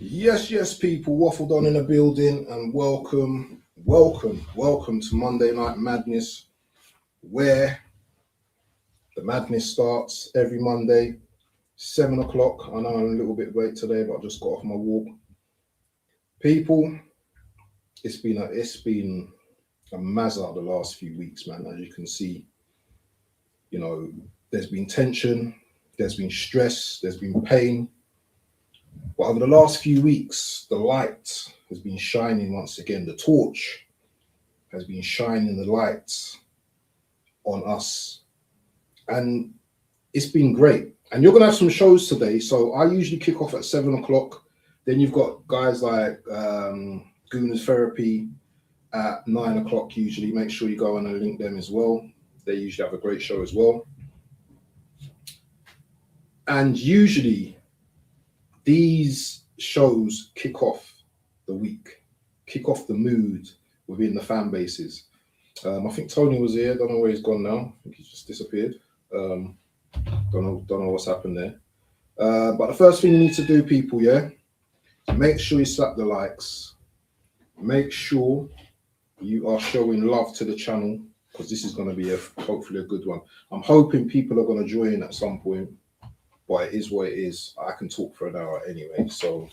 Yes, people. Waffled on in the building, and welcome to Monday Night Madness, where the madness starts every Monday, 7 o'clock. I know I'm a little bit late today, but I just got off my walk. People, it's been a mazza the last few weeks, man. As you can see, there's been tension, there's been stress, there's been pain. But over the last few weeks, the light has been shining once again. The torch has been shining the light on us. And it's been great. And you're going to have some shows today. So I usually kick off at 7 o'clock. Then you've got guys like Gooners Therapy at 9 o'clock usually. Make sure you go on and link them as well. They usually have a great show as well. And usually these shows kick off the week, kick off the mood within the fan bases. I think Tony was here. Don't know where he's gone now. I think he's just disappeared. Don't know what's happened there. But the first thing you need to do, people, make sure you slap the likes. Make sure you are showing love to the channel, because this is going to be hopefully a good one. I'm hoping people are going to join at some point, but it is what it is. I can talk for an hour anyway. So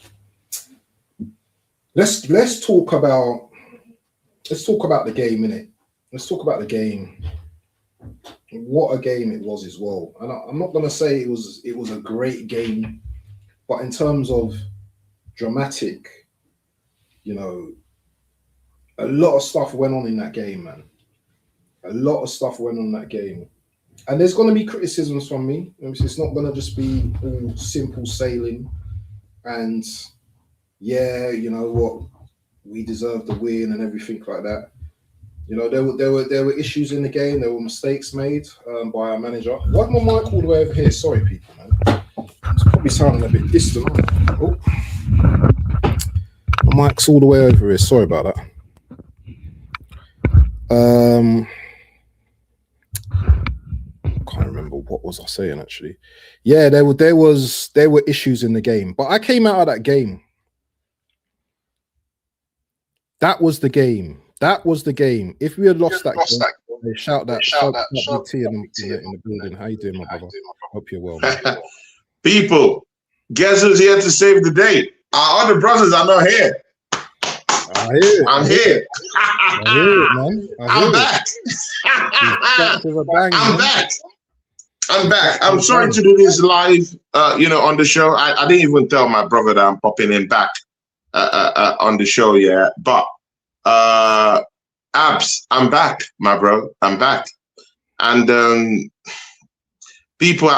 let's talk about the game, innit? Let's talk about the game. What a game it was as well. And I'm not gonna say it was a great game, but in terms of dramatic, a lot of stuff went on in that game, man. A lot of stuff went on in that game. And there's going to be criticisms from me. It's not going to just be all simple sailing. And you know what, we deserve the win and everything like that. There were issues in the game. There were mistakes made by our manager. Why's my mic all the way over here? Sorry, people, man. It's probably sounding a bit distant. Oh, my mic's all the way over here. Sorry about that. Can't remember what was I saying actually. Yeah, there were issues in the game, but I came out of that game. That was the game. If we had lost that game, shout that BT in the building. How you doing, my brother? Hope you're well, man. People, guess who's here to save the day? Our other brothers are not here. I'm here. I hear it, man. I'm back. I'm back. I'm sorry to do this live, on the show. I didn't even tell my brother that I'm popping in back on the show yet. But Abs, I'm back, my bro. I'm back. And people,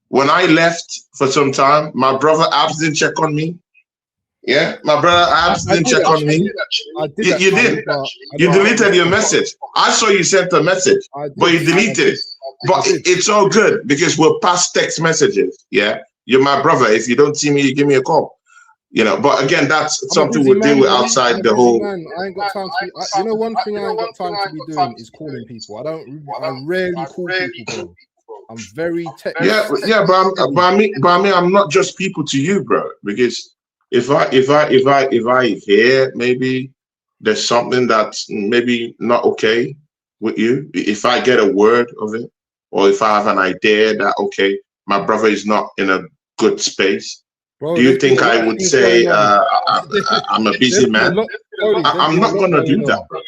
when I left for some time, my brother Abs didn't check on me. Yeah, my brother Abs didn't check on me. You did. You deleted your message. I saw you sent a message, but you deleted it. But it's all good because we're past text messages. Yeah, you're my brother. If you don't see me, you give me a call. But again, that's something we'll deal with outside the whole. I ain't got time to be. One thing I ain't got time to be doing is calling people. I rarely call people, bro. I'm very technical. Yeah, but I'm not just people to you, bro, because. If I hear maybe there's something that's maybe not okay with you, if I get a word of it, or if I have an idea that okay, my brother is not in a good space, bro, do you think I would say I'm a busy man? I'm not gonna do that, bro.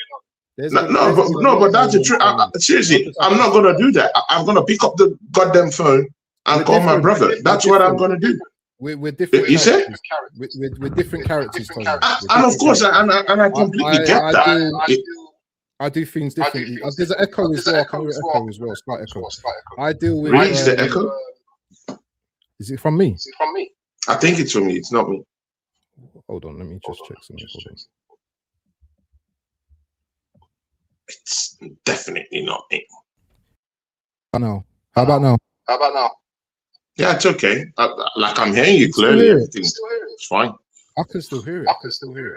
But that's the truth. Seriously, I'm not gonna do that. I'm gonna pick up the goddamn phone and call my brother. That's what I'm gonna do. We're different. You said we're different characters, Tony. And of course, and I completely get that. I do things differently. There's an echo as well. I can hear echo as well. Slight echo. I deal with. Release the echo. Is it from me? I think it's from me. It's not me. Hold on, let me just check something. Hold on. It's definitely not me. How about now? Yeah, it's okay. Like I'm hearing you clearly. Everything's fine. I can still hear it.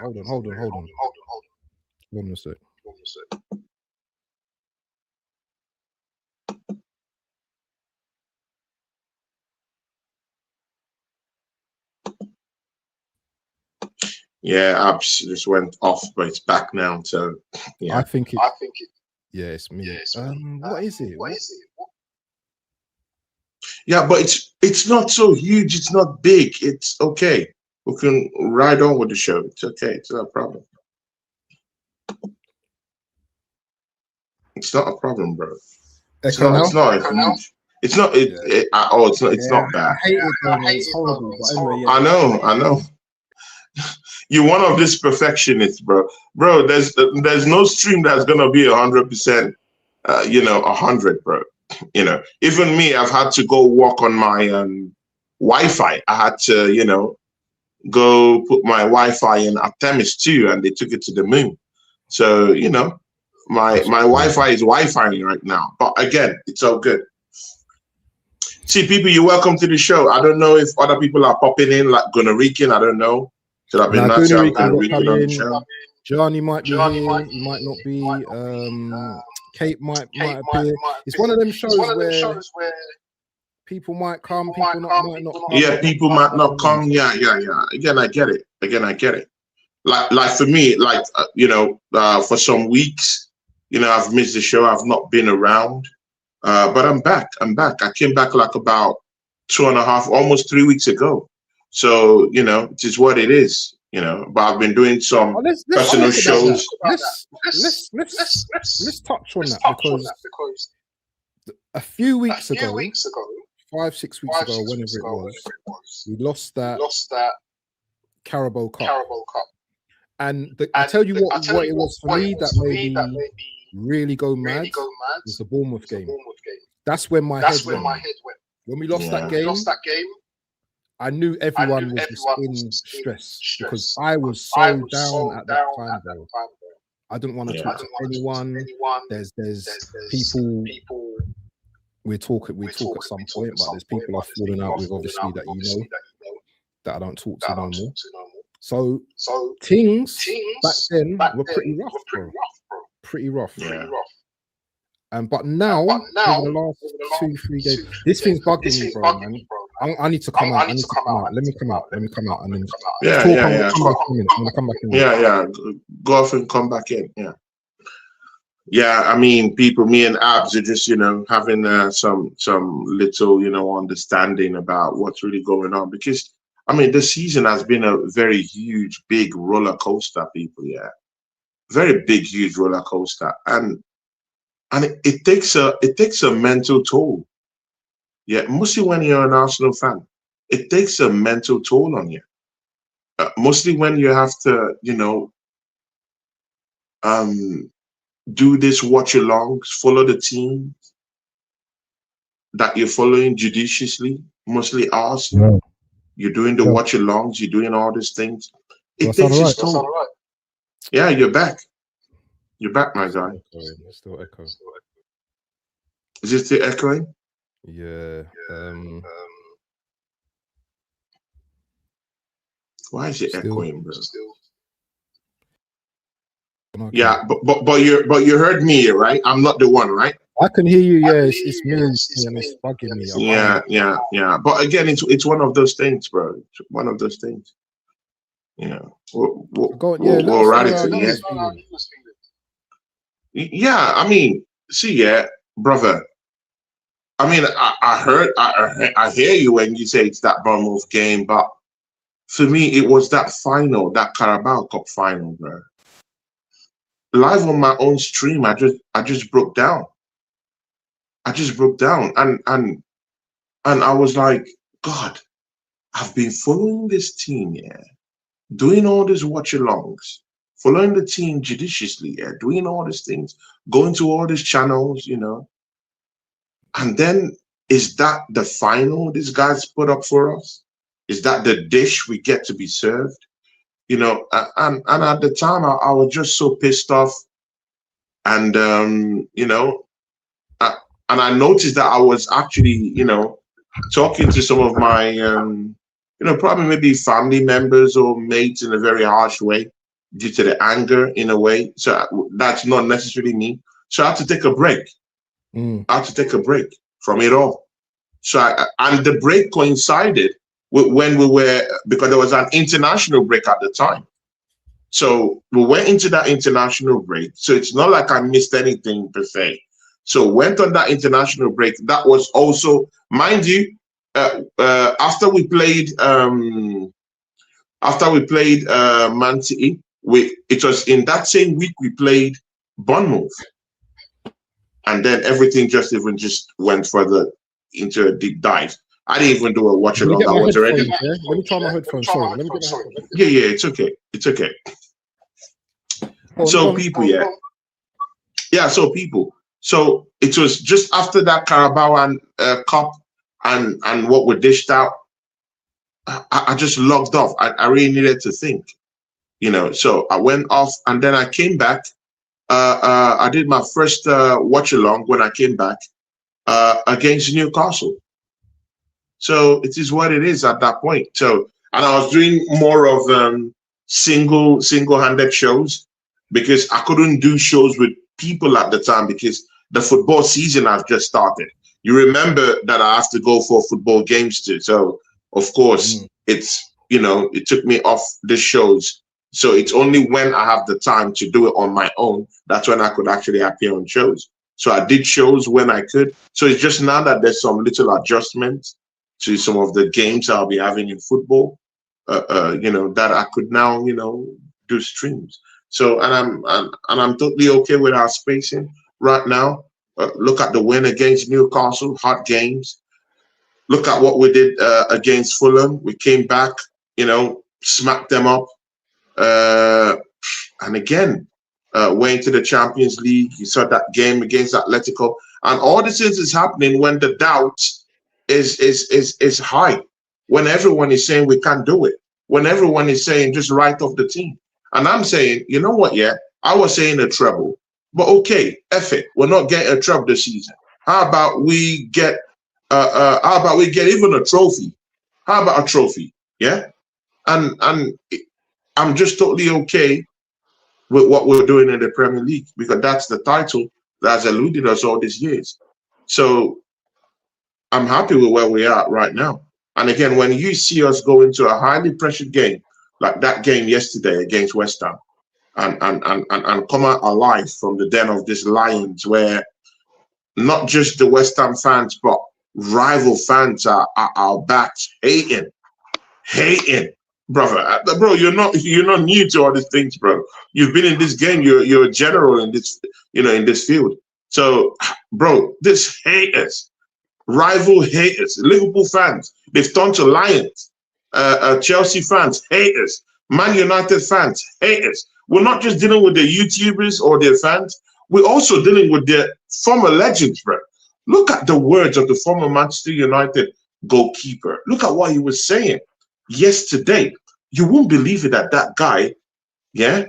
Hold on. One sec. Yeah, apps just went off, but it's back now. So yeah, I think it. Yeah, it's me. What is it? Yeah, but it's not so huge. It's not big. It's okay. We can ride on with the show. It's okay. It's not a problem. It's not a problem, bro. It's Echo not. now? It's not a huge. It's not. Oh, it's not. It's not bad. I hate it. It's horrible. But anyway, yeah. I know. I know. You're one of these perfectionists, bro. Bro, there's no stream that's gonna be 100%. 100, bro. Even me, I've had to go walk on my Wi-Fi. I had to, go put my Wi-Fi in Artemis too, and they took it to the moon. So, my Wi-Fi is Wi-Fi right now. But again, it's all good. See, people, you're welcome to the show. I don't know if other people are popping in, like Gunarikin. I don't know. Should I be nuts? Gunarikin on the show. Johnny might be here. He might not be. Kate might appear. It's one of them shows where people might come, people might not come. Yeah, people might not come. Yeah. Again, I get it. Like for me, for some weeks, I've missed the show. I've not been around, but I'm back. I came back like about 2.5, almost 3 weeks ago. So it is what it is. But I've been doing some personal shows. Let's touch on that because a few weeks ago, 5-6 weeks ago, whenever it was, we lost that Carabao Cup. And I tell you what it was for me that made me really go mad was the Bournemouth game. That's when my head went. When we lost that game, I knew everyone was just in stress because I was so down at that time, bro. I didn't want to talk to anyone. There's people we talk at some point, but there's people I've fallen out with, obviously, that that I don't talk to no more. So things back then were pretty rough, bro. Pretty rough. Yeah. But now, over the last 2-3 days, this thing's bugging me, bro, man. I need to come out. Let me come out. And then I'm gonna come back in. Yeah. Go off and come back in. Yeah. I mean, people, me and Abs are just, having some little, understanding about what's really going on. Because, I mean, the season has been a very huge, big roller coaster, people. Yeah. Very big, huge roller coaster. And it takes a mental toll. Yeah, mostly when you're an Arsenal fan, it takes a mental toll on you. Mostly when you have to, do this watch-alongs, follow the team that you're following judiciously. Mostly Arsenal. Yeah. You're doing the watch-alongs. You're doing all these things. It takes its toll. Yeah, you're back. You're back, my guy. It's still echoing. Is it still echoing? Yeah. Why is it echoing, bro? Yeah, but you heard me, right? I'm not the one, right? I can hear you. Yeah, it's me, and it's bugging me. Yeah. But again, it's one of those things, bro. It's one of those things. We'll ride it to the end. Yeah, I mean, see, brother. I mean, I hear you when you say it's that Bournemouth game, but for me, it was that final, that Carabao Cup final, bro. Live on my own stream, I just broke down. And I was like, God, I've been following this team, doing all these watch-alongs, following the team judiciously, doing all these things, going to all these channels, And then, is that the final these guys put up for us? Is that the dish we get to be served? And at the time, I was just so pissed off. And, I noticed that I was actually, talking to some of my, probably maybe family members or mates in a very harsh way due to the anger in a way. So that's not necessarily me. So I had to take a break. I had to take a break from it all. So and the break coincided with when we were, because there was an international break at the time. So we went into that international break. So it's not like I missed anything per se. So went on that international break. That was also, mind you, after we played Man City, it was in that same week we played Bournemouth, and then everything just went further into a deep dive. I didn't even do a watch along. I was already. Yeah? Let me try my headphones. Sorry, let me get my headphones. Yeah, it's okay. It's okay. So people, so people. So it was just after that Carabao and Cup and what we dished out. I just logged off. I really needed to think, you know. So I went off, and then I came back. I did my first watch along when I came back against Newcastle. So it is what it is at that point. So, and I was doing more of single-handed shows because I couldn't do shows with people at the time because the football season has just started. You remember that I have to go for football games too. So of course it's, you know, it took me off the shows. So it's only when I have the time to do it on my own, that's when I could actually appear on shows. So I did shows when I could. So it's just now that there's some little adjustments to some of the games I'll be having in football, you know, that I could now, you know, do streams. So, and I'm totally okay with our spacing right now. Look at the win against Newcastle, hot games. Look at what we did against Fulham. We came back, you know, smacked them up. And again, went to the Champions League. You saw that game against Atletico. And all this is happening when the doubt is high, when everyone is saying we can't do it, when everyone is saying just write off the team. And I'm saying, you know what, yeah, I was saying a treble, but okay, F it, we're not getting a treble this season. How about we get even a trophy? How about a trophy? Yeah. And I'm just totally okay with what we're doing in the Premier League because that's the title that has eluded us all these years. So I'm happy with where we are right now. And again, when you see us go into a highly pressured game, like that game yesterday against West Ham, and come out alive from the den of these lions, where not just the West Ham fans, but rival fans are back hating, brother. Bro, you're not new to all these things, bro. You've been in this game. You're a general in this, you know, in this field. So, bro, this haters. Rival haters, Liverpool fans, they've turned to lions. Chelsea fans, haters. Man United fans, haters. We're not just dealing with the YouTubers or their fans. We're also dealing with their former legends, bro. Look at the words of the former Manchester United goalkeeper. Look at what he was saying yesterday. You won't believe it that that guy, yeah,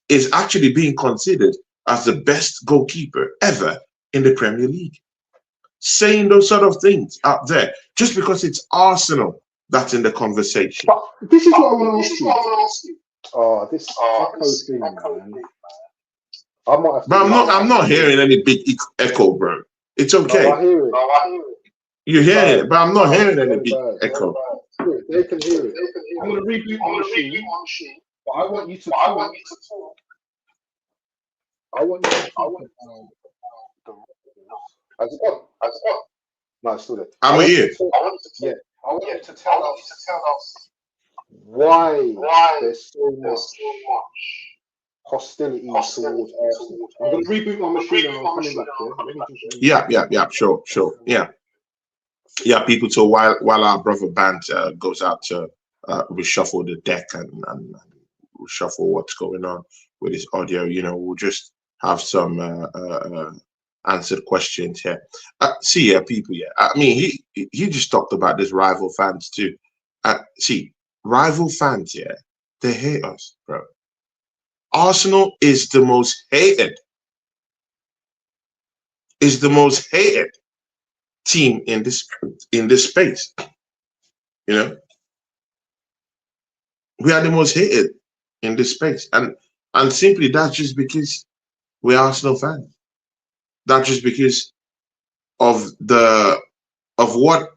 is actually being considered as the best goalkeeper ever in the Premier League. Saying those sort of things out there just because it's Arsenal that's in the conversation. But this is what I want to ask you. Oh, this echo thing, man. I'm not hearing any big echo, bro. It's okay. No, I hear it. You're hearing it, but I'm not hearing any big echo. They can hear it. I'm going to reboot my machine, but I want you to talk. I want you to talk. Has it gone? No, it's still there. I'm here. I want you to tell us why there's so much hostility towards Arsenal. I'm going to reboot my machine and I'm coming back here. Yeah, sure. Yeah, people. So while our brother Band goes out to reshuffle the deck and reshuffle what's going on with his audio, you know, we'll just have some answered questions here. See, people, I mean, he just talked about this rival fans too. See, rival fans, they hate us, bro. Arsenal is the most hated. Is the most hated team in this space. You know, we are the most hated in this space, and simply that's just because we're Arsenal fans. Not just because of what.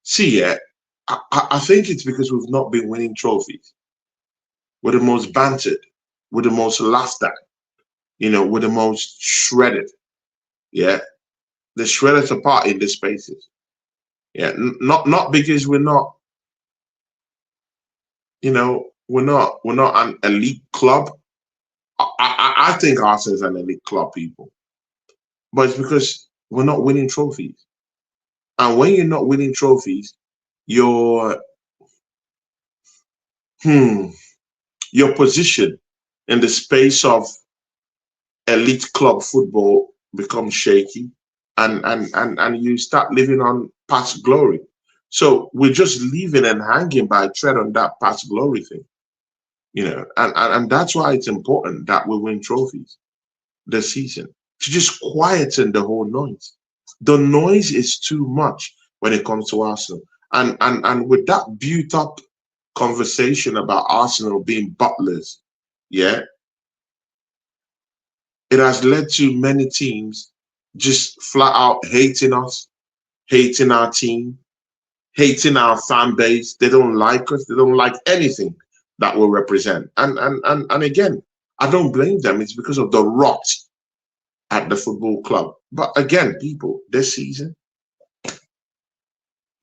See, I think it's because we've not been winning trophies. we're the most bantered, we're the most laughed at, you know, we're the most shredded. Yeah, they shred us apart in the spaces. Yeah, not because we're not, you know, we're not an elite club. I think Arsenal is an elite club, people, but it's because we're not winning trophies. And when you're not winning trophies, your position in the space of elite club football becomes shaky, and you start living on past glory. So we're just living and hanging by a thread on that past glory thing, you know, and that's why it's important that we win trophies this season, to just quieten the whole noise. The noise is too much when it comes to Arsenal, and with that built up conversation about Arsenal being butlers, yeah, it has led to many teams just flat out hating us, hating our team, hating our fan base. They don't like us. They don't like anything that we represent. And again, I don't blame them. It's because of the rot at the football club. But again, people, this season,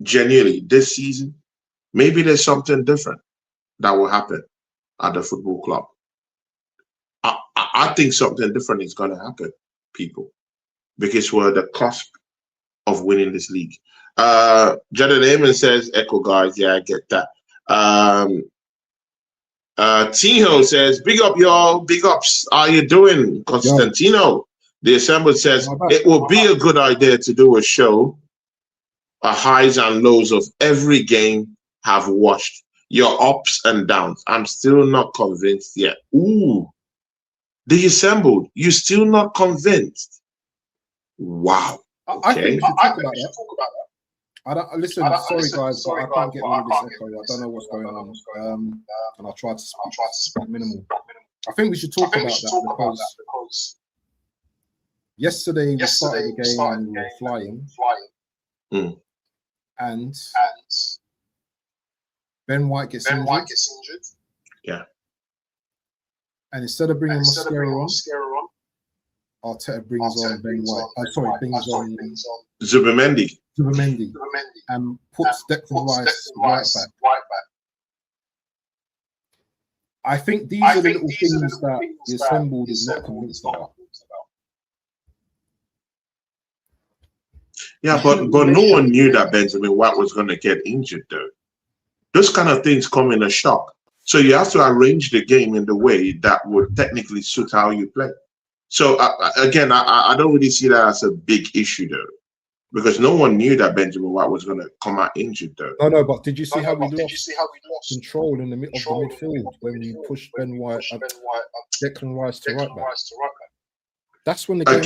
genuinely, this season, maybe there's something different that will happen at the football club. I think something different is going to happen, people, because we're at the cusp of winning this league. Jordan Amon says, "Echo guys, yeah, I get that." Tiho says, "Big up, y'all. Big ups. How you doing, Constantino?" The Assembled says, "It will be a good idea to do a show, a highs and lows of every game have watched, your ups and downs. I'm still not convinced yet." Ooh, the Assembled, you're still not convinced? Wow. Okay. I think we should talk about that. I don't listen. Sorry, guys, but I can't get rid of this echo. I don't know what's going on. And I'll try to speak minimal. I think we should talk about that because yesterday we started the game and we were flying. And Ben White gets injured. Yeah. And instead of bringing Mascara on, Arteta brings on Ben White. Brings on Zubimendi. And puts Declan Rice right back. I think these are the little things that the Assembled is not convinced about. Yeah, but no one knew that Benjamin White was going to get injured, though. Those kind of things come in a shock. So you have to arrange the game in the way that would technically suit how you play. So again, I don't really see that as a big issue, though, because no one knew that Benjamin White was going to come out injured, though. No, but did you see how we lost control in the middle of the midfield when we pushed Ben White, Declan Rice to right back? That's when the game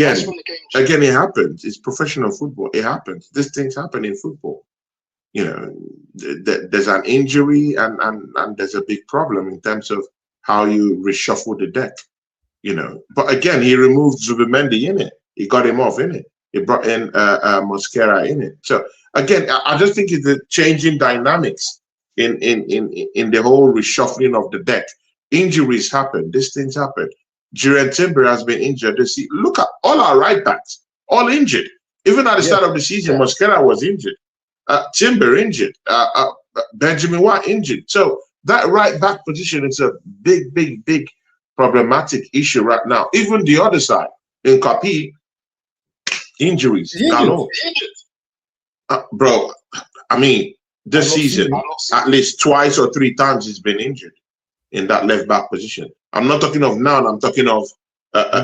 again, it happens. It's professional football. It happens. These things happen in football. You know, there's an injury and there's a big problem in terms of how you reshuffle the deck. You know, but again, he removed Zubimendi in it. He got him off in it. He brought in Mosquera in it. So again, I just think it's the changing dynamics in the whole reshuffling of the deck. Injuries happen. These things happen. Jurgen Timber has been injured. Look at all our right backs, all injured. Even at the start of the season, Mosquera was injured. Timber injured. Benjamin White injured. So that right back position is a big problematic issue right now. Even the other side, in Kapi, injuries. Bro, I mean, this season, at least twice or three times he's been injured in that left back position. I'm not talking of now, I'm talking of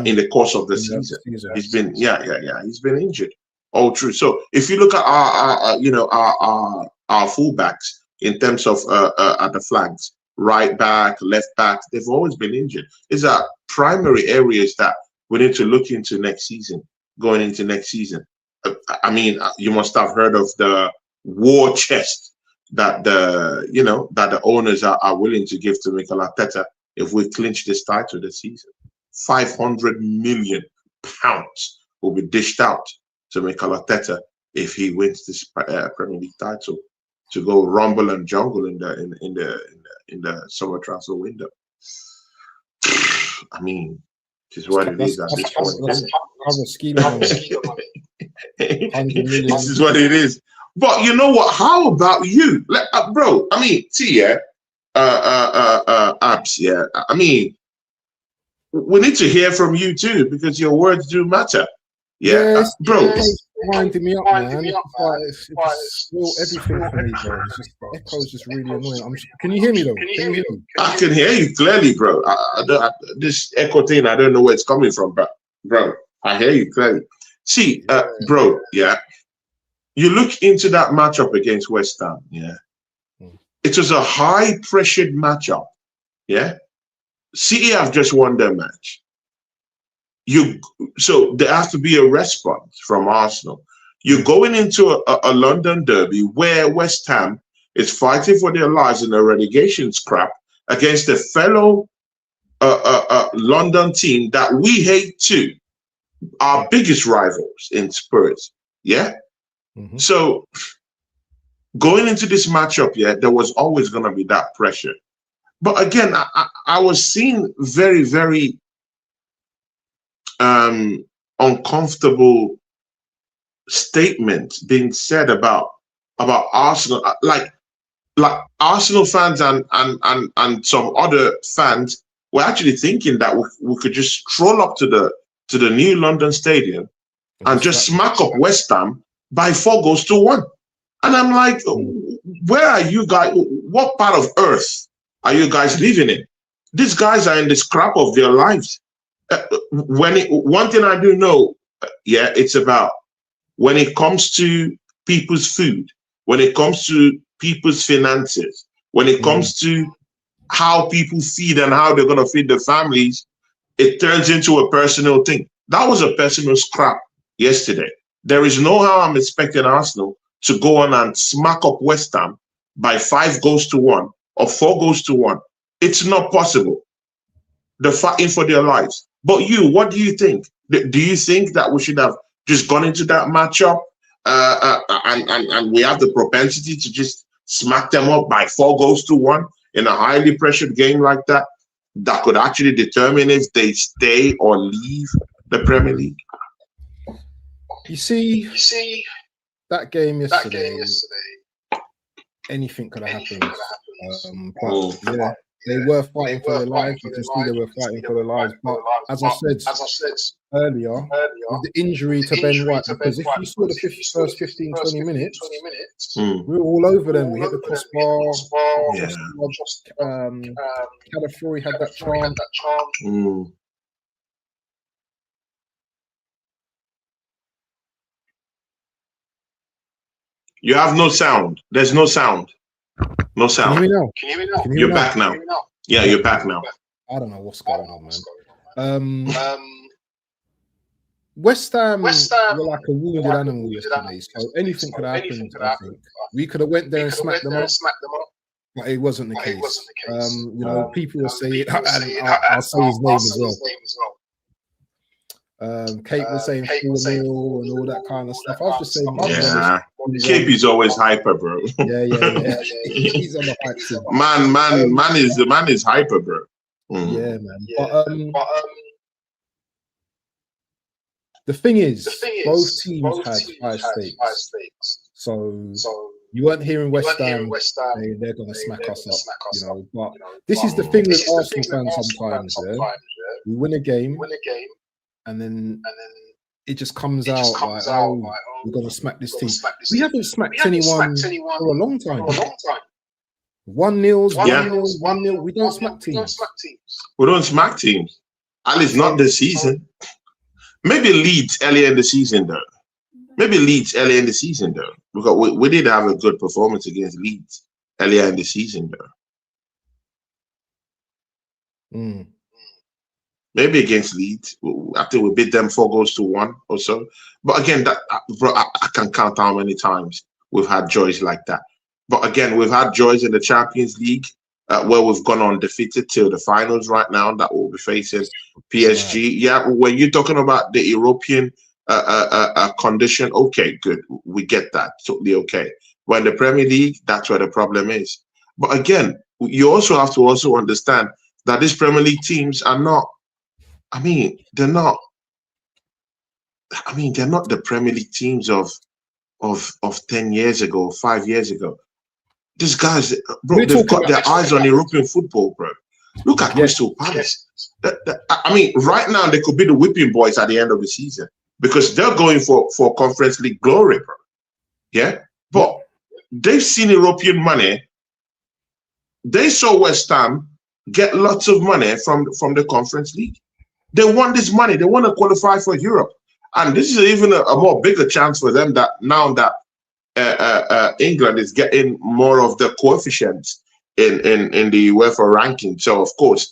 in the course of the season. He's been, he's been injured. All true. So if you look at our fullbacks in terms of at the flanks, right back, left back, they've always been injured. These are primary areas that we need to look into next season, going into next season. I mean, you must have heard of the war chest that the owners are willing to give to Mikel Arteta if we clinch this title this season. £500 million will be dished out to Mikel Arteta if he wins this Premier League title, to go rumble and jungle in the summer transfer window. I mean, this is what it is at this point. This is what it is. But you know what? How about you, bro? I mean, see, yeah, apps, yeah. I mean, we need to hear from you too because your words do matter. Yeah, bro. Winding me up, man. It's still everything for me, bro. It's just the echo's just really annoying. Can you hear me though? Can you hear me? I can hear you clearly, bro. This echo thing, I don't know where it's coming from, but bro, I hear you clearly. See, bro, yeah. You look into that matchup against West Ham, yeah. It was a high-pressured matchup, yeah. City have just won their match. So there has to be a response from Arsenal. You're going into a London derby where West Ham is fighting for their lives in a relegation scrap against a fellow London team that we hate too, our biggest rivals in Spurs. Yeah. So going into this matchup, yeah, there was always going to be that pressure. But again, I was seeing very, very uncomfortable statements being said about Arsenal, like Arsenal fans and some other fans were actually thinking that we could just stroll up to the new London Stadium and just smack up West Ham by 4-1. And I'm like, where are you guys? What part of earth are you guys living in? These guys are in the scrap of their lives. One thing I do know, yeah, it's about when it comes to people's food, when it comes to people's finances, when it comes to how people feed and how they're going to feed their families, it turns into a personal thing. That was a personal scrap yesterday. There is no how I'm expecting Arsenal to go on and smack up West Ham by 5-1 or 4-1. It's not possible. They're fighting for their lives. But you, what do you think? Do you think that we should have just gone into that matchup and we have the propensity to just smack them up by 4-1 in a highly pressured game like that? That could actually determine if they stay or leave the Premier League. You see that game yesterday. Anything could have happened. But yeah, they were fighting for their lives. You can see they were fighting for their lives. But as I said earlier, with the injury to Ben White, because if you saw the first 15-20 minutes, we were all over them. We hit the crossbar. Calafiori had that charm. You have no sound. There's no sound. No sound. Can you hear me now? You're back now. Yeah, you're back now. I don't know what's going on, man. West Ham were like a wounded animal yesterday, so anything could have happened. I think we could have went there and smacked them up, but it wasn't the case. You know, people will say it, and I'll say his name as well. Kate was saying 4-0 and all that kind of stuff. I was just saying, yeah, Cape is always hyper, bro. Yeah. He's on the hype scene. Man is hyper, bro. Yeah, man. But the thing is, both teams had high stakes. So you weren't hearing West Ham. They're going to smack us up, you know. But this is the thing with Arsenal fans sometimes. We win a game. And then it just comes out like, we're going to smack this team. We haven't smacked anyone for a long time. 1-0, 1-0. We don't smack teams. We don't smack teams. At least not this season. Maybe Leeds earlier in the season, though. Because we did have a good performance against Leeds earlier in the season, though. Maybe against Leeds, after we beat them 4-1 or so. But again, I can count how many times we've had joys like that. But again, we've had joys in the Champions League where we've gone undefeated till the finals right now that we'll be facing PSG. Yeah, when you're talking about the European condition, okay, good. We get that. Totally okay. But in the Premier League, that's where the problem is. But again, you also have to understand that these Premier League teams are not. I mean, they're not. I mean, they're not the Premier League teams of 10 years ago, 5 years ago. These guys, bro, they've got their eyes on European football, bro. Look at Crystal Palace. I mean, right now they could be the whipping boys at the end of the season because they're going for Conference League glory, bro. Yeah, but they've seen European money. They saw West Ham get lots of money from the Conference League. They want this money. They want to qualify for Europe, and this is even a more bigger chance for them that now that England is getting more of the coefficients in the UEFA ranking. So of course,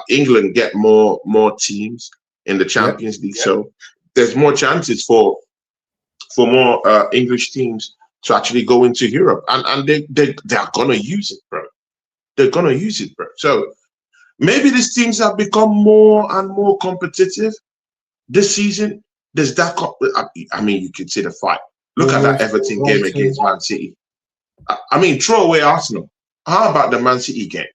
England get more teams in the Champions League. So there's more chances for more English teams to actually go into Europe, and they're gonna use it, bro. They're gonna use it, bro. So maybe these teams have become more and more competitive this season. There's that. I mean, you can see the fight. Look at that Everton game against Man City. I mean, throw away Arsenal. How about the Man City game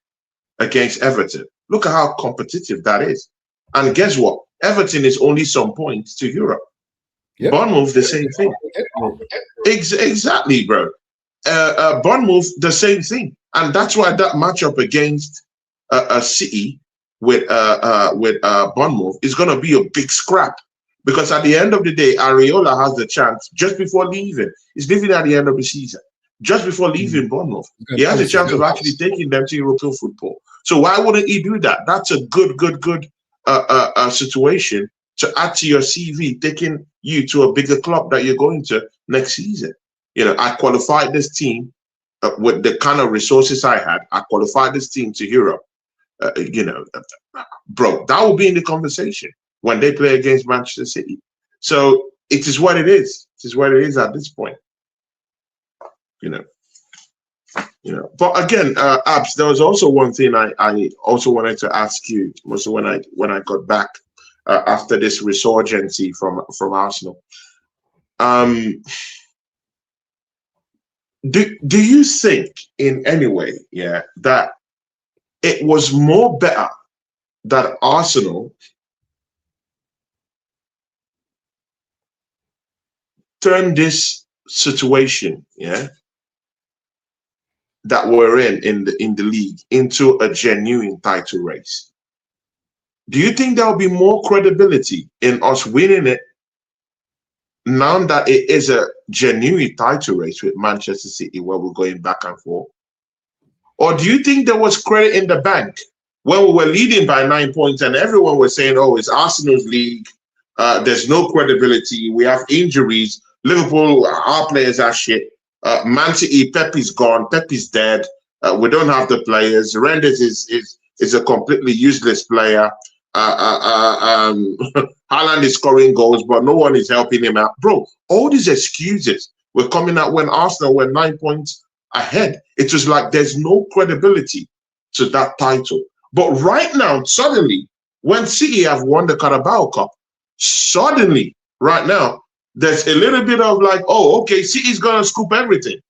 against Everton? Look at how competitive that is. And guess what? Everton is only some points to Europe. Yep. Bournemouth, the same thing. Exactly, bro. Bournemouth, the same thing. And that's why that matchup against City with Bournemouth is going to be a big scrap. Because at the end of the day, Areola has the chance just before leaving. He's leaving at the end of the season. Just before leaving Bournemouth, he has a chance of actually taking them to European football. So why wouldn't he do that? That's a good situation to add to your CV, taking you to a bigger club that you're going to next season. You know, I qualified this team with the kind of resources I had. I qualified this team to Europe. Bro, that will be in the conversation when they play against Manchester City. So it is what it is. It is what it is at this point. You know. But again, Abs, there was also one thing I also wanted to ask you. Also, when I got back after this resurgence from Arsenal, do you think in any way, that it was more better that Arsenal turn this situation, that we're in the league into a genuine title race? Do you think there'll be more credibility in us winning it now that it is a genuine title race with Manchester City where we're going back and forth? Or do you think there was credit in the bank when we were leading by 9 points and everyone was saying, oh, it's Arsenal's league, there's no credibility, we have injuries, Liverpool, our players are shit. Man City, Pep is gone, Pep is dead. We don't have the players. Renders is a completely useless player. Haaland is scoring goals, but no one is helping him out. Bro, all these excuses were coming out when Arsenal were 9 points ahead. It was like there's no credibility to that title. But right now, suddenly, when City have won the Carabao Cup, suddenly, right now, there's a little bit of like, oh, okay, City's going to scoop everything.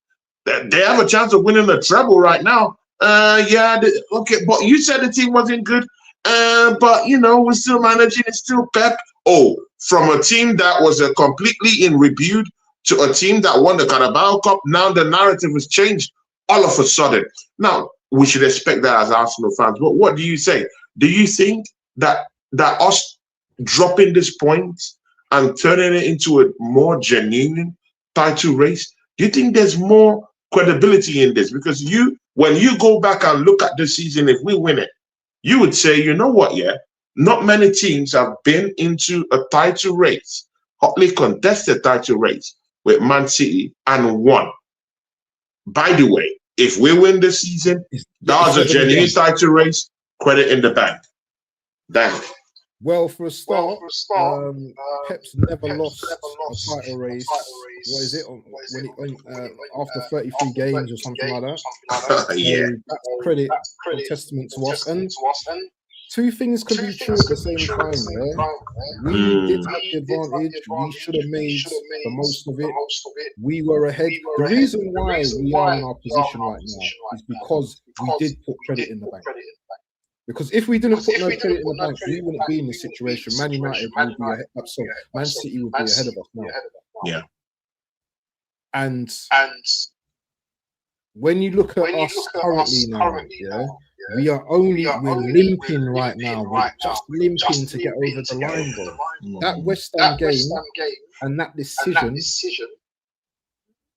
They have a chance of winning the treble right now. Okay, but you said the team wasn't good. But, we're still managing. It's still Pep. Oh, from a team that was completely in rebuild to a team that won the Carabao Cup, now the narrative has changed all of a sudden. Now, we should expect that as Arsenal fans. But what do you say? Do you think that us dropping this point and turning it into a more genuine title race, do you think there's more credibility in this? Because when you go back and look at this season, if we win it, you would say, you know what, not many teams have been into a title race, hotly contested title race with Man City and won. By the way, if we win this season, that was a genuine title race, credit in the bank. Damn. Well, for a start, Pep's never lost a title race. What is it? After 33 games or something like that. Yeah. That's credit, a testament to us. And two things can be true at the same time. We did have the advantage. We should have made the most of it. We were ahead. The reason why we are in our position right now is because we did put credit in the bank. Because if we didn't put no credit in the bank, we wouldn't be in this situation. Man United would be ahead, Man City would be ahead of us now. Yeah. And when you look at us currently now, we're limping right now. We're just limping to get over the line, bro. That West Ham game and that decision.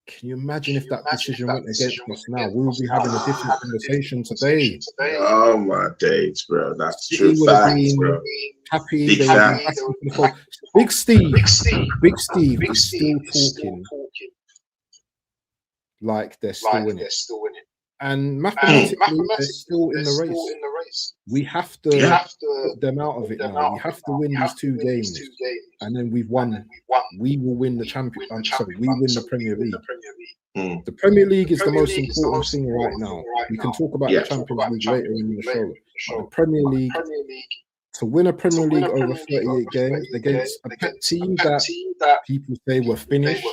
Can you imagine if that decision went against us now? We would be having a different conversation today. Oh my days, bro. That's true facts, bro. Happy. Big facts. Big Steve is still talking like they're still in it. And mathematically, they're still in the race. We have to put them out of it now. We have to win these 2 games, and then we've won. We will win the we win the Premier League. The Premier League is the most important thing right now. We can talk about the Champions League later in the show. But the Premier League, to win a Premier League over 38 games against a team that people say were finished,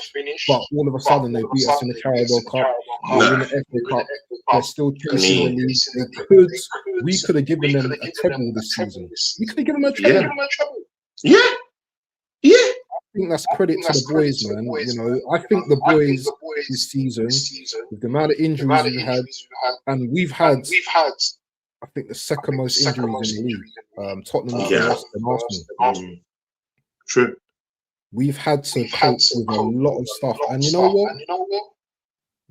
but all of a sudden they beat us in the Carabao Cup, in the FA Cup. They're still chasing the league. We could have given them a treble this season. We could have given them a treble. Yeah. I think that's credit to the boys, man. You know, I think the boys this season, with the amount of injuries we've had, and we've had, I think, the second most injuries in the league. Tottenham and Arsenal. True. We've had to cope with a lot of stuff, and you know what?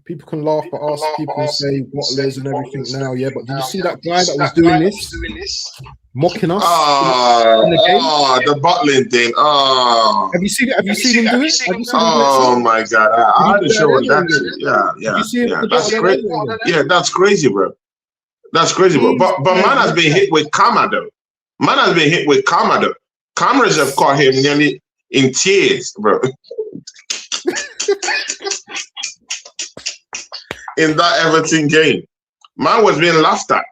People can laugh at us. People can say bottlers and everything now, but did you see that guy that was doing this, mocking us in the game? The bottling thing. Have you seen it? Have you seen him do it? Oh my God! I had to show that. Yeah. That's crazy. Yeah, that's crazy, bro. That's crazy, bro. But man has been hit with karma, though. Cameras have caught him nearly in tears, bro. In that Everton game, man was being laughed at.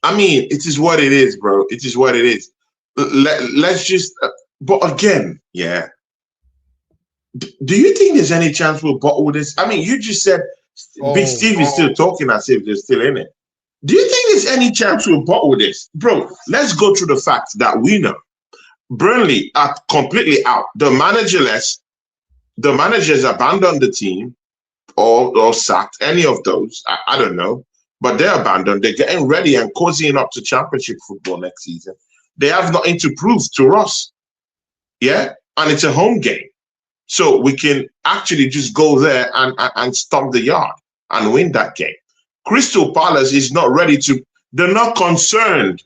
I mean, it is what it is, bro. It is what it is. Let's just, but again, do you think there's any chance we'll bottle this? I mean, you just said Big Steve is still talking as if they're still in it. Do you think there's any chance we'll bottle this? Bro, let's go through the facts that we know. Burnley are completely out. The managers abandoned the team. Or sacked, any of those, I don't know, but they're abandoned. They're getting ready and cozying up to Championship football next season. They have nothing to prove to us, and it's a home game, so we can actually just go there and stomp the yard and win that game. Crystal Palace is not ready to. They're not concerned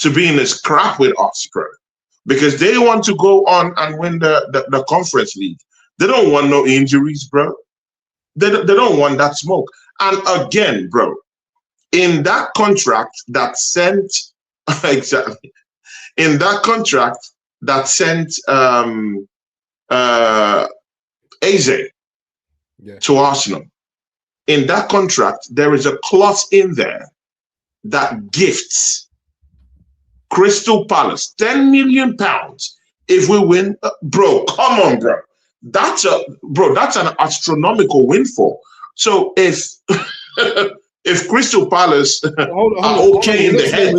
to be in a scrap with us, bro, because they want to go on and win the Conference League. They don't want no injuries, bro. They don't want that smoke. And again, bro, in that contract that sent exactly in that contract that sent Eze to Arsenal, in that contract there is a clause in there that gifts Crystal Palace £10 million if we win. Bro, come on, bro. That's an astronomical windfall. So if if Crystal Palace are okay in the head,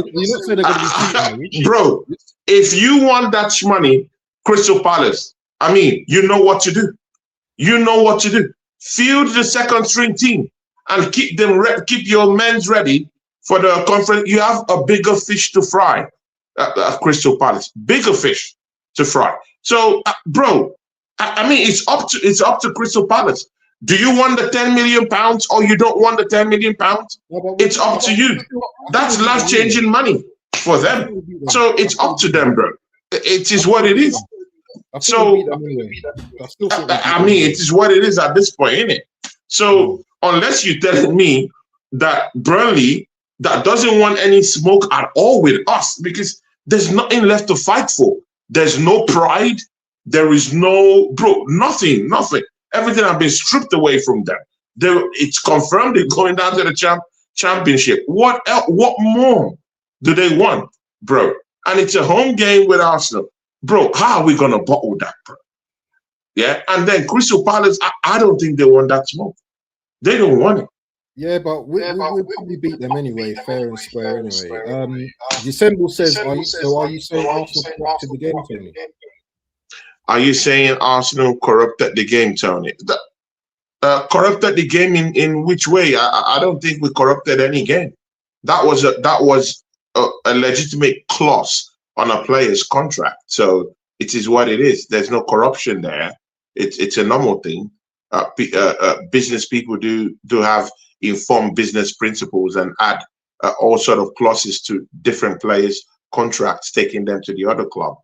bro, if you want that money, Crystal Palace, I mean, you know what to do. Field the second string team and keep your men's ready for the conference. You have a bigger fish to fry at Crystal Palace. Bigger fish to fry. So, bro, I mean, it's up to Crystal Palace. Do you want the £10 million or you don't want the £10 million? It's up to you. That's life-changing money for them. So it's up to them, bro. It is what it is. So, I mean, it is what it is at this point, isn't it? So, unless you're telling me that Burnley that doesn't want any smoke at all with us, because there's nothing left to fight for. There's no pride. There is no, bro, nothing. Everything has been stripped away from them. It's confirmed they're going down to the championship. What else? What more do they want, bro? And it's a home game with Arsenal. Bro, how are we going to bottle that, bro? Yeah, and then Crystal Palace, I don't think they want that smoke. They don't want it. Yeah, but we'll probably beat them anyway, fair and square anyway. December says, are you saying Arsenal corrupted the game, Tony? Are you saying Arsenal corrupted the game, Tony? Corrupted the game in which way? I don't think we corrupted any game. That was a legitimate clause on a player's contract. So it is what it is. There's no corruption there. It's a normal thing. Business people do have informed business principles and add all sort of clauses to different players' contracts, taking them to the other club.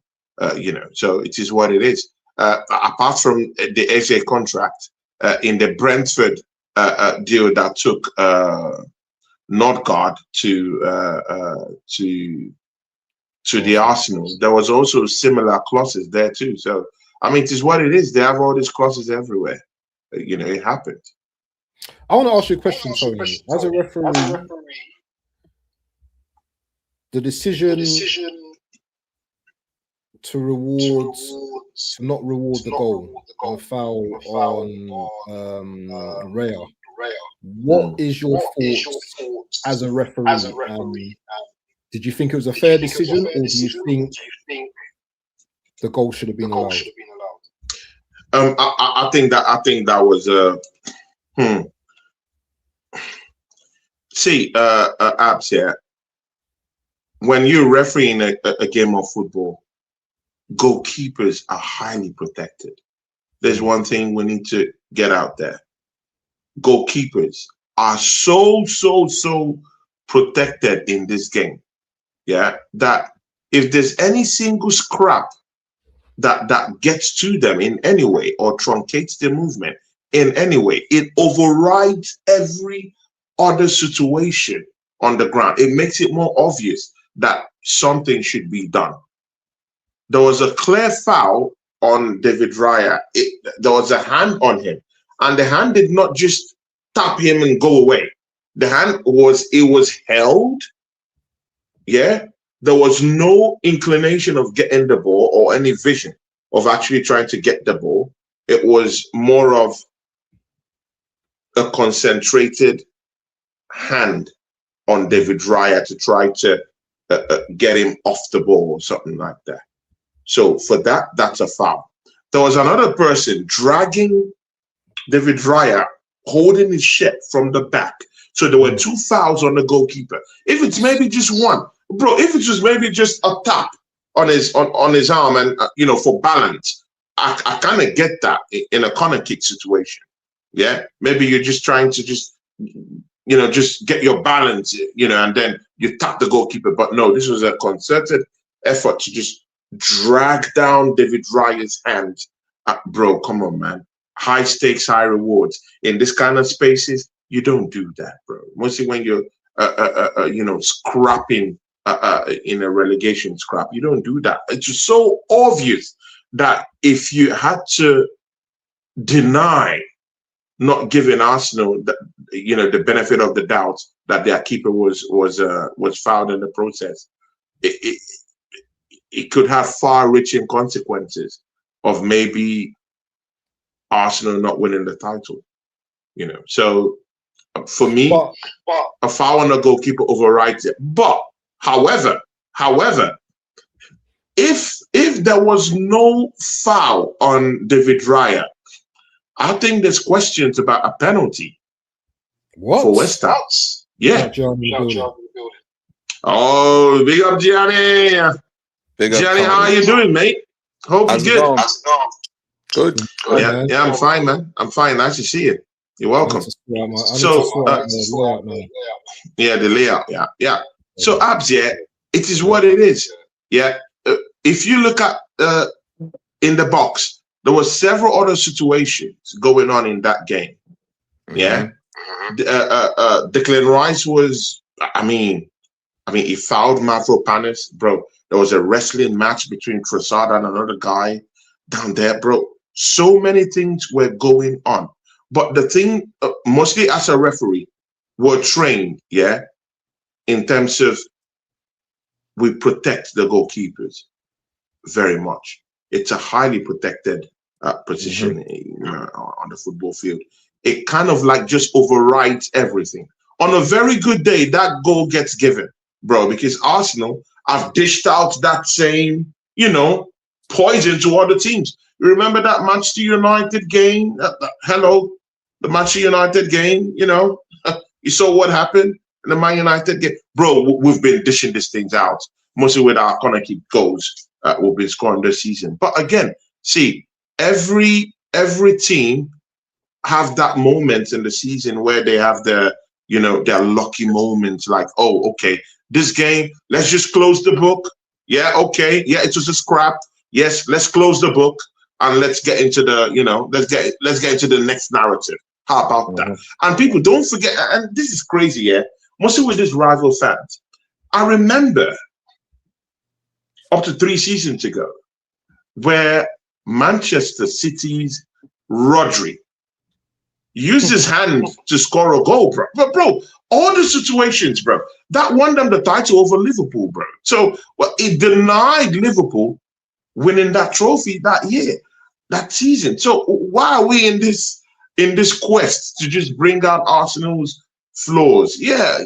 So it is what it is. Apart from the Eze contract, in the Brentford deal that took Nordgaard to the Arsenal, there was also similar clauses there too. So I mean, it is what it is. They have all these clauses everywhere. It happened. I want to ask you a question, Tony. As a referee, the decision to not reward the goal or foul on Raya. What is your thoughts as a referee? Did you think it was a fair decision, or do you think the goal should have been allowed? I think that was See, Abs here. When you're refereeing a game of football, goalkeepers are highly protected. There's one thing we need to get out there. Goalkeepers are so protected in this game. Yeah, that if there's any single scrap that gets to them in any way or truncates the movement in any way, it overrides every other situation on the ground. It makes it more obvious that something should be done. There was a clear foul on David Raya. There was a hand on him, and the hand did not just tap him and go away. The hand was held. Yeah, there was no inclination of getting the ball or any vision of actually trying to get the ball. It was more of a concentrated hand on David Raya to try to get him off the ball or something like that. So for that, that's a foul. There was another person dragging David Raya, holding his shirt from the back. So there were two fouls on the goalkeeper. If it's maybe just one, bro, if it's just maybe just a tap on his arm and for balance, I kind of get that in a corner kick situation. Yeah, maybe you're just trying to just get your balance, and then you tap the goalkeeper. But no, this was a concerted effort to just drag down David Raya's hand. Bro, come on, man. High stakes, high rewards. In this kind of spaces, you don't do that, bro. Mostly when you're, scrapping in a relegation scrap, you don't do that. It's just so obvious that if you had to deny not giving Arsenal the benefit of the doubt that their keeper was fouled in the process, it could have far-reaching consequences of maybe Arsenal not winning the title. So for me, a foul on the goalkeeper overrides it. But however, if there was no foul on David Raya, I think there's questions about a penalty for West Ham. Yeah. Oh, big up Gianni. Gianni, how are you doing, mate? Hope you're good. Good. Yeah, I'm fine, man. I'm fine. Nice to see you. You're welcome. The layout. Yeah. So, Abs, it is what it is. Yeah. If you look at in the box, there were several other situations going on in that game. Yeah. Declan Rice was, he fouled Mavropanos, bro. There was a wrestling match between Trossard and another guy down there, bro. So many things were going on. But the thing, mostly as a referee, we're trained, in terms of we protect the goalkeepers very much. It's a highly protected position on the football field. it kind of like just overrides everything. On a very good day, that goal gets given, bro, because Arsenal have dished out that same, poison to other teams. You remember that Manchester United game? The Manchester United game, you saw what happened in the Man United game. Bro, we've been dishing these things out, mostly with our corner kick goals we've been scoring this season. But again, see, every team have that moment in the season where they have their lucky moments, like, oh, okay, this game, let's just close the book. Yeah, okay, yeah, it was a scrap. Yes, let's close the book and let's get into the, let's get into the next narrative. How about that? And people don't forget, and this is crazy, yeah, mostly with these rival fans. I remember up to 3 seasons ago where Manchester City's Rodri used his hand to score a goal, bro. But bro, all the situations, bro, that won them the title over Liverpool, bro. So it denied Liverpool winning that trophy that year, that season. So why are we in this quest to just bring out Arsenal's flaws? Yeah,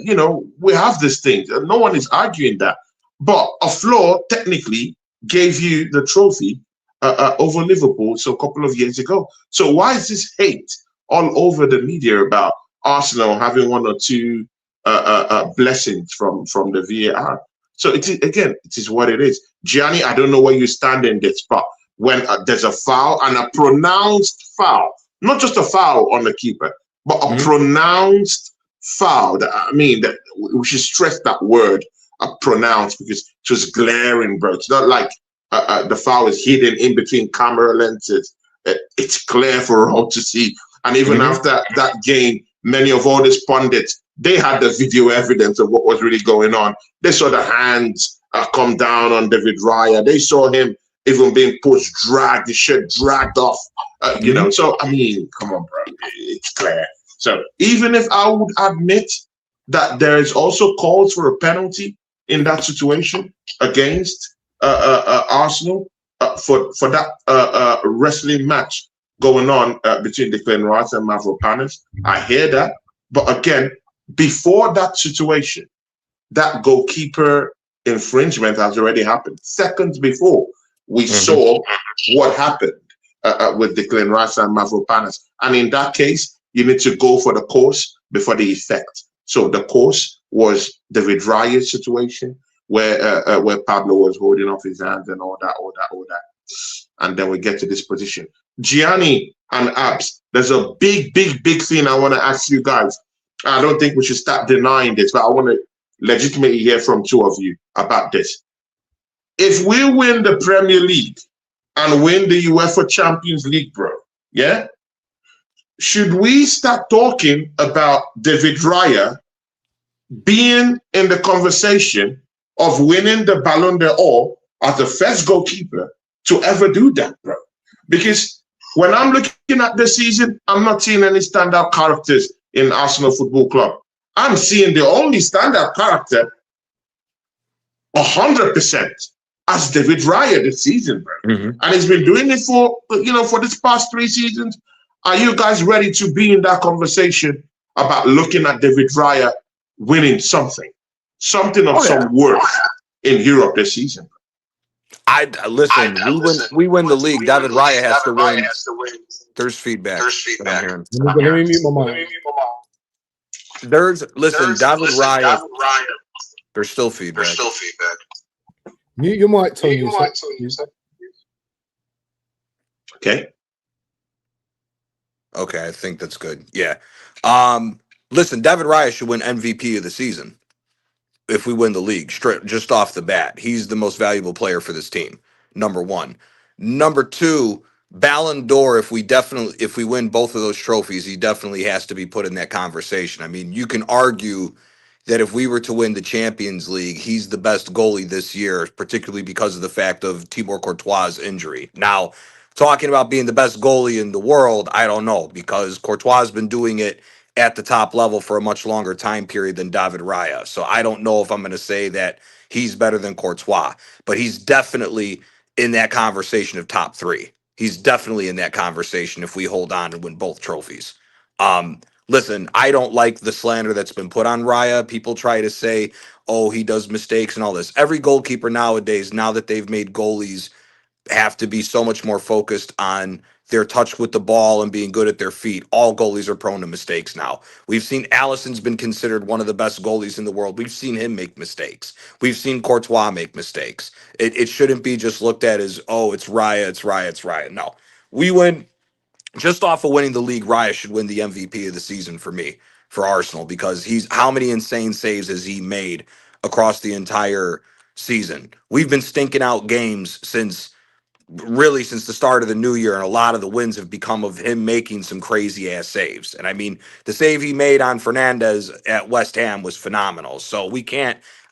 we have these things. No one is arguing that. But a flaw technically gave you the trophy over Liverpool a couple of years ago. So why is this hate all over the media about Arsenal having 1 or 2 blessings from the VAR? So it is what it is. Gianni, I don't know where you stand in this, but when there's a foul, and a pronounced foul, not just a foul on the keeper, but a pronounced foul. That we should stress that word, pronounced, because it was glaring, bro. It's not like the foul is hidden in between camera lenses. It's clear for all to see. And even after that game, many of all these pundits, they had the video evidence of what was really going on. They saw the hands come down on David Raya. They saw him even being pushed, dragged, the shirt dragged off. So, come on, bro. It's clear. So even if I would admit that there is also calls for a penalty in that situation against Arsenal for that wrestling match going on between Declan Rice and Mavropanos, I hear that. But again, before that situation, that goalkeeper infringement has already happened. Seconds before, we saw what happened with Declan Rice and Mavropanos. And in that case, you need to go for the cause before the effect. So the cause was David Raya's situation, where Pablo was holding off his hands and all that. And then we get to this position. Gianni and Abs, there's a big thing I want to ask you guys. I don't think we should start denying this, but I want to legitimately hear from 2 of you about this. If we win the Premier League and win the UEFA Champions League, bro, yeah, should we start talking about David Raya being in the conversation of winning the Ballon d'Or as the first goalkeeper to ever do that, bro? Because when I'm looking at this season, I'm not seeing any standout characters in Arsenal Football Club. I'm seeing the only standout character 100% as David Raya this season, bro. And he's been doing it for this past 3 seasons. Are you guys ready to be in that conversation about looking at David Raya winning something of some worth in Europe this season? We win the league. David Raya has to win. There's feedback. That I'm hearing. Let me mute my mic. David Raya. There's still feedback. Mute your mic, Tony. Okay, I think that's good. Yeah. David Raya should win MVP of the season if we win the league, straight just off the bat. He's the most valuable player for this team, number 1. Number 2, Ballon d'Or, if we win both of those trophies, he definitely has to be put in that conversation. I mean, you can argue that if we were to win the Champions League, he's the best goalie this year, particularly because of the fact of Thibaut Courtois' injury. Now, talking about being the best goalie in the world, I don't know, because Courtois has been doing it at the top level for a much longer time period than David Raya. So I don't know if I'm going to say that he's better than Courtois, but he's definitely in that conversation of top 3. He's definitely in that conversation if we hold on and win both trophies. Listen, I don't like the slander that's been put on Raya. People try to say, oh, he does mistakes and all this. Every goalkeeper nowadays, now that they've made goalies have to be so much more focused on their touch with the ball and being good at their feet. All goalies are prone to mistakes now. We've seen Allison's been considered one of the best goalies in the world. We've seen him make mistakes. We've seen Courtois make mistakes. It shouldn't be just looked at as, oh, it's Raya, it's Raya, it's Raya. No. We win just off of winning the league. Raya should win the MVP of the season for me, for Arsenal, because how many insane saves has he made across the entire season? We've been stinking out games since the start of the new year, and a lot of the wins have become of him making some crazy ass saves. And I mean, the save he made on Fernandez at West Ham was phenomenal. So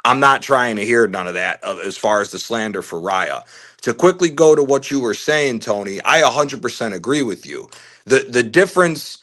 I'm not trying to hear none of that as far as the slander for Raya. To quickly go to what you were saying, Tony, I 100% agree with you. The difference,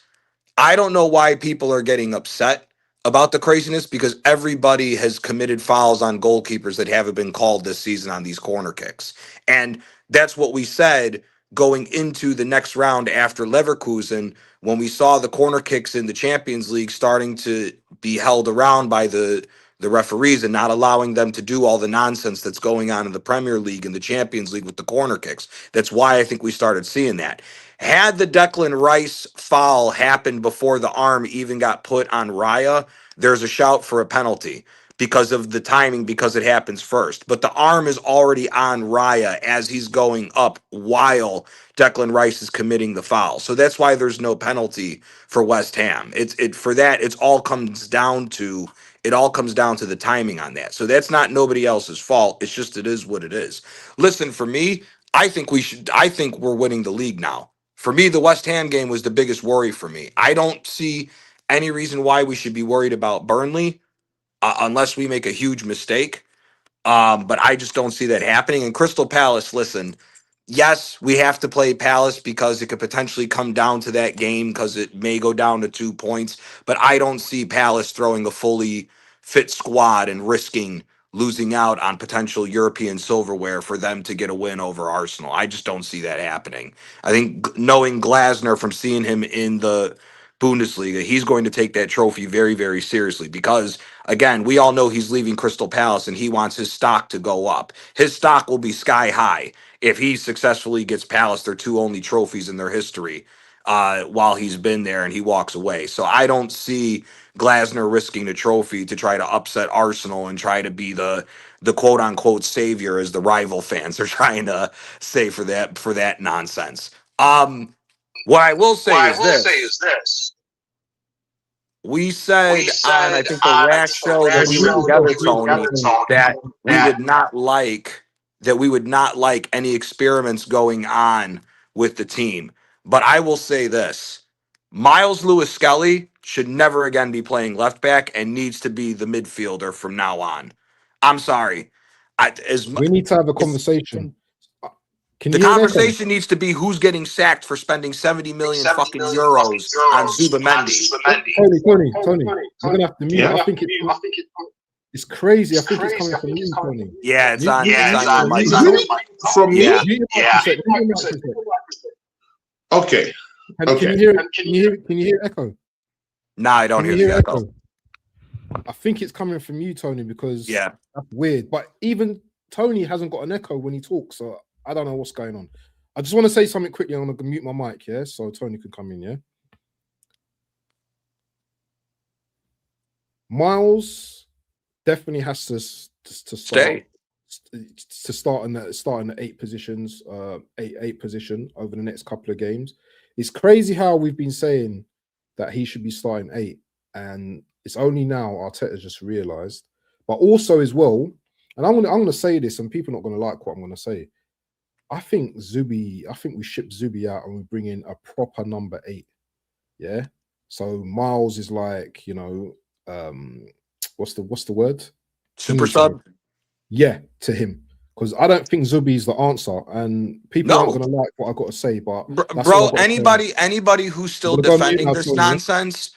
I don't know why people are getting upset about the craziness, because everybody has committed fouls on goalkeepers that haven't been called this season on these corner kicks. And that's what we said going into the next round after Leverkusen, when we saw the corner kicks in the Champions League starting to be held around by the referees and not allowing them to do all the nonsense that's going on in the Premier League and the Champions League with the corner kicks. That's why I think we started seeing that. Had the Declan Rice foul happened before the arm even got put on Raya, there's a shout for a penalty because of the timing, because it happens first. But the arm is already on Raya as he's going up while Declan Rice is committing the foul. So that's why there's no penalty for West Ham. It all comes down to the timing on that. So that's not nobody else's fault. It's just, it is what it is. Listen, for me, I think we're winning the league now. For me, the West Ham game was the biggest worry for me. I don't see any reason why we should be worried about Burnley unless we make a huge mistake. But I just don't see that happening. And Crystal Palace, listen, yes, we have to play Palace because it could potentially come down to that game because it may go down to 2 points. But I don't see Palace throwing a fully fit squad and risking losing out on potential European silverware for them to get a win over Arsenal. I just don't see that happening. I think knowing Glasner from seeing him in the Bundesliga, he's going to take that trophy very, very seriously because, again, we all know he's leaving Crystal Palace and he wants his stock to go up. His stock will be sky high if he successfully gets Palace their 2 only trophies in their history while he's been there and he walks away. So I don't see Glasner risking the trophy to try to upset Arsenal and try to be the quote unquote savior, as the rival fans are trying to say for that nonsense. What I will say is this. We said on, I think, the last show that we were together, Tony, that we would not like any experiments going on with the team. But I will say this. Miles Lewis-Skelly should never again be playing left back and needs to be the midfielder from now on. I'm sorry. We need to have a conversation. The conversation needs to be who's getting sacked for spending 70 million fucking euros on Zubamendi. Tony, I'm gonna have to mute. I think it's crazy. I think it's coming from you, Tony. Yeah, it's on your mic. From me? Yeah. Okay. Can you hear echo? Nah, I don't hear the echo. I think it's coming from you, Tony, because that's weird. But even Tony hasn't got an echo when he talks, so I don't know what's going on. I just want to say something quickly. I'm gonna mute my mic, yeah, so Tony can come in, yeah. Miles definitely has to start in the 8 positions, eight position over the next couple of games. It's crazy how we've been saying that he should be starting 8, and it's only now Arteta's just realised. But also as well, and I'm gonna say this, and people are not gonna like what I'm gonna say. I think we ship Zubi out and we bring in a proper number 8. Yeah. So Miles is like, what's the word? Super sub. Yeah, to him. Because I don't think Zubi is the answer, and people aren't gonna like what I got to say. But bro, anybody who's still defending this nonsense,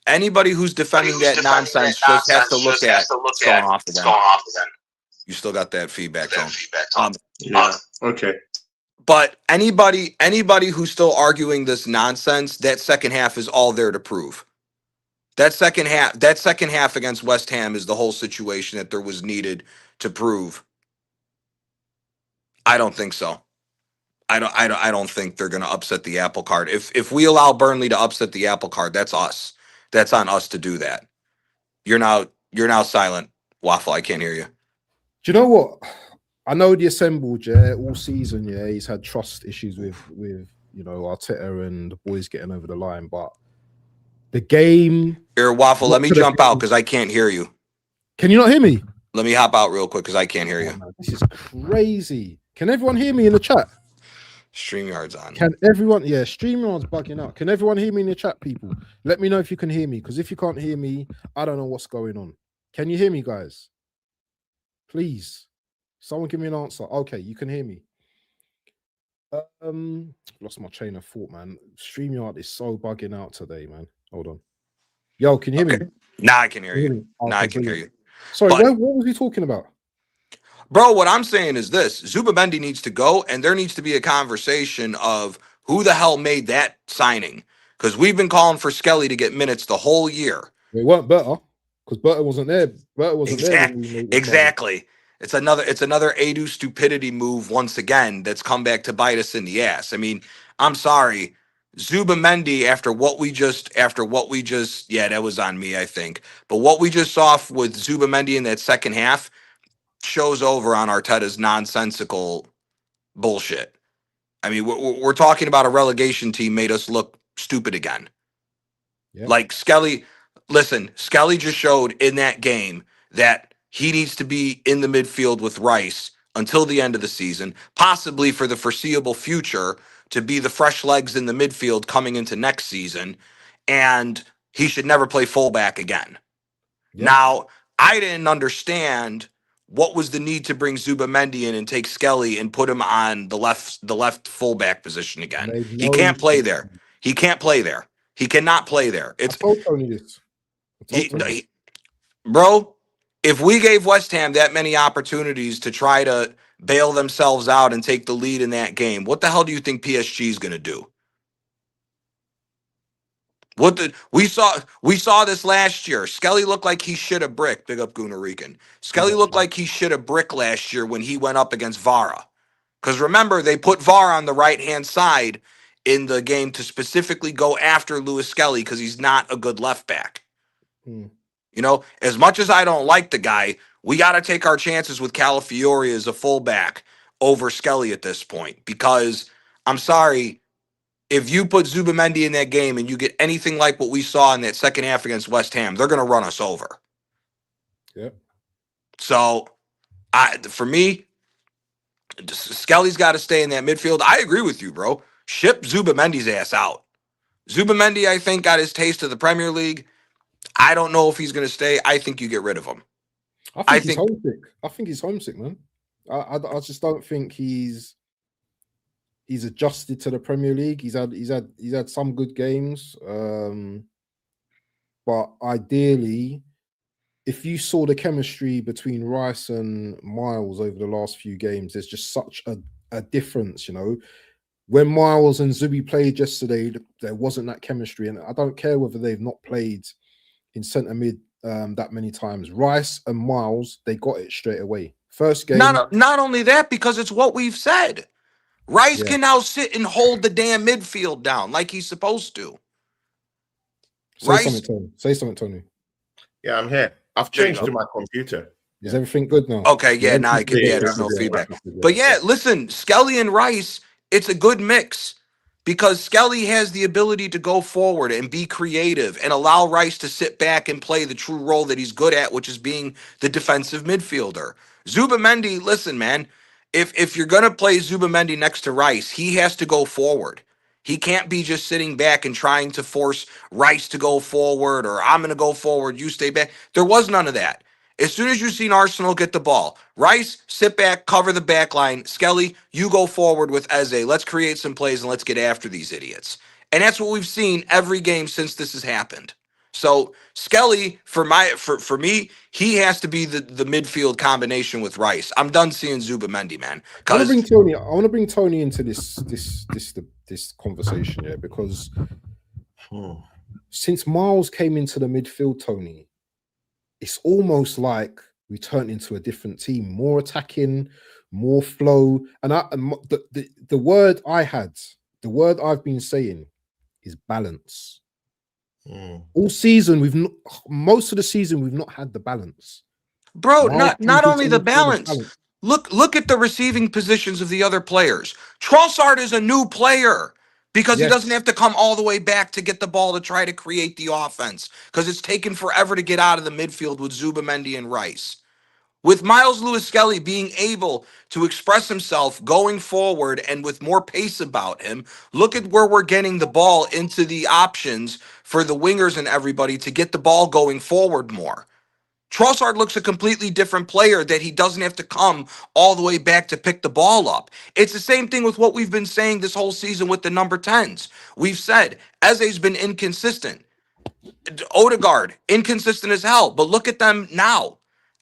anybody who's defending that nonsense just has to look at what's going off of them. You still got that feedback, Tone. Yeah. Okay. But anybody who's still arguing this nonsense, that second half is all there to prove. That second half against West Ham is the whole situation that there was needed to prove. I don't think so. I don't think they're going to upset the apple cart. If we allow Burnley to upset the apple cart, that's us. That's on us to do that. You're now silent, Waffle. I can't hear you. Do you know what? I know the assembled, yeah, all season, yeah, he's had trust issues with Arteta and the boys getting over the line, but the game. Here, Waffle, let me jump out because I can't hear you. Can you not hear me? Let me hop out real quick because I can't hear you. Man, this is crazy. Can everyone hear me in the chat? StreamYard's on. Can everyone? Yeah, StreamYard's bugging out. Can everyone hear me in the chat, people? Let me know if you can hear me, because if you can't hear me, I don't know what's going on. Can you hear me, guys? Please, someone give me an answer. Okay, you can hear me. Lost my train of thought, man. StreamYard is so bugging out today, man. Hold on. Yo, can you hear me? Now I can hear you. Now I can hear you. Sorry, what was he talking about? Bro, what I'm saying is this. Zubamendi needs to go, and there needs to be a conversation of who the hell made that signing. Because we've been calling for Skelly to get minutes the whole year. It weren't better, because Berta wasn't there. Berta wasn't there. Exactly. It's another Adu stupidity move once again that's come back to bite us in the ass. I mean, I'm sorry. Zubamendi, after what we just, yeah, that was on me, I think. But what we just saw with Zubamendi in that second half shows over on Arteta's nonsensical bullshit. I mean, we're talking about a relegation team made us look stupid again. Yeah. Like Skelly, listen, Skelly just showed in that game that he needs to be in the midfield with Rice until the end of the season, possibly for the foreseeable future, to be the fresh legs in the midfield coming into next season, and he should never play fullback again. Yeah. Now, I didn't understand what was the need to bring Zubamendi in and take Skelly and put him on the left fullback position again. He can't play there. He can't play there. He cannot play there. It's I told Tony this. Bro, if we gave West Ham that many opportunities to try to bail themselves out and take the lead in that game, what the hell do you think PSG is going to do? We saw this last year. Skelly looked like he shit a brick. Big up Gunnar Rican. Skelly looked like he shit a brick last year when he went up against Vara. Because remember, they put Vara on the right-hand side in the game to specifically go after Lewis Skelly because he's not a good left back. You know, as much as I don't like the guy, we got to take our chances with Calafiori as a fullback over Skelly at this point. Because, I'm sorry, if you put Zubamendi in that game and you get anything like what we saw in that second half against West Ham, they're going to run us over. Yeah. So, for me, Skelly's got to stay in that midfield. I agree with you, bro. Ship Zubamendi's ass out. Zubamendi, I think, got his taste of the Premier League. I don't know if he's going to stay. I think you get rid of him. I think he's homesick. I think he's homesick, man. I just don't think he's adjusted to the Premier League. He's had some good games, but ideally, if you saw the chemistry between Rice and Miles over the last few games, there's just such a difference, you know. When Miles and Zubi played yesterday, there wasn't that chemistry, and I don't care whether they've not played in centre mid that many times. Rice and Miles, they got it straight away. First game. Not only that, because it's what we've said. Rice can now sit and hold the damn midfield down like he's supposed to. Say something, Tony. Yeah, I'm here. I've changed to my computer. Is everything good now? Okay, yeah, now I can. Yeah, there's no feedback. But yeah, listen, Skelly and Rice, it's a good mix because Skelly has the ability to go forward and be creative and allow Rice to sit back and play the true role that he's good at, which is being the defensive midfielder. Zubamendi, listen, man, if you're going to play Zubamendi next to Rice, he has to go forward. He can't be just sitting back and trying to force Rice to go forward or I'm going to go forward, you stay back. There was none of that. As soon as you've seen Arsenal get the ball, Rice, sit back, cover the back line. Skelly, you go forward with Eze. Let's create some plays and let's get after these idiots. And that's what we've seen every game since this has happened. So Skelly, for me, he has to be the midfield combination with Rice. I'm done seeing Zubamendi, man. I want to bring Because Tony. I want to bring Tony into this conversation, yeah, because since Miles came into the midfield, Tony, it's almost like we turned into a different team, more attacking, more flow. And the word I've been saying is balance. All season, most of the season we've not had the balance. bro, Miles not only the balance. balance. Look at the receiving positions of the other players. Trossard is a new player because he doesn't have to come all the way back to get the ball to try to create the offense, because it's taken forever to get out of the midfield with Zubamendi and Rice. With Miles Lewis-Skelly being able to express himself going forward and with more pace about him, look at where we're getting the ball into the options for the wingers and everybody to get the ball going forward more. Trossard looks a completely different player, that he doesn't have to come all the way back to pick the ball up. It's the same thing with what we've been saying this whole season with the number 10s. We've said Eze's been inconsistent. Odegaard, inconsistent as hell. But look at them now.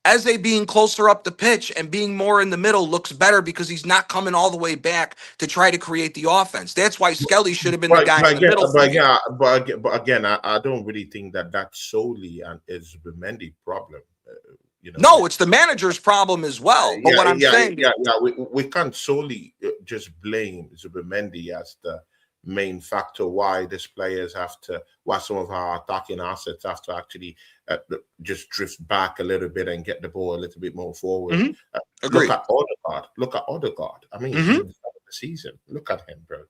Eze being closer up the pitch and being more in the middle looks better because he's not coming all the way back to try to create the offense. That's why Skelly should have been the guy in the middle. But again, I don't really think that that's solely is the Mendy problem. No, it's the manager's problem as well. But what I'm saying, we can't solely just blame Zubimendi as the main factor why why some of our attacking assets have to actually just drift back a little bit and get the ball a little bit more forward. Look at Odegaard. I mean, he's in the season. Look at him, bro.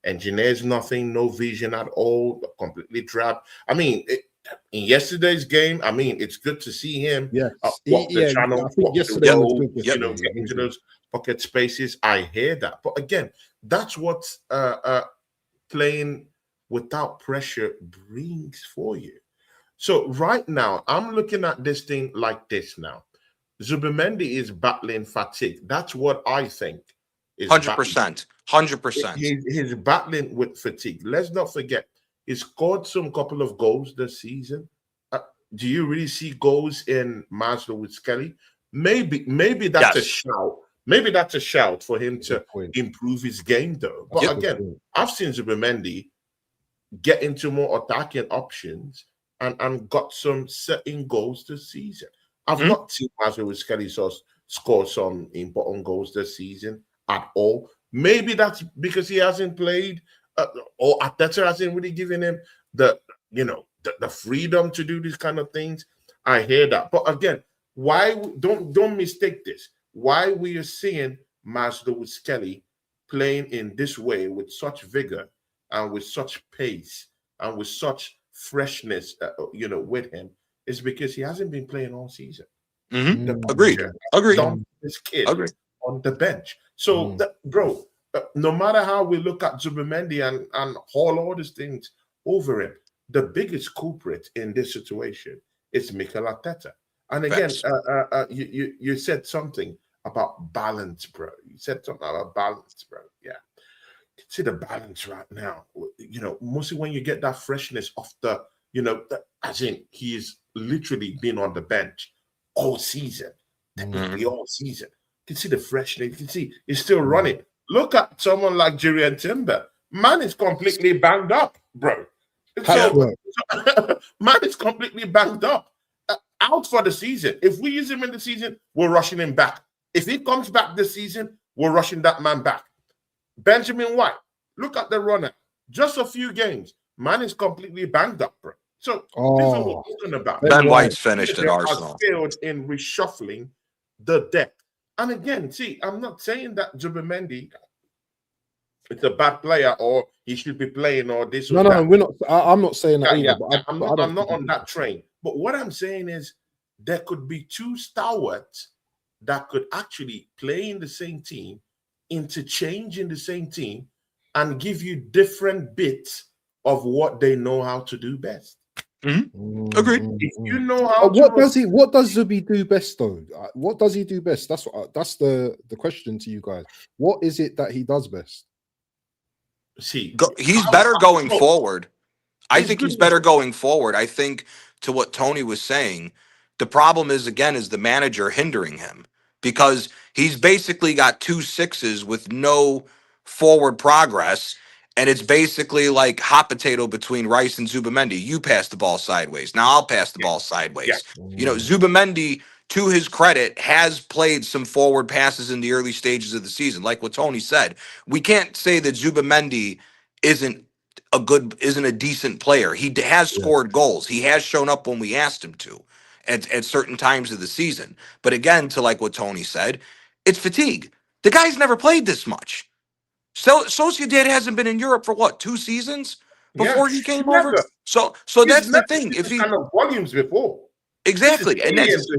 Engineers nothing, no vision at all, completely trapped. I mean, in yesterday's game, I mean, it's good to see him walk the channel, walk the road, get into those pocket spaces. I hear that. But again, that's what playing without pressure brings for you. So right now, I'm looking at this thing like this now. Zubimendi is battling fatigue. That's what I think. 100%. 100%. He's battling with fatigue. Let's not forget, he scored some couple of goals this season. Do you really see goals in Miles Lewis-Skelly? Maybe that's a shout. Maybe that's a shout for him to improve his game, though. But again, I've seen Zubimendi get into more attacking options and got some certain goals this season. I've not seen Miles Lewis-Skelly score some important goals this season at all. Maybe that's because he hasn't played, or Arteta hasn't really given him the freedom to do these kind of things. I hear that, but again, why don't mistake this? Why we are seeing Miles Lewis-Skelly playing in this way with such vigor and with such pace and with such freshness, with him, is because he hasn't been playing all season. Agreed. This kid on the bench. So, bro, no matter how we look at Zubimendi and haul all these things over him, the biggest culprit in this situation is Mikel Arteta. And again, you said something about balance, bro. You said something about balance, bro. Yeah. See the balance right now. Mostly when you get that freshness off the, as in he's literally been on the bench all season. All season. You can see the freshness. You can see he's still running. Look at someone like Jurriën Timber. Man is completely banged up, bro. Man is completely banged up. Out for the season. If we use him in the season, we're rushing him back. If he comes back this season, we're rushing that man back. Benjamin White, look at the runner. Just a few games. Man is completely banged up, bro. So this is what we're talking about. Ben White's finished at Arsenal. Has failed in reshuffling the deck. And again, see, I'm not saying that Zubimendi is a bad player or he should be playing or this or that. No, we're not. I'm not saying that either. But I'm not on that train. But what I'm saying is there could be two stalwarts that could actually play in the same team, interchange in the same team, and give you different bits of what they know how to do best. Agreed. If you know how what does Zubi do best though? What does he do best? That's the question to you guys. What is it that he does best? See, he's better going forward. I think he's better going forward. I think, to what Tony was saying, the problem is, again, is the manager hindering him, because he's basically got 2 6s with no forward progress. And it's basically like hot potato between Rice and Zubamendi. You pass the ball sideways. Now I'll pass the ball sideways. You know, Zubamendi, to his credit, has played some forward passes in the early stages of the season. Like what Tony said, we can't say that Zubamendi isn't a decent player. He has scored goals. He has shown up when we asked him to at certain times of the season. But again, to like what Tony said, it's fatigue. The guy's never played this much. So Sociedad hasn't been in Europe for what, 2 seasons before he came over. So that's the thing. If he kind of volumes before, exactly, and that's the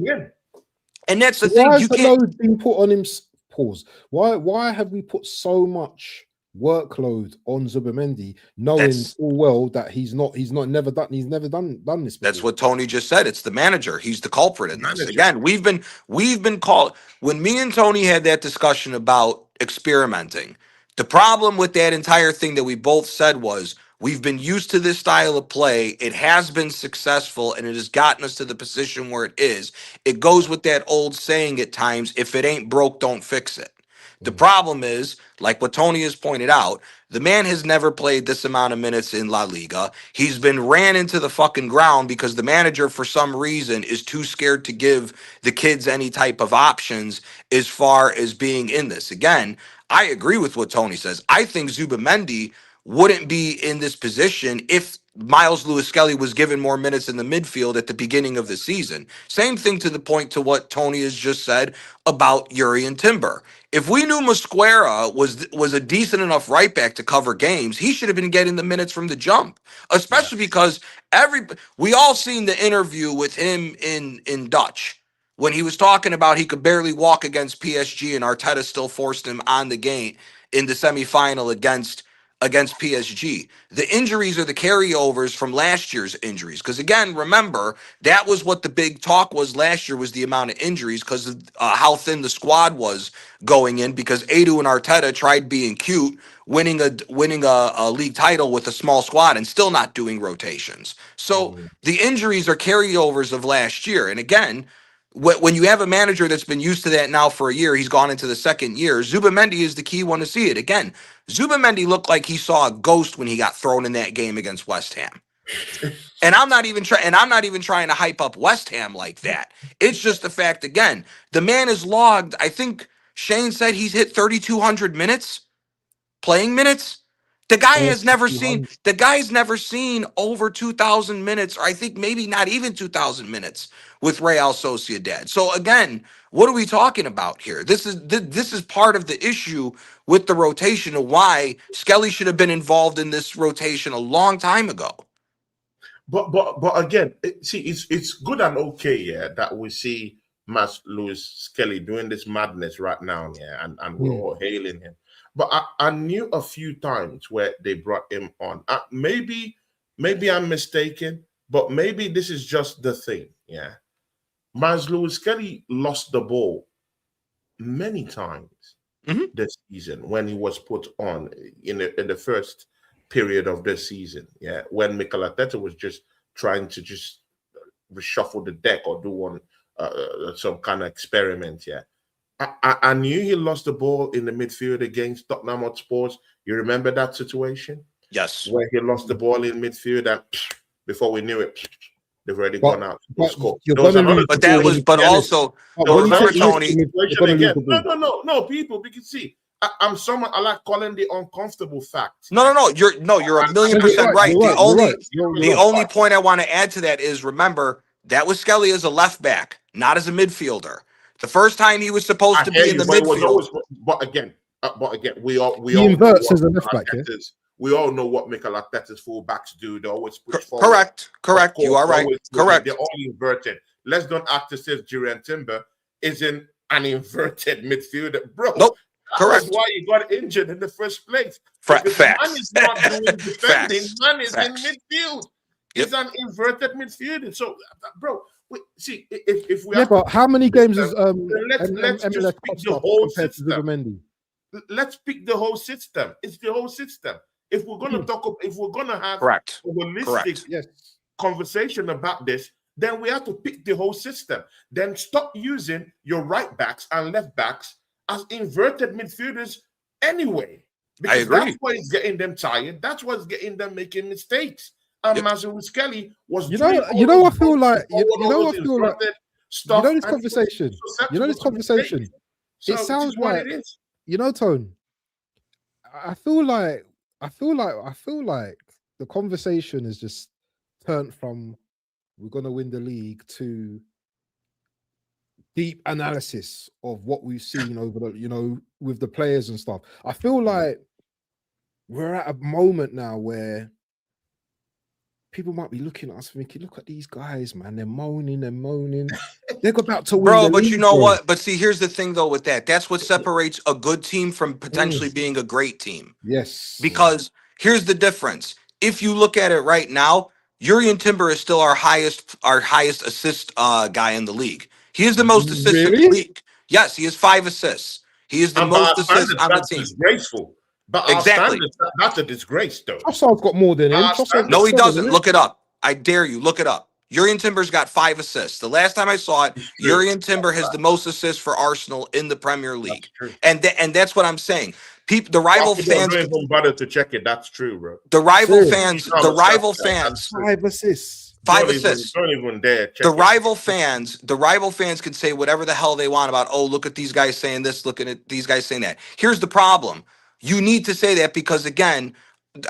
Why thing. has You the can't. load been put on him? Pause. Why have we put so much workload on Zubamendi, knowing full well that he's never done this before? That's what Tony just said. It's the manager. He's the culprit in this. Again, we've been called, when me and Tony had that discussion about experimenting. The problem with that entire thing that we both said was, we've been used to this style of play. It has been successful, and it has gotten us to the position where it is. It goes with that old saying at times, if it ain't broke, don't fix it. The problem is, like what Tony has pointed out, the man has never played this amount of minutes in La Liga. He's been ran into the fucking ground because the manager, for some reason, is too scared to give the kids any type of options as far as being in this. Again, I agree with what Tony says. I think Zubamendi wouldn't be in this position if Miles Lewis-Skelly was given more minutes in the midfield at the beginning of the season. Same thing to the point to what Tony has just said about Yuri and Timber. If we knew Mosquera was a decent enough right back to cover games, he should have been getting the minutes from the jump, especially because we all seen the interview with him in Dutch when he was talking about he could barely walk against PSG and Arteta still forced him on the gate in the semifinal against PSG. The injuries are the carryovers from last year's injuries. Because again, remember, that was what the big talk was last year, was the amount of injuries because of how thin the squad was going in, because Edu and Arteta tried being cute, winning a league title with a small squad and still not doing rotations. So the injuries are carryovers of last year. And again, when you have a manager that's been used to that now for a year, he's gone into the second year. Zubamendi is the key one to see it. Again, Zubamendi looked like he saw a ghost when he got thrown in that game against West Ham. And I'm not even trying to hype up West Ham like that. It's just the fact, again, the man is logged. I think Shane said he's hit 3,200 minutes, playing minutes. The guy's never seen over 2,000 minutes, or I think maybe not even 2,000 minutes with Real Sociedad. So again, what are we talking about here? This is part of the issue with the rotation of why Skelly should have been involved in this rotation a long time ago. But again, it's good and okay, that we see Mas Lewis Skelly doing this madness right now, and we're all hailing him. But I knew a few times where they brought him on. Maybe I'm mistaken, but maybe this is just the thing, Mas Lewis Skelly lost the ball many times this season when he was put on in the first period of the season, when Mikel Arteta was just trying to just reshuffle the deck or do some kind of experiment, I knew he lost the ball in the midfield against Tottenham Hotspur. You remember that situation? Yes. Where he lost the ball in midfield and before we knew it, they've already gone out. But also, remember, Tony. No, people, we can see. I like calling the uncomfortable facts. No, you're 1,000,000% right. The only point I want to add to that is, remember, that was Skelly as a left back, not as a midfielder. The first time he was supposed to be in the midfield. But again, we all inverts as a left back. We all know what Mikel Arteta's fullbacks do. They always push forward. Correct. You are right. Correct. They're all inverted. Let's don't act as if Jurriën Timber isn't an inverted midfielder, bro. Nope. Correct. That's why he got injured in the first place. Facts. Man is not doing defending. Man is in midfield. Yep. He's an inverted midfielder. So, bro, see, if we but how many games is let's just pick the whole system. Let's pick the whole system. It's the whole system. If we're gonna have Correct. a holistic conversation about this, then we have to pick the whole system. Then stop using your right backs and left backs as inverted midfielders anyway. Because that's what is getting them tired. That's what's getting them making mistakes. And Mazzucchelli was I feel like this conversation. So it sounds like Tone. I feel like the conversation is just turned from we're gonna win the league to deep analysis of what we've seen over the with the players and stuff. I feel like we're at a moment now where people might be looking at us thinking, look at these guys, man. They're moaning. They're about to win. Bro, but you know what? But see, here's the thing, though, with that. That's what separates a good team from potentially being a great team. Yes. Because here's the difference. If you look at it right now, Jurrien Timber is still our highest assist guy in the league. He is the most assists in the league. Yes, he has 5 assists. He is the most assists on the team. Disgraceful. But exactly. That's a disgrace, though. Trossard's got more than him. No, he doesn't. Look it up. I dare you. Look it up. Jurrien Timber's got 5 assists. The last time I saw it, Jurrien Timber has the most assists for Arsenal in the Premier League. And that's what I'm saying. The rival fans don't even bother to check it. That's true, bro. The rival fans 5 assists. 5 assists. Don't even dare check the rival fans can say whatever the hell they want about, oh, look at these guys saying this, look at these guys saying that. Here's the problem. You need to say that because, again,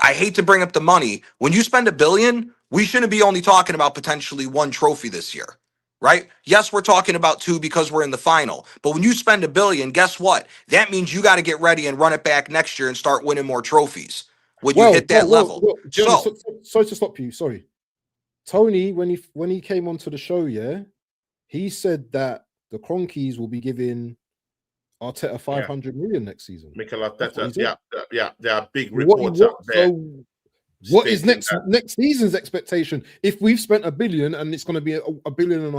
I hate to bring up the money. When you spend $1 billion, we shouldn't be only talking about potentially 1 trophy this year, right? Yes, we're talking about 2 because we're in the final. But when you spend $1 billion, guess what? That means you got to get ready and run it back next year and start winning more trophies when you hit that level. Sorry to stop you. Sorry. Tony, when he came onto the show, he said that the Cronkies will be giving Arteta 500 million next season. Mikel Arteta, there are big reports out there. So what is next season's expectation? If we've spent $1 billion and it's going to be $1.5 billion,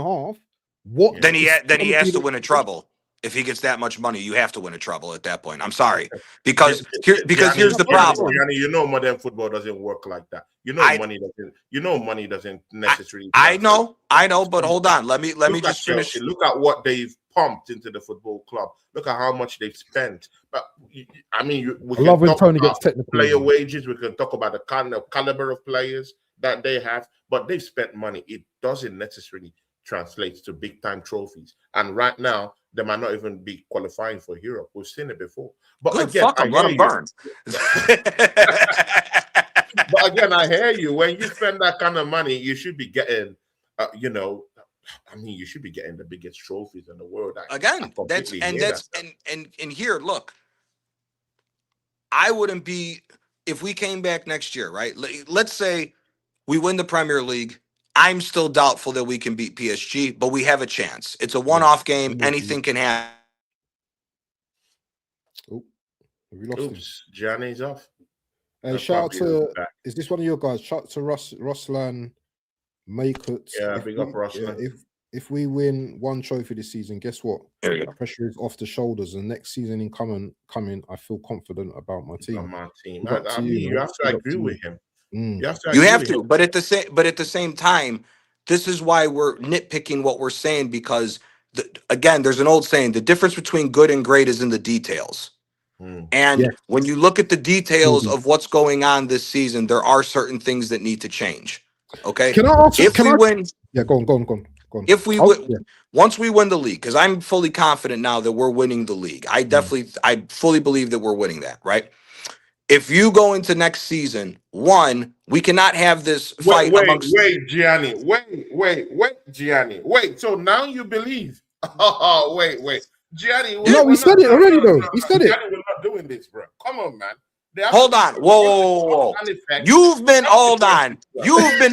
what? Then he has to win a treble. If he gets that much money, you have to win a treble at that point. I'm sorry, because here's the problem. You know, modern football doesn't work like that. Money doesn't necessarily. I know, but hold on. Let me just finish. Look at what they've pumped into the football club. Look at how much they've spent. But I mean, we can talk Tony about gets technical. Player wages. We can talk about the kind of caliber of players that they have, but they've spent money. It doesn't necessarily translate to big time trophies. And right now, they might not even be qualifying for Europe. We've seen it before. But again, let them burn. But again, I hear you. When you spend that kind of money, you should be getting, you should be getting the biggest trophies in the world. Here, look, I wouldn't be, if we came back next year, right? Let's say we win the Premier League. I'm still doubtful that we can beat PSG, but we have a chance. It's a one-off game. Anything can happen. Oops, Gianni's off. Hey, shout out to, is this one of your guys? Shout out to Ruslan Maykut. Yeah, big up Ruslan. If we win 1 trophy this season, guess what? The pressure is off the shoulders. And next season coming, I feel confident about my team. You have to agree with him. Mm. You have to, but at the same time, this is why we're nitpicking what we're saying, because again, there's an old saying: the difference between good and great is in the details. And when you look at the details of what's going on this season, there are certain things that need to change. Okay, can I ask? Win, yeah, go on. If we once we win the league, because I'm fully confident now that we're winning the league. I fully believe that we're winning that. Right. If you go into next season, we cannot have this fight amongst. Wait, Gianni. Wait, Gianni. Wait. So now you believe? Oh, wait, Gianni. No, we said it already, though. He said it. Gianni, we're not doing this, bro. Come on, man. Hold on. Whoa. You've been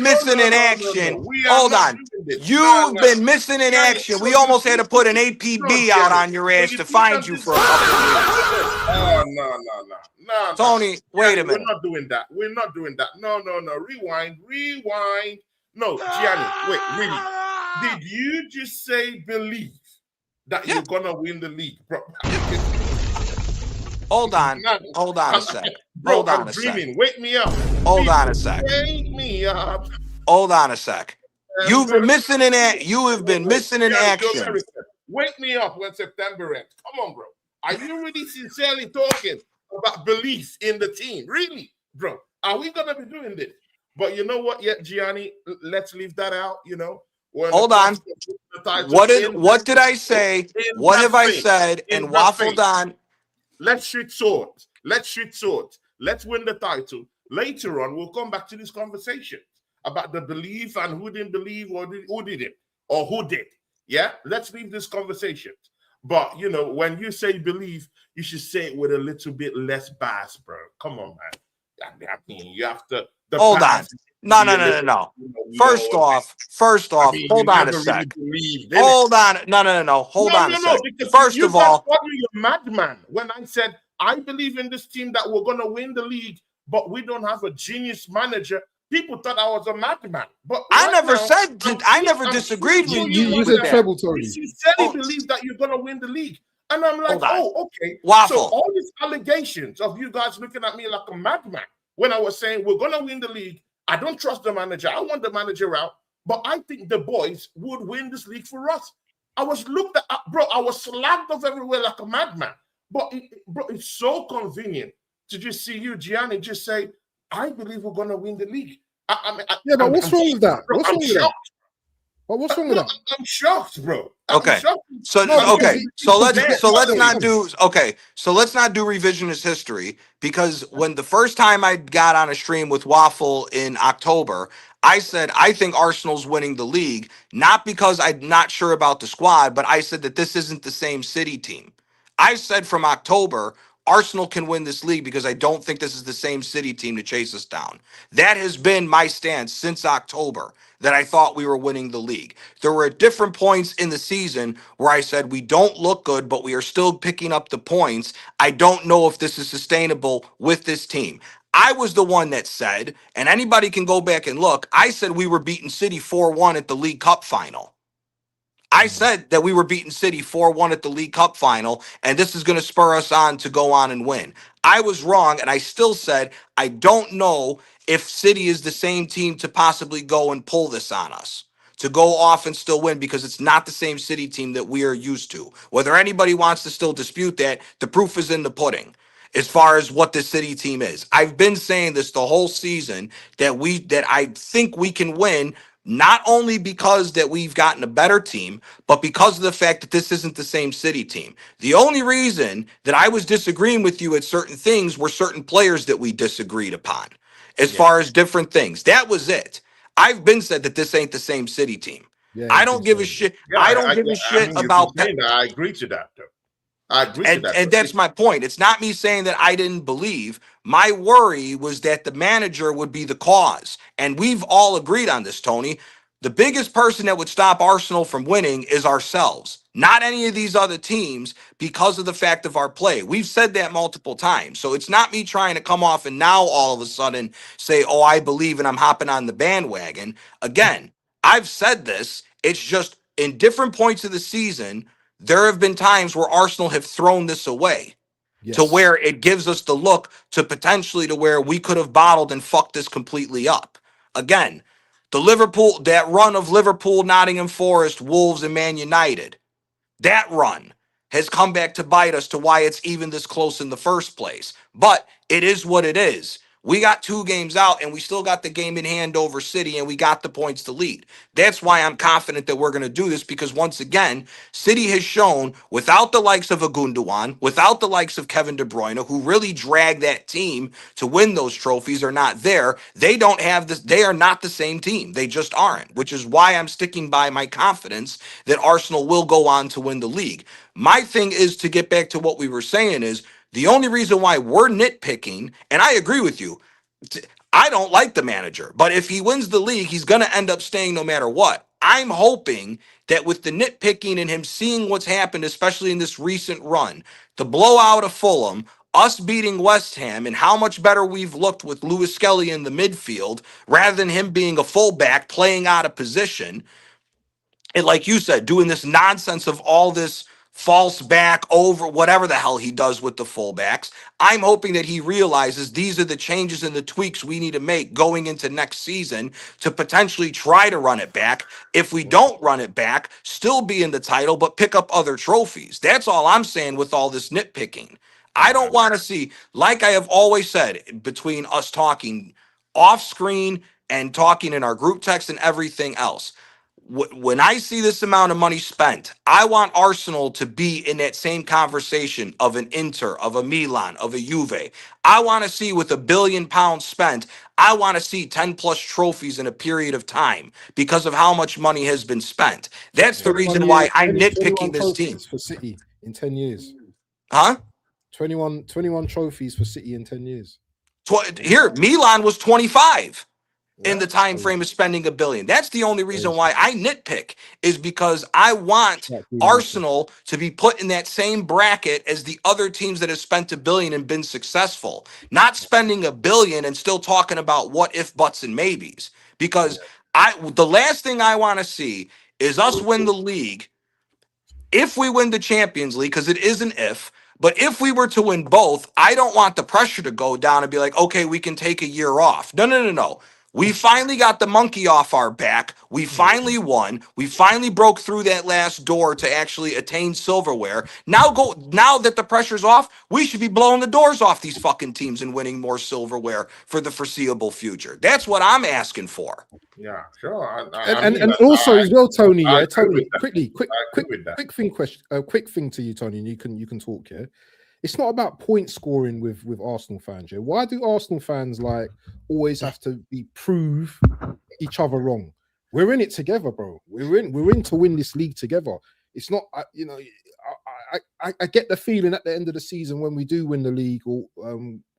missing in action. Hold on. You've been missing in action. We almost had to put an APB out on your ass to find you for a couple of years. Oh, no. Tony, wait a minute. We're not doing that. No. Rewind. No, Gianni, wait, really. Did you just say believe that you're going to win the league, bro? Hold on. No, Hold on a sec. bro, Hold on I'm a dreaming. sec. Wake me up. Hold People, on a sec. wake me up. Hold on a sec. You've been missing in you have been missing in Yeah, action. Wake me up when September ends. Come on, bro. Are you really sincerely talking about belief in the team? Really, bro? Are we gonna be doing this? But you know what? Yet, Gianni, let's leave that out. You know, Hold on. What did I say? What have I said? And waffled on. Let's shoot swords. Let's shoot swords. Let's win the title. Later on, we'll come back to this conversation about the belief and who didn't believe or who did it or who did. Yeah, let's leave this conversation. But you know, when you say believe, you should say it with a little bit less bass, bro. Come on, man. I mean, you have to. Hold on. No. First off, I mean, hold on a sec. Hold on. No. Hold on a sec. First of all, you're a madman. When I said I believe in this team that we're gonna win the league, but we don't have a genius manager. People thought I was a madman, but I never disagreed with you. You said treble, Tony. You sincerely believe that you're gonna win the league, and I'm like, oh, okay. Waffle. So all these allegations of you guys looking at me like a madman when I was saying we're gonna win the league. I don't trust the manager. I want the manager out, but I think the boys would win this league for us. I was looked at, bro. I was slagged off everywhere like a madman. But bro, it's so convenient to just see you, Gianni, just say, I believe we're going to win the league. But what's wrong with that? What's wrong with that? What's wrong with that? I'm shocked, bro. Okay. So let's not do revisionist history, because when the first time I got on a stream with Waffle in October, I said I think Arsenal's winning the league, not because I'm not sure about the squad, but I said that this isn't the same City team. I said from October, Arsenal can win this league because I don't think this is the same City team to chase us down. That has been my stance since October, that I thought we were winning the league. There were different points in the season where I said we don't look good, but we are still picking up the points. I don't know if this is sustainable with this team. I was the one that said, and anybody can go back and look, I said we were beating City 4-1 at the League Cup final. I said that we were beating City 4-1 at the League Cup final, and this is going to spur us on to go on and win. I was wrong, and I still said I don't know if City is the same team to possibly go and pull this on us, to go off and still win, because it's not the same City team that we are used to. Whether anybody wants to still dispute that, the proof is in the pudding as far as what the City team is. I've been saying this the whole season, that I think we can win, not only because that we've gotten a better team, but because of the fact that this isn't the same City team. The only reason that I was disagreeing with you at certain things were certain players that we disagreed upon as far as different things. That was it. I've been said that this ain't the same City team. I don't give a shit. I don't give a shit about that. I agree to that, though. I agree to that. And that's my point. It's not me saying that I didn't believe. My worry was that the manager would be the cause. And we've all agreed on this, Tony. The biggest person that would stop Arsenal from winning is ourselves, not any of these other teams, because of the fact of our play. We've said that multiple times. So it's not me trying to come off and now all of a sudden say, oh, I believe and I'm hopping on the bandwagon. Again, I've said this. It's just in different points of the season, there have been times where Arsenal have thrown this away to where it gives us the look to potentially to where we could have bottled and fucked this completely up. Again, that run of Liverpool, Nottingham Forest, Wolves, and Man United, that run has come back to bite us to why it's even this close in the first place. But it is what it is. We got 2 games out and we still got the game in hand over City and we got the points to lead. That's why I'm confident that we're going to do this, because once again, City has shown without the likes of a Gundogan, without the likes of Kevin De Bruyne, who really dragged that team to win those trophies, are not there. They don't have this. They are not the same team. They just aren't, which is why I'm sticking by my confidence that Arsenal will go on to win the league. My thing is to get back to what we were saying is, the only reason why we're nitpicking, and I agree with you, I don't like the manager, but if he wins the league, he's going to end up staying no matter what. I'm hoping that with the nitpicking and him seeing what's happened, especially in this recent run, the blowout of Fulham, us beating West Ham, and how much better we've looked with Lewis Skelly in the midfield, rather than him being a fullback playing out of position, and like you said, doing this nonsense of all this false back over, whatever the hell he does with the fullbacks. I'm hoping that he realizes these are the changes and the tweaks we need to make going into next season to potentially try to run it back. If we don't run it back, still be in the title, but pick up other trophies. That's all I'm saying with all this nitpicking. I don't want to see, like I have always said, between us talking off screen and talking in our group text and everything else. When I see this amount of money spent, I want Arsenal to be in that same conversation of an Inter, of a Milan, of a Juve. I want to see, with £1 billion spent, I want to see 10 plus trophies in a period of time because of how much money has been spent. That's the reason why I'm nitpicking this team. For City in 10 years. Huh? 21 trophies for City in 10 years. Here, Milan was 25. In the time frame of spending $1 billion. That's the only reason why I nitpick, is because I want Arsenal to be put in that same bracket as the other teams that have spent $1 billion and been successful. Not spending $1 billion and still talking about what if, buts, and maybes. Because the last thing I want to see is us win the league. If we win the Champions League, because it is an if, but if we were to win both, I don't want the pressure to go down and be like, okay, we can take a year off. No. We finally got the monkey off our back. We finally won. We finally broke through that last door to actually attain silverware. Now that the pressure's off, we should be blowing the doors off these fucking teams and winning more silverware for the foreseeable future. That's what I'm asking for. Yeah, sure. And also as well, Tony. Yeah, Tony. Quick thing to you, Tony. And you can talk. Yeah. It's not about point scoring with Arsenal fans. Yeah? Why do Arsenal fans always have to prove each other wrong? We're in it together, bro. We're in to win this league together. It's not, I get the feeling at the end of the season when we do win the league, or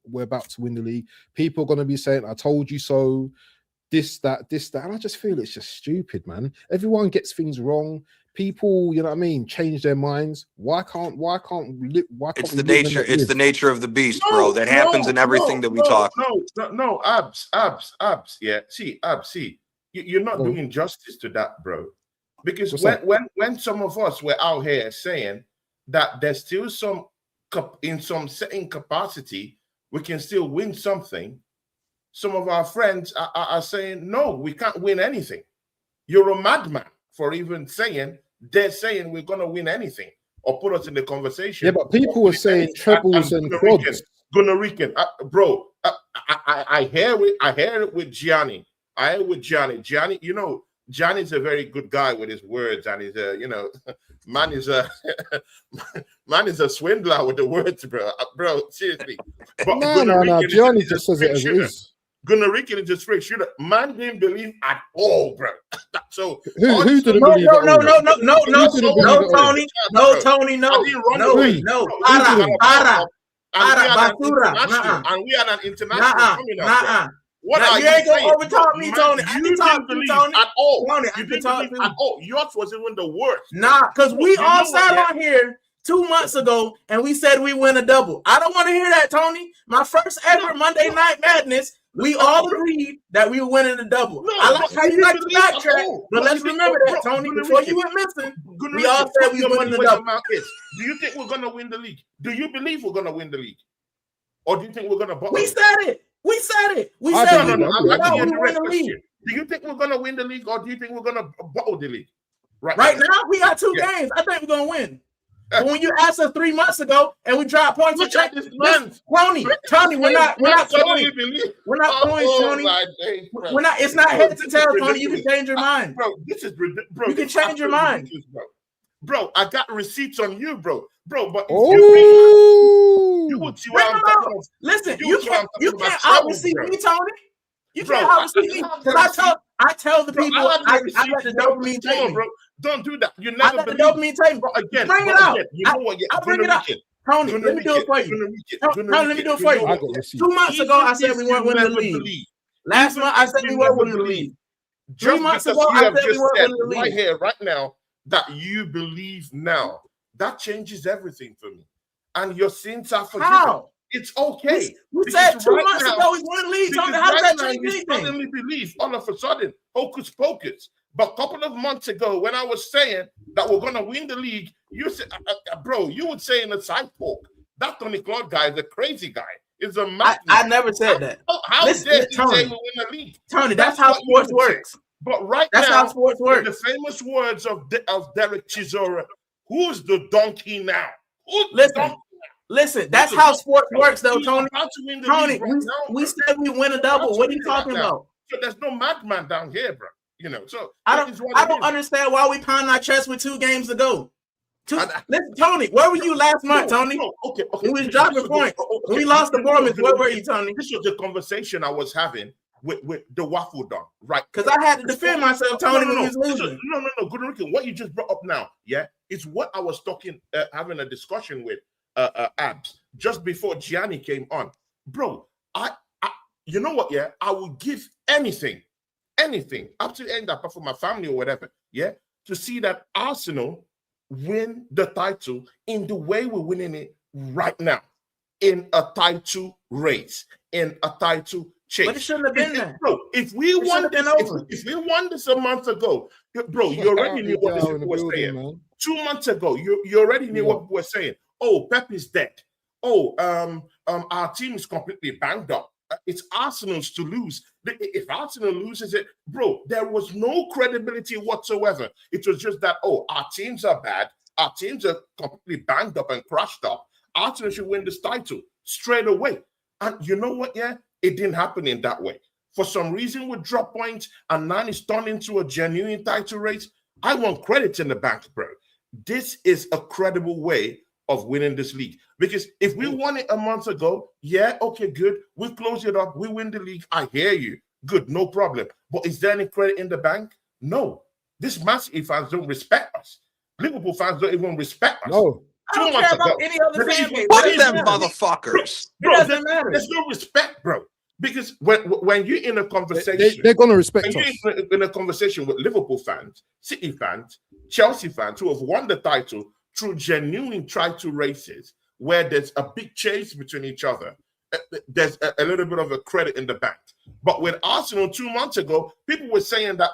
we're about to win the league, people are going to be saying, "I told you so." This, that, and I just feel it's just stupid, man. Everyone gets things wrong. People, you know what I mean, change their minds. Why can't it's the nature? It's the nature of the beast, bro. That happens in everything that we talk. No, abs. Yeah, see, you're not doing justice to that, bro. Because when some of us were out here saying that there's still some in some certain capacity we can still win something, some of our friends are saying no, we can't win anything. You're a madman for even saying we're gonna win anything or put us in the conversation. Yeah, but people were saying trebles and quads. Gunarican, bro. I hear it with Gianni. Gianni, you know, Gianni's a very good guy with his words, and he's man is a swindler with the words, bro. Seriously. But no. Gianni just says it as it is. Gunarican is just straight shooter. Man didn't believe at all, bro. So who didn't believe? No, Tony, no. And we had an international coming up. What are you ain't gonna overtalk me, Tony? I You can talk didn't to you, believe Tony. at all. Tony, You didn't believe at all. Yours was even the worst. Nah, because we You all know sat what, on here 2 months ago and we said we win a double. I don't want to hear that, Tony. My first ever Monday Night Madness, we all agreed that we were winning a double. No, I like how you like to believe at backtrack, all. but let's remember that, Tony. Before you went missing, we all said we were winning the double. Do you think we're gonna win the league? Do you believe we're gonna win the league, or do you think we're gonna? We said it. We said we win the league. Do you think we're gonna win the league, or do you think we're gonna bottle the league? Right now, we got 2 games. I think we're gonna win. But when you asked us 3 months ago and we dropped points, look at this man, Tony, we're not throwing. We're not throwing, Tony. We're not. It's not head to tail, Tony. You can change your mind, bro. This is bro. You can change your mind, bro. I got receipts on you, bro. But you would see what I'm talking about. Listen, you can't out-receipt me, Tony. You can't out-receipt me because I tell the people I let the dopamine take me, bro. Don't do that. You never. I let the dopamine take me, bro. Again, bring it out. You know what? I bring it out. Tony, let me do it for you. Tony, let me do it for you. 2 months ago, I said we weren't winning the league. Last month, I said we weren't winning the league. 3 months ago, I said we weren't winning the league. Right here, right now, that you believe now, that changes everything for me. And your sins are forgiven. How? It's okay. We said 2 months ago we won the league. How does that change anything? You suddenly believe all of a sudden, hocus pocus. But a couple of months ago, when I was saying that we're going to win the league, you said, bro, you would say in the side talk, that Tony Claude guy is a crazy guy. It's a madman. I never said that. How dare he say we win the league? Tony, that's how sports works. But right that's now, how sports works. The famous words of Derek Chisora, who's the donkey now? Listen, that's how sports works, though, Tony. Tony, we said we win a double. What are you talking about? So there's no madman down here, bro. You know, so I don't understand why we pound our chest with 2 games to go. Listen, Tony, where were you last month, Tony? Okay. We was dropping points. When we lost the Bournemouth, where were you, Tony? This was the conversation I was having with the waffle dog, right? Because I had to defend myself, Tony, when he was losing. No, good looking. What you just brought up now, yeah, is what I was having a discussion with Abs just before Gianni came on, bro. I you know what? Yeah, I would give anything, absolutely anything, apart from my family or whatever, yeah, to see that Arsenal win the title in the way we're winning it right now, in a title race, in a title chase. But it shouldn't have been there. Bro, if we won this a month ago, bro, you already knew what people were saying. Man. 2 months ago, you already knew what people were saying. Oh, Pep is dead. Oh, our team is completely banged up. It's Arsenal's to lose. If Arsenal loses it, bro, there was no credibility whatsoever. It was just that, oh, our teams are bad. Our teams are completely banged up and crushed up. Arsenal should win this title straight away. And you know what? Yeah, it didn't happen in that way. For some reason, we drop points, and now it's turned into a genuine title race. I want credit in the bank, bro. This is a credible way of winning this league. Because if we won it a month ago, yeah, okay, good. We close it up. We win the league. I hear you. Good, no problem. But is there any credit in the bank? No. This Man City fans don't respect us. Liverpool fans don't even respect us. No. I don't care about any other fan base. Fuck them motherfuckers. Bro, it doesn't matter. There's no respect, bro. Because when you're in a conversation, they're going to respect us. You're in a conversation with Liverpool fans, City fans, Chelsea fans who have won the title through genuine title races where there's a big chase between each other, there's a little bit of a credit in the bank. But with Arsenal 2 months ago, people were saying that,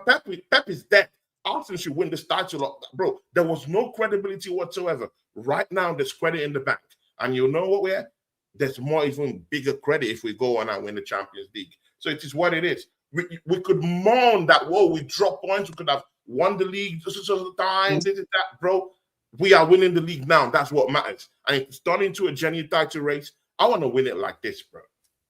Pep is dead. Arsenal should win this title. Bro, there was no credibility whatsoever. Right now, there's credit in the bank. And you know what we're? There's more, even bigger credit if we go on and win the Champions League. So it is what it is. We could mourn that, whoa, we dropped points. We could have won the league this is the time, this is that, bro. We are winning the league now. That's what matters. And if it's turned into a genuine title race, I want to win it like this, bro.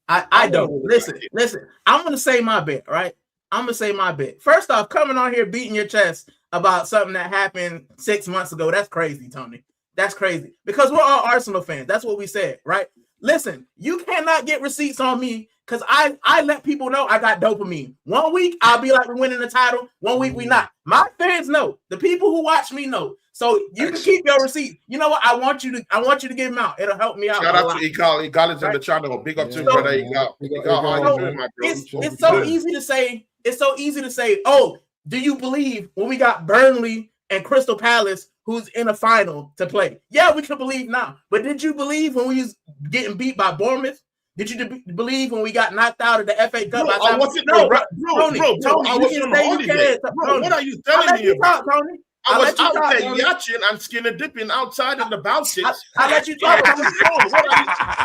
I don't. Listen. I'm going to say my bet, right? I'm going to say my bet. First off, coming on here beating your chest about something that happened 6 months ago, that's crazy, Tony. That's crazy. Because we're all Arsenal fans. That's what we said, right? Listen, you cannot get receipts on me because I let people know I got dopamine. 1 week, I'll be like, we're winning the title. 1 week, we not. My fans know. The people who watch me know. So you can keep your receipt. You know what? I want you to give them out. It'll help me out. Shout out to Igal. Igal is on the channel. Big up to him, brother. Igal. How you doing, my bro? It's so easy to say. It's so easy to say. Oh, do you believe when we got Burnley and Crystal Palace, who's in a final to play? Yeah, we can believe now. But did you believe when we was getting beat by Bournemouth? Did you believe when we got knocked out of the FA Cup? Bro, I wasn't Tony, I was on holiday. Bro, what are you telling me about? Tony. I was out there yachting and skinner dipping outside in the Baltics. I let you talk.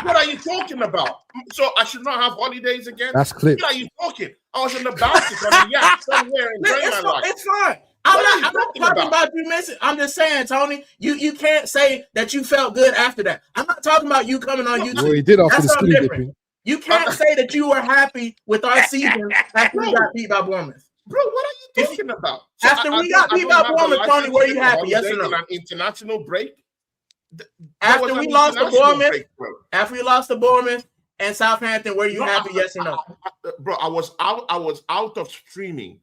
What are you talking about? So I should not have holidays again? That's clear. What are you talking? I was in the Baltics on the yacht somewhere enjoying my life. It's fine. I'm not talking about you missing. I'm just saying, Tony, you can't say that you felt good after that. I'm not talking about you coming on YouTube. Well, he did after the skinny dipping. You can't say that you were happy with our season after we got beat by Bournemouth. Bro, what are you talking about? After we got beat by Bournemouth, Tony, were you happy? Yes or no? An international break. After we lost to Bournemouth, and Southampton, were you happy? Yes or no? Bro, I was out of streaming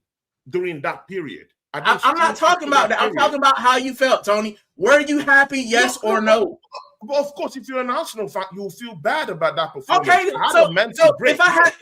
during that period. I'm not talking about that. I'm talking about how you felt, Tony. Were you happy? Yes or no? Well, of course, if you're an Arsenal fan, you'll feel bad about that performance. Okay, so if I had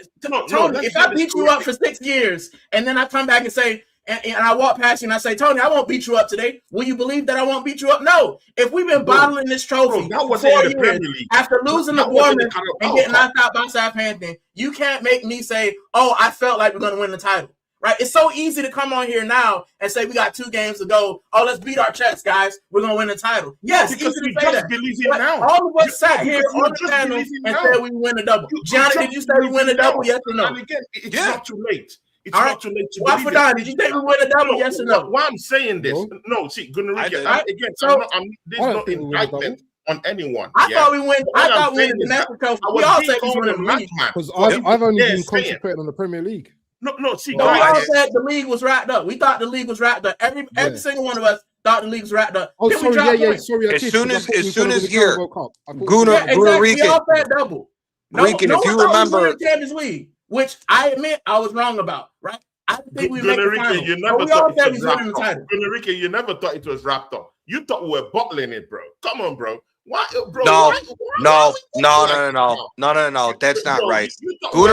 Tony, if I beat you up for 6 years and then I come back and say, and I walk past you and I say, Tony, I won't beat you up today. Will you believe that I won't beat you up? No. If we've been bottling this trophy for 4 years after losing the Bournemouth and getting knocked out by Southampton, you can't make me say, oh, I felt like we're going to win the title. right? It's so easy to come on here now and say we got 2 games to go. Oh, let's beat our chest, guys. We're gonna win the title. Yes, because easy we to say just that. believe in But now. all of us sat here because on the just panel believe in and now. said we win a double. Johnny, did you say we win a double? Yes or no? And again, it's Yeah. not too late. It's All not right. too late to Waffle believe Don, it. did you think we win a double? Yes or no? Why I'm saying this? No. No, see, I Gunnar did. again, So- there's I no don't think we win a indictment on anyone. I yeah? thought we win. I What I'm thought we won saying the is that domestic trophy. I We was all being said we called won a the league. madman. Because for I've only they're been saying. concentrating on the Premier League. No, see, No, we guys, all said the league was wrapped up. We thought the league was wrapped up. Every Yeah. single one of us thought the league was wrapped up. Oh, Then we sorry, dropped yeah, points. sorry. I As did, soon 'cause I as- thought as we was soon gonna as win the here, Carabao Cup. I thought we Gunnar- was Yeah, gonna win exactly. Rican. We all said double. No, Rican, no if you one thought we remember- won the Champions League, which I admit I was wrong about. Right? I didn't think we make the Gunnar, final. you But never we all thought said it we was was winning wrapped the up. title. Gunnar, you never thought it was wrapped up. You thought we were bottling it, bro. Come on, bro. Why, bro? No, why No, we doing like this now? that's not Bro, right. you thought we were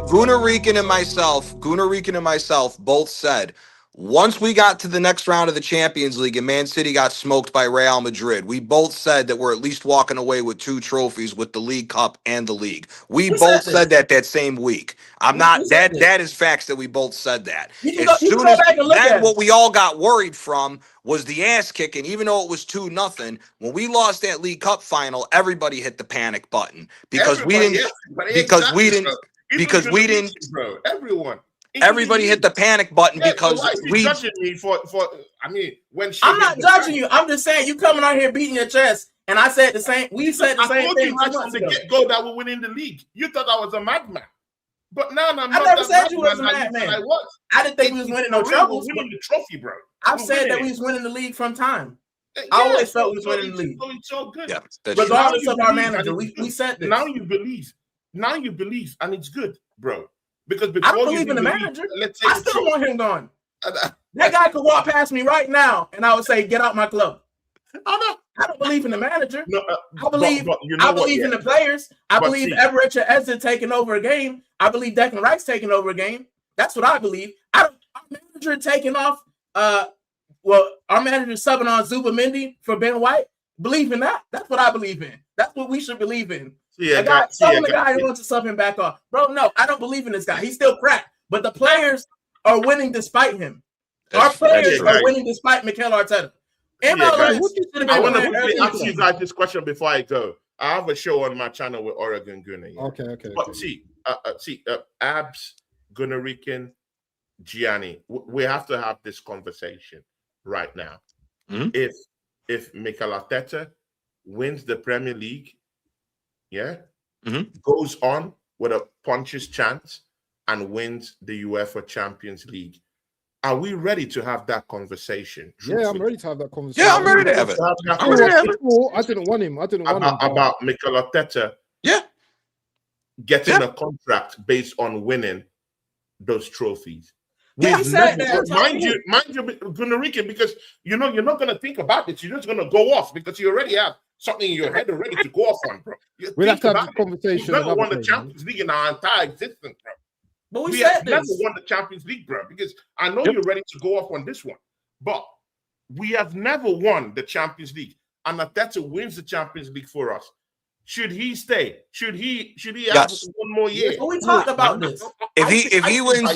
Gunnar Rican and myself both said once we got to the next round of the Champions League and Man City got smoked by Real Madrid, we both said that we're at least walking away with 2 trophies with the League Cup and the league. We Who both said said that same week. I'm Who not said that this? that is facts that we both said that. You can As go soon as back and look at then it. what we all got worried from was the ass kicking, even though it was 2-0. When we lost that League Cup final, everybody hit the panic button because we didn't bro. Everyone. Everybody hit the panic button because why is he we judging me for I mean when I'm not judging you. I'm just saying you coming out here beating your chest, and I said the same. We said the I same told thing you 2 right from months the ago. get-go that we're winning the league. You thought I was a madman. But now I'm not never that said you was a madman that madman. I was. I didn't think we was winning no We're troubles. winning the trophy, bro. I've We're said that winning we it. was winning the league from time. Yeah, I always felt we was winning the league. So it's so good. yeah, that's true. Regardless Now of you our believe, manager, and we it's good. said this. Now you believe, and it's good, bro. Because I before don't you believe in the didn't believe, manager. let's say I the still truth. want him gone. That guy could walk past me right now, and I would say, "Get out my club." Oh, I don't believe in the manager. no, I believe. but you know I what, believe yeah. in the players. I But believe see- Everett or Ezra taking over a game. I believe Declan Rice taking over a game. That's what I believe. Our manager taking off. Our manager subbing on Zubamendi for Ben White. Believe in that. That's what I believe in. That's what we should believe in. Yeah, The guy who wants to sub him back off. Bro, no, I don't believe in this guy. He's still crap. But the players are winning despite him. Our players right. are winning despite Mikel Arteta. Yeah, MLS guys. should have I been want to winning quickly every ask you season. guys this question before I go. I have a show on my channel with Oregon Gunnar. Yeah? Okay. But see, Abs, Gunnarican, Gianni, we have to have this conversation right now. Mhm. If Mikel Arteta wins the Premier League, Mhm. goes on with a puncher's chance and wins the UEFA Champions League, are we ready to have that conversation? Yeah, I'm ready to have that conversation. Yeah, I'm ready to have it. I didn't want him. About Mikel Arteta Yeah. getting a contract based on winning those trophies. Yeah, he said that. Mind you, Gunnarican, because you're not going to think about it. You're just going to go off because you already have something in your head already to go off on, bro. We'll have to have Think this about it. conversation. We've never won the another day, man. Champions League in our entire existence, bro. But we We said have never this. won the Champions League, bro, because I know Yep. you're ready to go off on this one. But we have never won the Champions League. And Arteta wins the Champions League for us. Should he stay? Should he have Yes. one more year? But we talked about this. If I he think by wins right,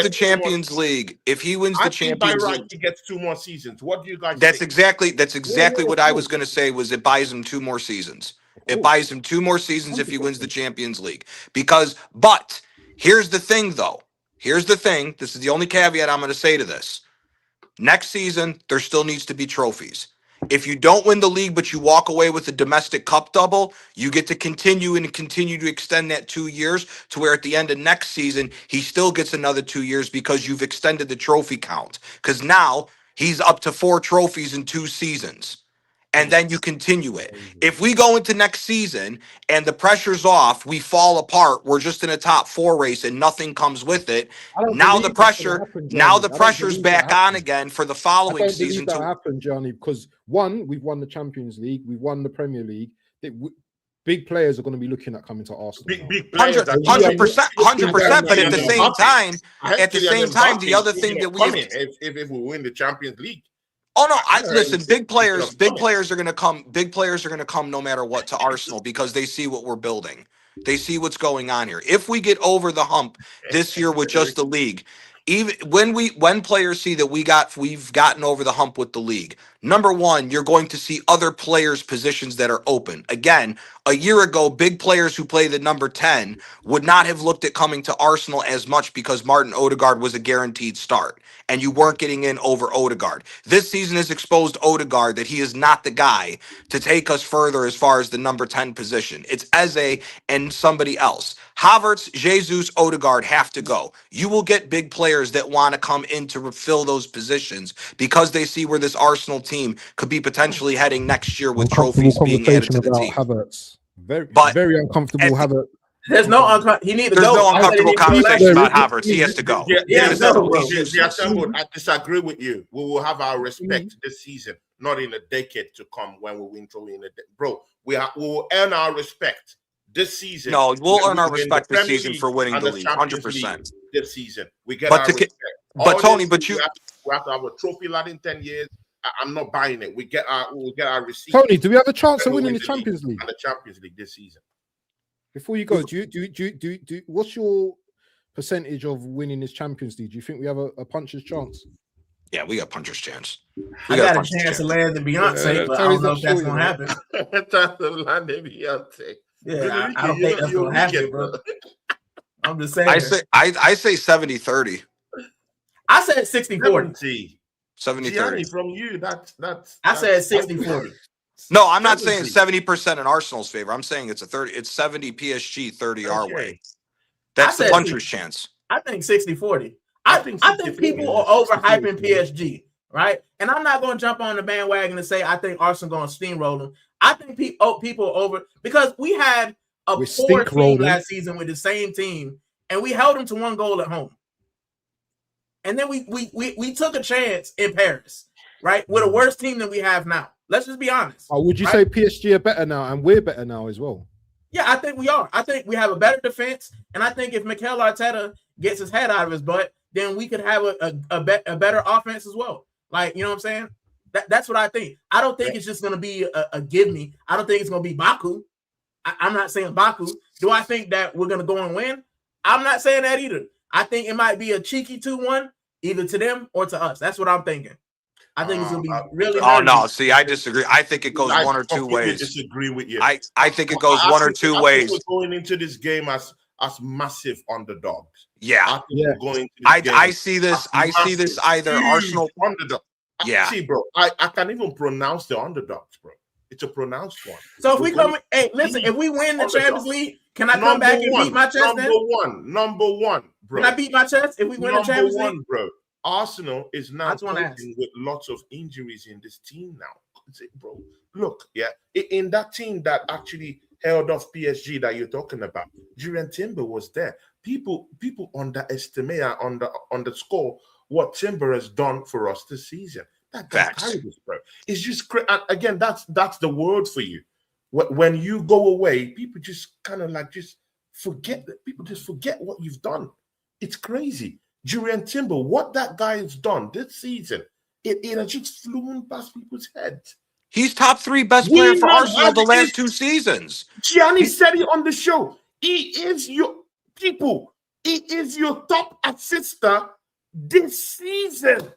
the Champions League, I think by right he gets 2 more seasons. What do you guys that's think? exactly Yeah, what I was going to say. Was it buys him 2 more seasons? It buys him 2 more seasons if he wins the Champions League. But here's the thing, though. Here's the thing. This is the only caveat I'm going to say to this. Next season, there still needs to be trophies. If you don't win the league, but you walk away with a domestic cup double, you get to continue to extend that 2 years to where at the end of next season, he still gets another 2 years because you've extended the trophy count. Because now he's up to 4 trophies in 2 seasons. And then you continue it. If we go into next season and the pressure's off, we fall apart, we're just in a top 4 race and nothing comes with it. Now the pressure's back on again for the I following don't season. believe that happened, Johnny, because one, we've won the Champions League, we've won the Premier League. Big players are going to be looking at coming to Arsenal. Big players. 100%. But at the same time, the other thing that we have, if we win the Champions League. oh no, listen, big players are going to come. Big players are going to come no matter what to Arsenal because they see what we're building. They see what's going on here. If we get over the hump this year with just the league, even when players see that we've gotten over the hump with the league, number one, you're going to see other players' positions that are open. Again, a year ago, big players who play the number 10 would not have looked at coming to Arsenal as much because Martin Odegaard was a guaranteed start and you weren't getting in over Odegaard. This season has exposed Odegaard that he is not the guy to take us further as far as the number 10 position. It's Eze and somebody else. Havertz, Jesus, Odegaard have to go. You will get big players that want to come in to fill those positions because they see where this Arsenal team could be potentially heading next year with trophies being added to the team. Havertz. Very uncomfortable Havertz. There's no he needs to There's go. no uncomfortable conversation about Havertz. He has to go. I disagree with you. We will have our respect this season, not in a decade to come when we win trophy in bro. We will earn our respect this season. No, we'll earn our respect this season for winning the league, 100%. This season, we get our respect. But Tony, we have to have a trophy lad in 10 years. I'm not buying it. We'll get our receipt. Tony, do we have a chance of winning the Champions League? And the Champions League this season. Before you go, do what's your percentage of winning this Champions League? Do you think we have a puncher's chance? Yeah, we got puncher's chance. I got a chance to land in Beyonce, but I don't know if that's gonna happen. Land in Beyonce. Yeah, I don't think that's gonna happen, bro. I'm just saying. I say 70-30. I said 60-40. 70-30 from you. That's I said 60-40. No, I'm not saying 70% in Arsenal's favor. I'm saying it's 70 PSG, 30 our way. That's the puncher's chance. I think 60-40. I think people are overhyping PSG, right? And I'm not going to jump on the bandwagon and say I think Arsenal going to steamroll them. I think people are over because we had a poor team last season with the same team, and we held them to 1 goal at home. And then we took a chance in Paris, right, with a worse team than we have now. Let's just be honest. Oh, would you say PSG are better now, and we're better now as well? Yeah, I think we are. I think we have a better defense, and I think if Mikel Arteta gets his head out of his butt, then we could have a better offense as well. Like, you know what I'm saying? That's what I think. I don't think it's just going to be a give me. I don't think it's going to be Baku. I'm not saying Baku. Do I think that we're going to go and win? I'm not saying that either. I think it might be a cheeky 2-1, either to them or to us. That's what I'm thinking. I think it's going to be really hard. Oh, no. See, I disagree. I think it goes one or two ways. I disagree with you. I think it goes one or two ways. We're going into this game as massive underdogs. Yeah. I see this either Arsenal underdog. Yeah. See, bro, I can't even pronounce the underdogs, bro. It's a pronounced one. So if we come, hey, listen, if we win the Champions League, can I come back and beat my chest? Number one, bro. Can I beat my chest if we win the Champions League? Number one, bro. Arsenal is now coping with lots of injuries in this team now. Bro, look, yeah, in that team that actually held off PSG that you're talking about, Jurgen Timber was there. People underestimate and underscore what Timber has done for us this season. That carried us, bro. It's just again, that's the word for you. When you go away, people just kind of like just forget that. People just forget what you've done. It's crazy. Jurgen Timber, what that guy has done this season, it has just flown past people's heads. He's top 3 best player for Arsenal the last 2 seasons. Gianni said it on the show. He is your top assister this season.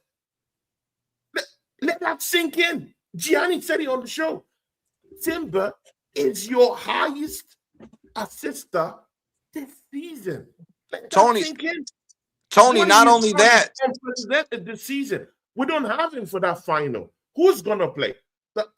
Let that sink in. Gianni said it on the show. Timber is your highest assister this season. Let that sink in. Tony, not only that, this season we don't have him for that final. Who's gonna play?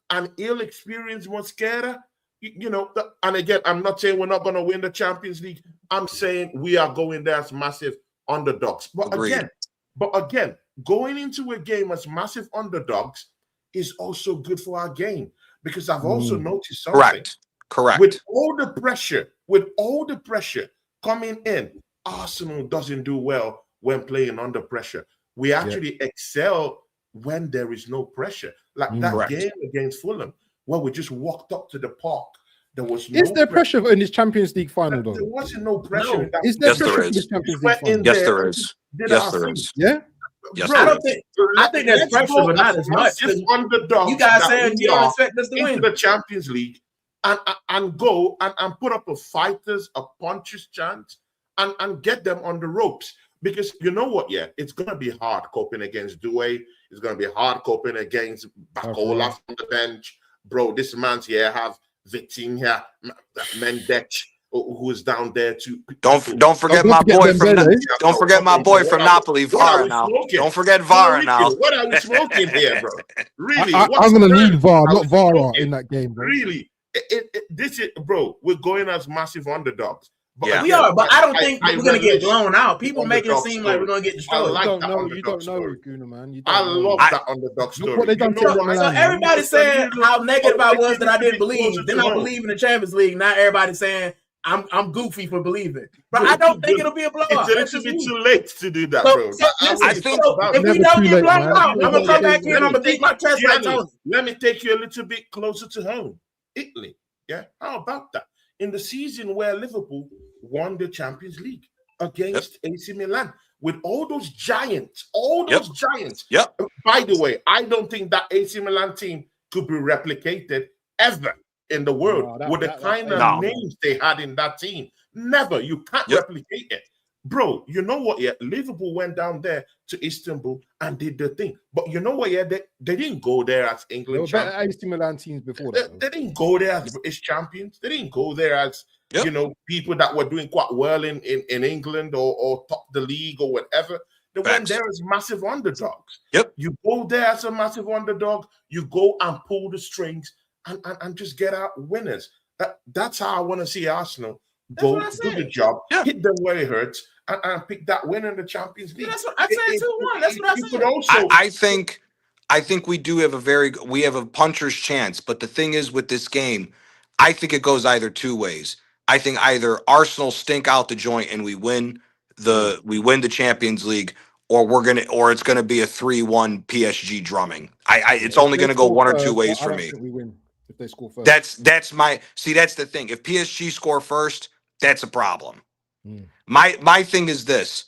An ill-experienced Mosquera, and again, I'm not saying we're not gonna win the Champions League. I'm saying we are going there as massive underdogs. But again, going into a game as massive underdogs is also good for our game because I've also noticed something. Correct. With all the pressure coming in, Arsenal doesn't do well when playing under pressure. We actually excel when there is no pressure. Like that game against Fulham, where we just walked up to the park. There was no pressure in this Champions League final, though? There wasn't no pressure. No. Is there pressure in this Champions League final? Yes, there is. Yes, there is. Yeah? Yes, I think there's pressure, but not as much. You guys saying you don't expect us to win the Champions League and go and put up a fighters, a puncher's chance and get them on the ropes. Because you know what, yeah, it's gonna be hard coping against Doué. It's gonna be hard coping against Bacola from the bench, bro. This man's here have Vitinha, Mendes, who's down there too. Don't forget my boy from don't forget my boy from Napoli, Vara. Now, don't forget Vara now. What are we smoking here, bro? Really, I'm gonna need Vara, not Vara, in that game, bro. Really, this is, bro. We're going as massive underdogs. But yeah, we are, but I don't think we're going to get blown out. People making it seem like we're going to get destroyed. You don't know, Guna, man. I love that underdog story. What they done so everybody saying how negative I was that I didn't believe. Then I believe in the Champions League. Now everybody's saying I'm goofy for believing. But I don't think it'll be a blowout. It's a little bit too late to do that, bro. I think if we don't get blown out, I'm going to come back here and I'm going to beat my chest like Tony. Let me take you a little bit closer to home. Italy. Yeah, how about that? In the season where Liverpool won the Champions League against AC Milan with all those giants, Yep. By the way, I don't think that AC Milan team could be replicated ever in the world with the kind of names they had in that team. Never. You can't replicate it. Bro, you know what? Yeah, Liverpool went down there to Istanbul and did the thing. But you know what? Yeah, they didn't go there as England champions. AC Milan teams before that. They didn't go there as British champions. They didn't go there as people that were doing quite well in England or top the league or whatever. They went there as massive underdogs. Yep. You go there as a massive underdog. You go and pull the strings and just get out winners. That's how I want to see Arsenal go do the job, hit them where it hurts, and pick that win in the Champions League. That's what I said 2-1. That's what I said. I think we do have a puncher's chance, but the thing is with this game, I think it goes either two ways. I think either Arsenal stink out the joint and we win the Champions League, or it's gonna be a 3-1 PSG drumming. It's only gonna go one or two ways for me. We win if they score first. That's the thing. If PSG score first, that's a problem. My thing is this: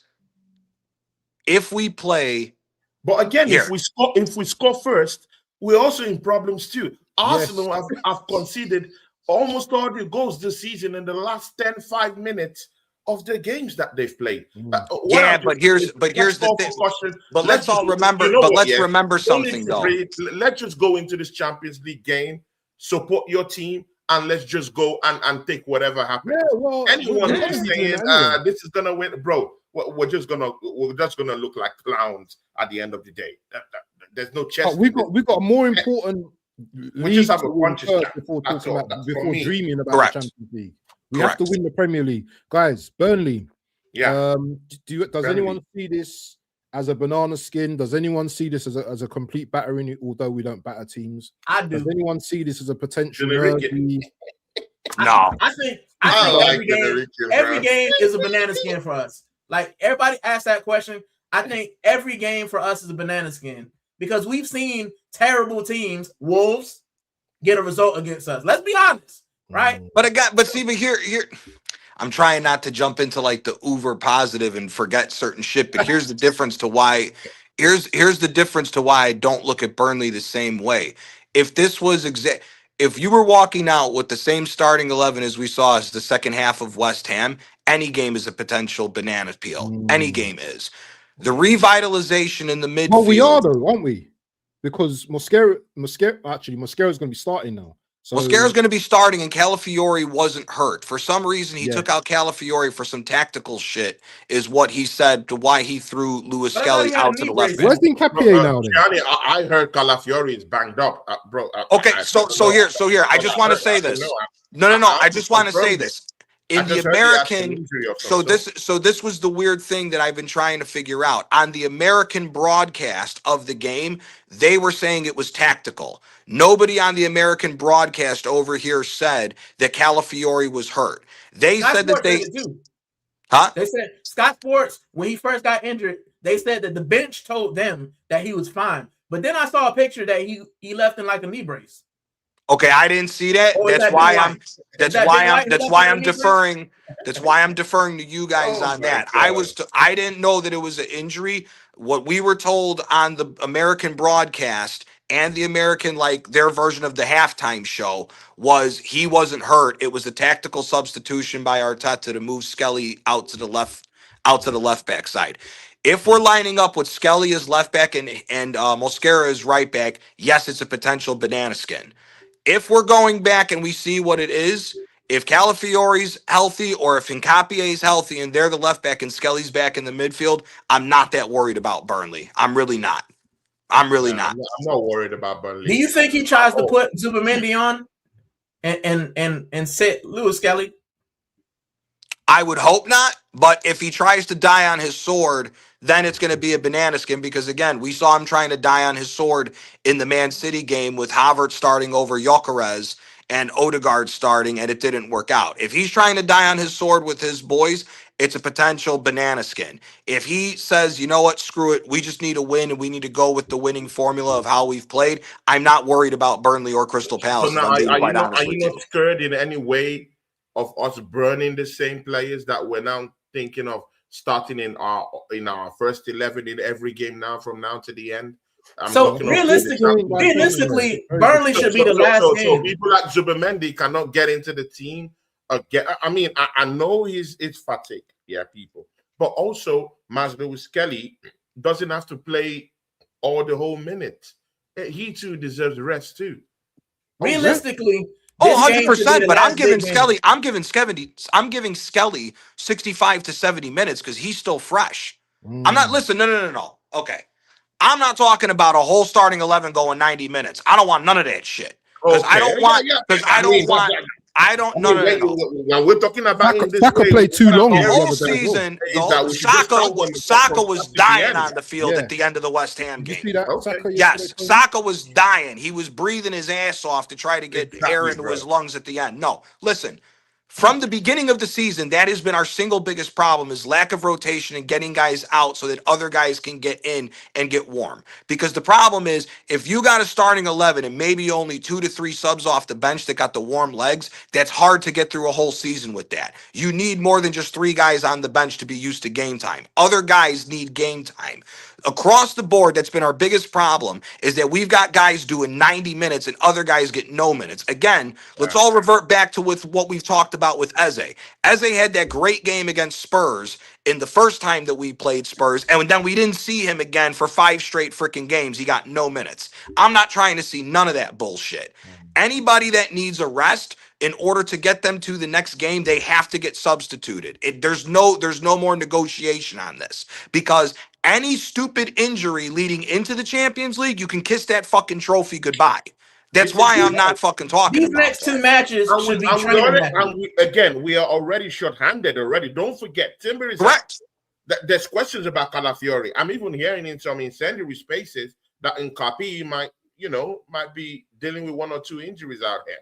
if we play, but again, if we score first, we're also in problems too. Arsenal have conceded almost all the goals this season in the last 5 minutes of the games that they've played. But here's the thing. But let's all remember. Remember something though. Let's just go into this Champions League game, support your team, and let's just go and take whatever happens. Anyone who's saying this is gonna win, bro, we're just gonna look like clowns at the end of the day. There's no chance. We got a more important. We just have a bunch of before dreaming about the Champions League. We have to win the Premier League, guys. Burnley. Yeah. Does anyone see this as a banana skin? Does anyone see this as a complete battering? Although we don't batter teams, I do. Does anyone see this as a potential derby? No. I think every game is a banana skin for us. Like everybody asks that question. I think every game for us is a banana skin because we've seen terrible teams, Wolves, get a result against us. Let's be honest, right? But here, I'm trying not to jump into like the uber positive and forget certain shit. But here's the difference to why. Here's the difference to why I don't look at Burnley the same way. If this was if you were walking out with the same starting 11 as we saw as the second half of West Ham, any game is a potential banana peel. Any game is. The revitalization in the midfield. Well, we are though, aren't we? Because Mosquera is going to be starting now. So Mosquera's going to be starting, and Calafiori wasn't hurt. For some reason, he took out Calafiori for some tactical shit, is what he said to why he threw Lewis Skelly out to the left. Where's Nketiah now? Gianni, I heard Calafiori is banged up, bro. Okay, so here, I just want to say this. No. I just want to say this. In the American, so this was the weird thing that I've been trying to figure out. On the American broadcast of the game, they were saying it was tactical. Nobody on the American broadcast over here said that Calafiori was hurt. They said that They said Scott Sports, when he first got injured, they said that the bench told them that he was fine. But then I saw a picture that he left in like a knee brace. Okay, I didn't see that. That's why I'm deferring. That's why I'm deferring to you guys on that. I didn't know that it was an injury. What we were told on the American broadcast and the American, like their version of the halftime show, was he wasn't hurt. It was a tactical substitution by Arteta to move Skelly out to the left out to the left back side. If we're lining up with Skelly as left back and Mosquera as right back, yes, it's a potential banana skin. If we're going back and we see what it is, if Calafiore's healthy or if Hincapie's healthy and they're the left back and Skelly's back in the midfield, I'm not that worried about Burnley. I'm really not. I'm not worried about Burnley. Do you think he tries to put Zubimendi on and sit Lewis Skelly? I would hope not, but if he tries to die on his sword, then it's going to be a banana skin because, again, we saw him trying to die on his sword in the Man City game with Havertz starting over Gyökeres and Odegaard starting, and it didn't work out. If he's trying to die on his sword with his boys, it's a potential banana skin. If he says, you know what, screw it, we just need a win and we need to go with the winning formula of how we've played, I'm not worried about Burnley or Crystal Palace. So now, are you not scared in any way of us burning the same players that we're now thinking of starting in our first 11 in every game now from now to the end? Realistically, Burnley should be the last game. So people like Zubimendi cannot get into the team. I know it's fatigue, people. But also, Maslow Skelly doesn't have to play all the whole minutes. He too deserves rest too. Realistically, 100%. But I'm giving Skelly 65 to 70 minutes because he's still fresh. I'm not. Listen, no. Okay, I'm not talking about a whole starting 11 going 90 minutes. I don't want none of that shit. Because I don't want. Because I don't. No. Now we're talking about Saka played too long. The whole season, Saka was dying on the field at the end of the West Ham game. Yes, Saka was dying. He was breathing his ass off to try to get air into his lungs at the end. No, listen. From the beginning of the season, that has been our single biggest problem is lack of rotation and getting guys out so that other guys can get in and get warm. Because the problem is if you got a starting 11 and maybe only 2 to 3 subs off the bench that got the warm legs, that's hard to get through a whole season with that. You need more than just 3 guys on the bench to be used to game time. Other guys need game time. Across the board, that's been our biggest problem is that we've got guys doing 90 minutes and other guys get no minutes. Again, let's all revert back to with what we've talked about with Eze. Eze had that great game against Spurs in the first time that we played Spurs, and then we didn't see him again for 5 straight freaking games. He got no minutes. I'm not trying to see none of that bullshit. Anybody that needs a rest, in order to get them to the next game, they have to get substituted. There's no more negotiation on this because any stupid injury leading into the Champions League, you can kiss that fucking trophy goodbye. That's why I'm not fucking talking these about next 2 matches should be training. Again, we are already short-handed already. Don't forget, Timber is correct. There's questions about Calafiori. I'm even hearing in some incendiary spaces that Hincapie might be dealing with 1 or 2 injuries out here.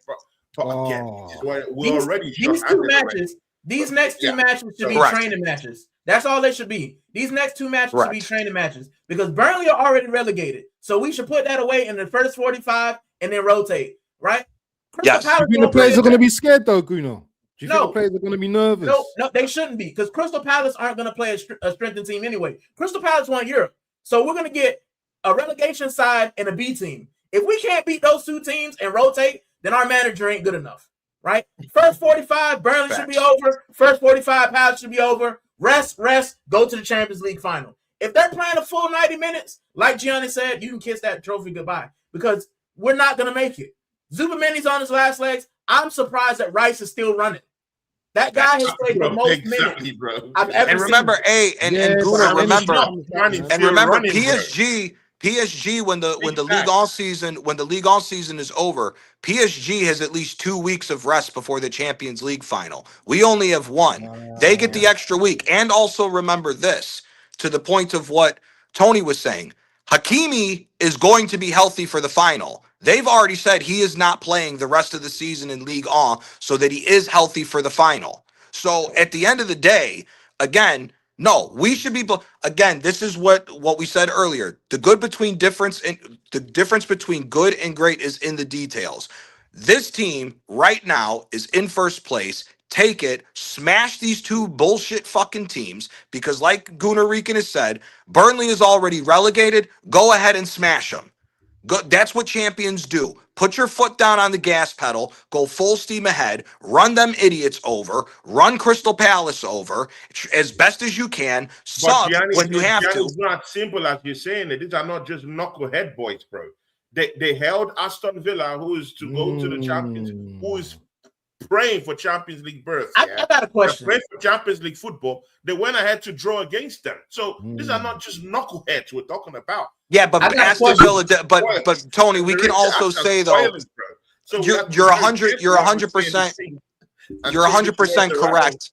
But again, we're already short-handed. These next two matches should be training matches. That's all they should be. These next 2 matches should be training matches because Burnley are already relegated. So we should put that away in the first 45 and then rotate, right? Yes. Do you think the players are going to be scared though, Guno? Do you think the players are going to be nervous? No, they shouldn't be because Crystal Palace aren't going to play a strengthened team anyway. Crystal Palace won Europe. So we're going to get a relegation side and a B team. If we can't beat those 2 teams and rotate, then our manager ain't good enough, right? First 45, Burnley should be over. First 45, Palace should be over. Rest, go to the Champions League final. If they're playing a full 90 minutes, like Gianni said, you can kiss that trophy goodbye because we're not going to make it. Zubimendi's on his last legs. I'm surprised that Rice is still running. That guy has played the most minutes I've ever seen. Remember, PSG when the league all season is over, PSG has at least 2 weeks of rest before the Champions League final. We only have 1. They get the extra week. And also remember this, to the point of what Tony was saying, Hakimi is going to be healthy for the final. They've already said he is not playing the rest of the season in Ligue 1 so that he is healthy for the final. So at the end of the day, again, no, we should be. Again, this is what we said earlier. The difference between good and great is in the details. This team right now is in first place. Take it, smash these 2 bullshit fucking teams because, like Gunnar Rieken has said, Burnley is already relegated. Go ahead and smash them. That's what champions do. Put your foot down on the gas pedal, go full steam ahead, run them idiots over, run Crystal Palace over as best as you can. Suck when you have to. It's not simple as you're saying it. These are not just knucklehead boys, bro. They held Aston Villa, who is to go to the Champions, who is praying for Champions League berth. I got a question. They're praying for Champions League football. They went ahead to draw against them. So these are not just knuckleheads we're talking about. Yeah, but Aston Villa. But Tony, we can also say though, so you're 100%. You're 100% correct.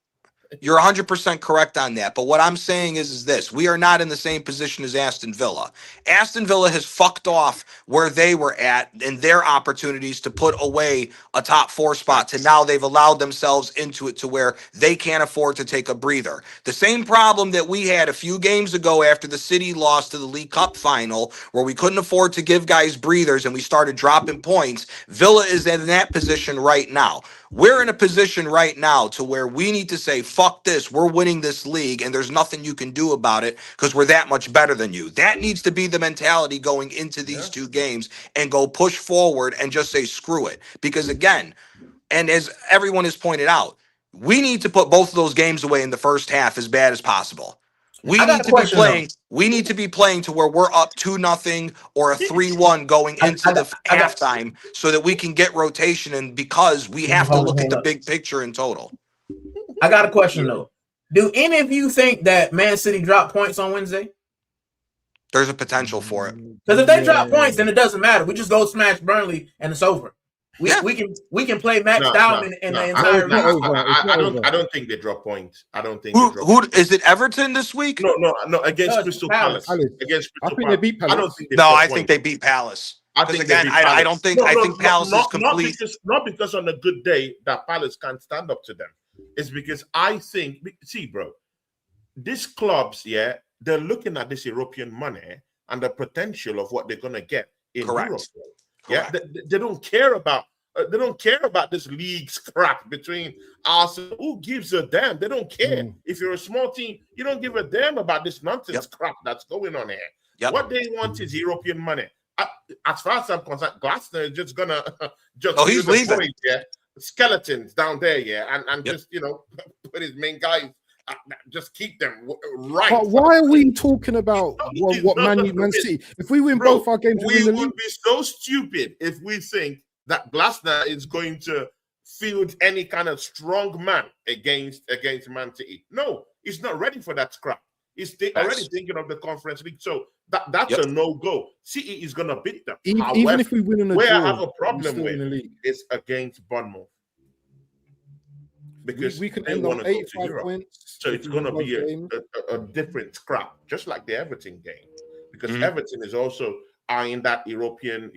You're 100% correct on that. But what I'm saying is this. We are not in the same position as Aston Villa. Aston Villa has fucked off where they were at in their opportunities to put away a top 4 spot to now they've allowed themselves into it to where they can't afford to take a breather. The same problem that we had a few games ago after the City lost to the League Cup final where we couldn't afford to give guys breathers and we started dropping points. Villa is in that position right now. We're in a position right now to where we need to say, fuck this, we're winning this league and there's nothing you can do about it because we're that much better than you. That needs to be the mentality going into these 2 games and go push forward and just say, screw it. Because again, and as everyone has pointed out, we need to put both of those games away in the first half as bad as possible. We need to be playing to where we're up 2-0 or a 3-1 going into the halftime so that we can get rotation and because we have to look at the big picture in total. I got a question though. Do any of you think that Man City dropped points on Wednesday? There's a potential for it. Because if they drop points, then it doesn't matter. We just go smash Burnley and it's over. We can play maxed out in the entire. I don't think they drop points. I don't think. Who is it? Everton this week? No. Against Crystal Palace. Against Crystal I think they beat Palace. I don't think. I think they beat Palace. I think again, I don't think. I think Palace is complete. Not because on a good day that Palace can't stand up to them. It's because I think. See, bro, these clubs, they're looking at this European money and the potential of what they're gonna get in Europe. Yeah, they don't care about this league scrap between Arsenal. Who gives a damn? They don't care. If you're a small team, you don't give a damn about this nonsense crap that's going on here. What they want is European money. As far as I'm concerned, Glasner is just gonna he's leaving. Skeletons down there, and just put his main guys. Just keep them right. But why are we talking about what Man City? If we win both our games, we would be so stupid if we think that Glasner is going to field any kind of strong man against Man City. No, he's not ready for that scrap. He's already thinking of the Conference League, so that's a no-go. City is going to beat them. Even if we win in a draw, where I have a problem with is against Bournemouth. Because we can end on 85 points. So it's going to be a different scrap, just like the Everton game. Because Everton is also eyeing that European,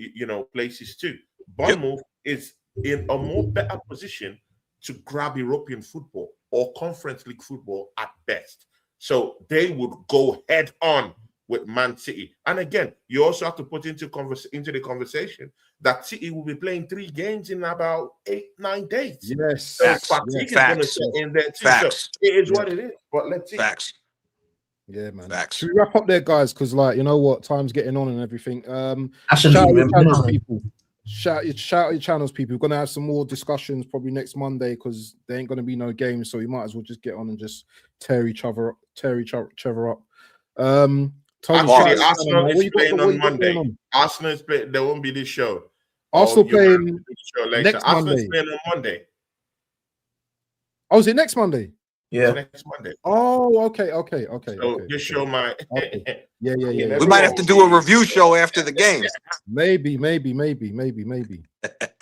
places too. Bournemouth is in a more better position to grab European football or Conference League football at best. So they would go head on with Man City. And again, you also have to put into the conversation that City will be playing 3 games in about 8-9 days. Yes. So fatigue is going to set in there too. So it is what it is. But let's see. Facts. Yeah, man. Facts. Should we wrap up there, guys? Because, you know what? Time's getting on and everything. Shout out your channels, people. We're going to have some more discussions probably next Monday because there ain't going to be no games. So we might as well just get on and just tear each other up. Arsenal is playing on Monday. Arsenal is playing. There won't be this show. Arsenal playing next Arsenal Monday. Is playing on Monday. Oh, is it next Monday? Yeah, next Monday. Oh, okay. So this show might. Yeah. We might have to do a review show after the game. Maybe.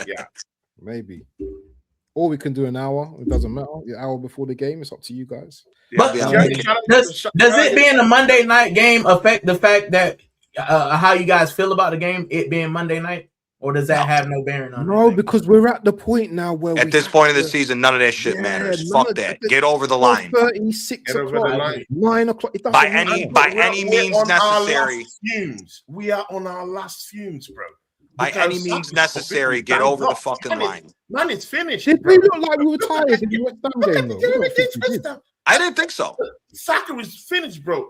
Yeah, maybe. Or we can do an hour. It doesn't matter. An hour before the game. It's up to you guys. But does it being a Monday night game affect the fact that how you guys feel about the game, it being Monday night? Or does that have no bearing on it? No, because we're at the point now where at this point of the season, none of that shit matters. Fuck that. Get over the line. 36 o'clock, 9 o'clock. By any means necessary. We are on our last fumes, bro. By any means necessary, get over the fucking line. Man, it's finished. Did we look like we were tired in the West Ham game, though? I didn't think so. Saka is finished, bro.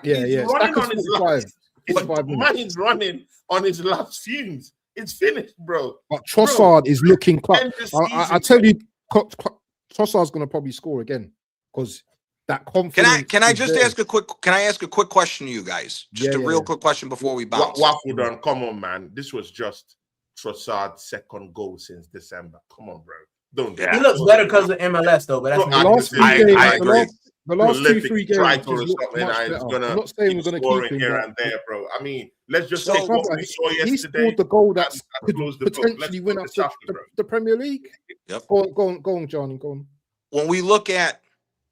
He's running on his life. Mine's running on his last fumes. It's finished, bro. But Trossard is looking clutch. I tell you, Trossard's going to probably score again because that confidence. Can I just ask a quick? Can I ask a quick question to you guys? Just a real quick question before we bounce. Waffle done. Come on, man. This was just Trossard's second goal since December. Come on, bro. Don't. He looks better because of MLS though. But that's I agree. The last 2-3 games, I'm not saying we're going to keep him here and there, bro. I mean, let's just take what we saw yesterday. He scored the goal that could potentially win us the Premier League. Yep. Go on, Johnny. Go on. When we look at,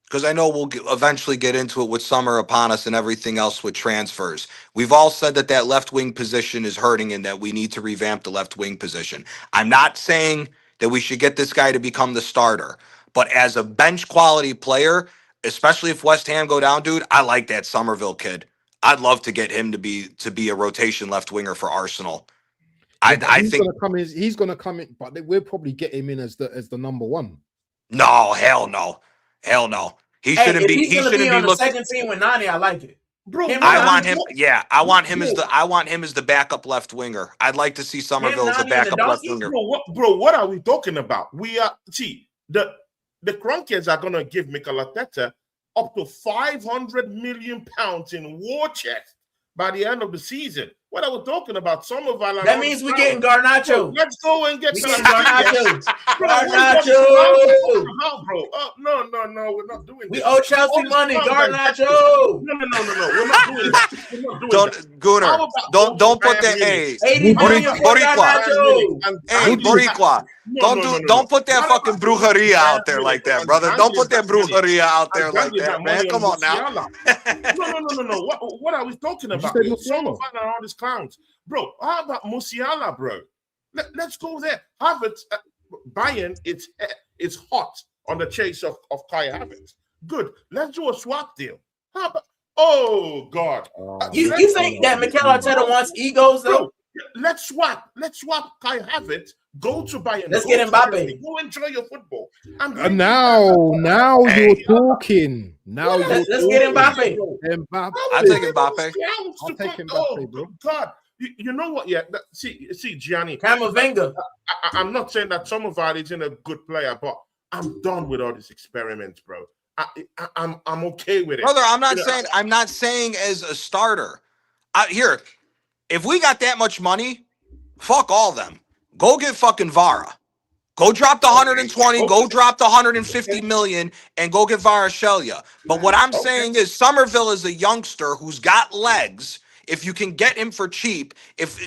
because I know we'll eventually get into it with summer upon us and everything else with transfers. We've all said that left wing position is hurting and that we need to revamp the left wing position. I'm not saying that we should get this guy to become the starter, but as a bench quality player, especially if West Ham go down, dude, I like that Somerville kid. I'd love to get him to be a rotation left winger for Arsenal. I think he's going to come in, but we'll probably get him in as the number one. No, hell no. He shouldn't be. He shouldn't be on the second team with Nani. I like it, bro. I want him. Yeah, I want him as the backup left winger. I'd like to see Somerville as a backup left winger. Bro, what are we talking about? We are the Cronkies are gonna give Mikel Arteta up to £500 million in war chest by the end of the season. What are we talking about? That means we're getting Garnacho. Let's go and get Garnacho. Bro. No, we're not doing this. We owe Chelsea money, Garnacho. No, we're not doing that. Don't put that. Hey, Boricua. Don't put that fucking brujeria out there like that, brother. Don't put that brujeria out there like that, man. Come on now. No. What are we talking about? All these clowns, bro. How about Musiala, bro? Let's go there. Havertz, Bayern, it's hot on the chase of Kai Havertz. Good. Let's do a swap deal. How about? Oh God! You think that Mikel Arteta wants egos though? Bro, let's swap Kai Havertz. Go to Bayern. Let's get Mbappe. Go enjoy your football. Now you're talking. Let's get Mbappe. I'll take Mbappe. I'll take Mbappe, bro. God, you know what? Yeah, see, Gianni. Camavinga. I'm not saying that Trossard isn't a good player, but I'm done with all these experiments, bro. I'm okay with it, brother. I'm not saying as a starter. Here, if we got that much money, fuck all them. Go get fucking Vara. Go drop the 120, go drop the 150 million, and go get Varashelia. But what I'm saying is Somerville is a youngster who's got legs. If you can get him for cheap, if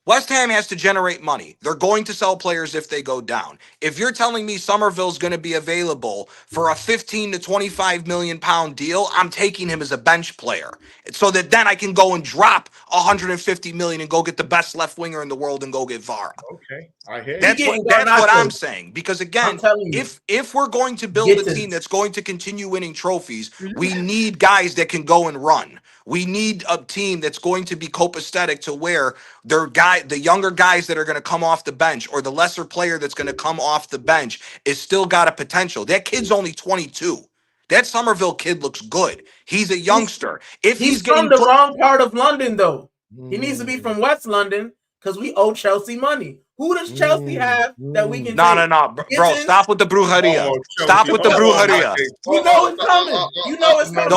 West Ham has to generate money, they're going to sell players if they go down. If you're telling me Somerville's going to be available for a 15 to 25 million pound deal, I'm taking him as a bench player so that then I can go and drop 150 million and go get the best left winger in the world and go get Vara. Okay, I hear that's what I'm saying. Because again, if we're going to build a team that's going to continue winning trophies, we need guys that can go and run. We need a team that's going to be copacetic to where the younger guys that are going to come off the bench or the lesser player that's going to come off the bench is still got a potential. That kid's only 22. That Somerville kid looks good. He's a youngster. If he's from the wrong part of London, though. He needs to be from West London because we owe Chelsea money. Who does Chelsea have that we can No, bro, stop with the brujeria. Stop with the brujeria. You know it's coming. You know it's coming.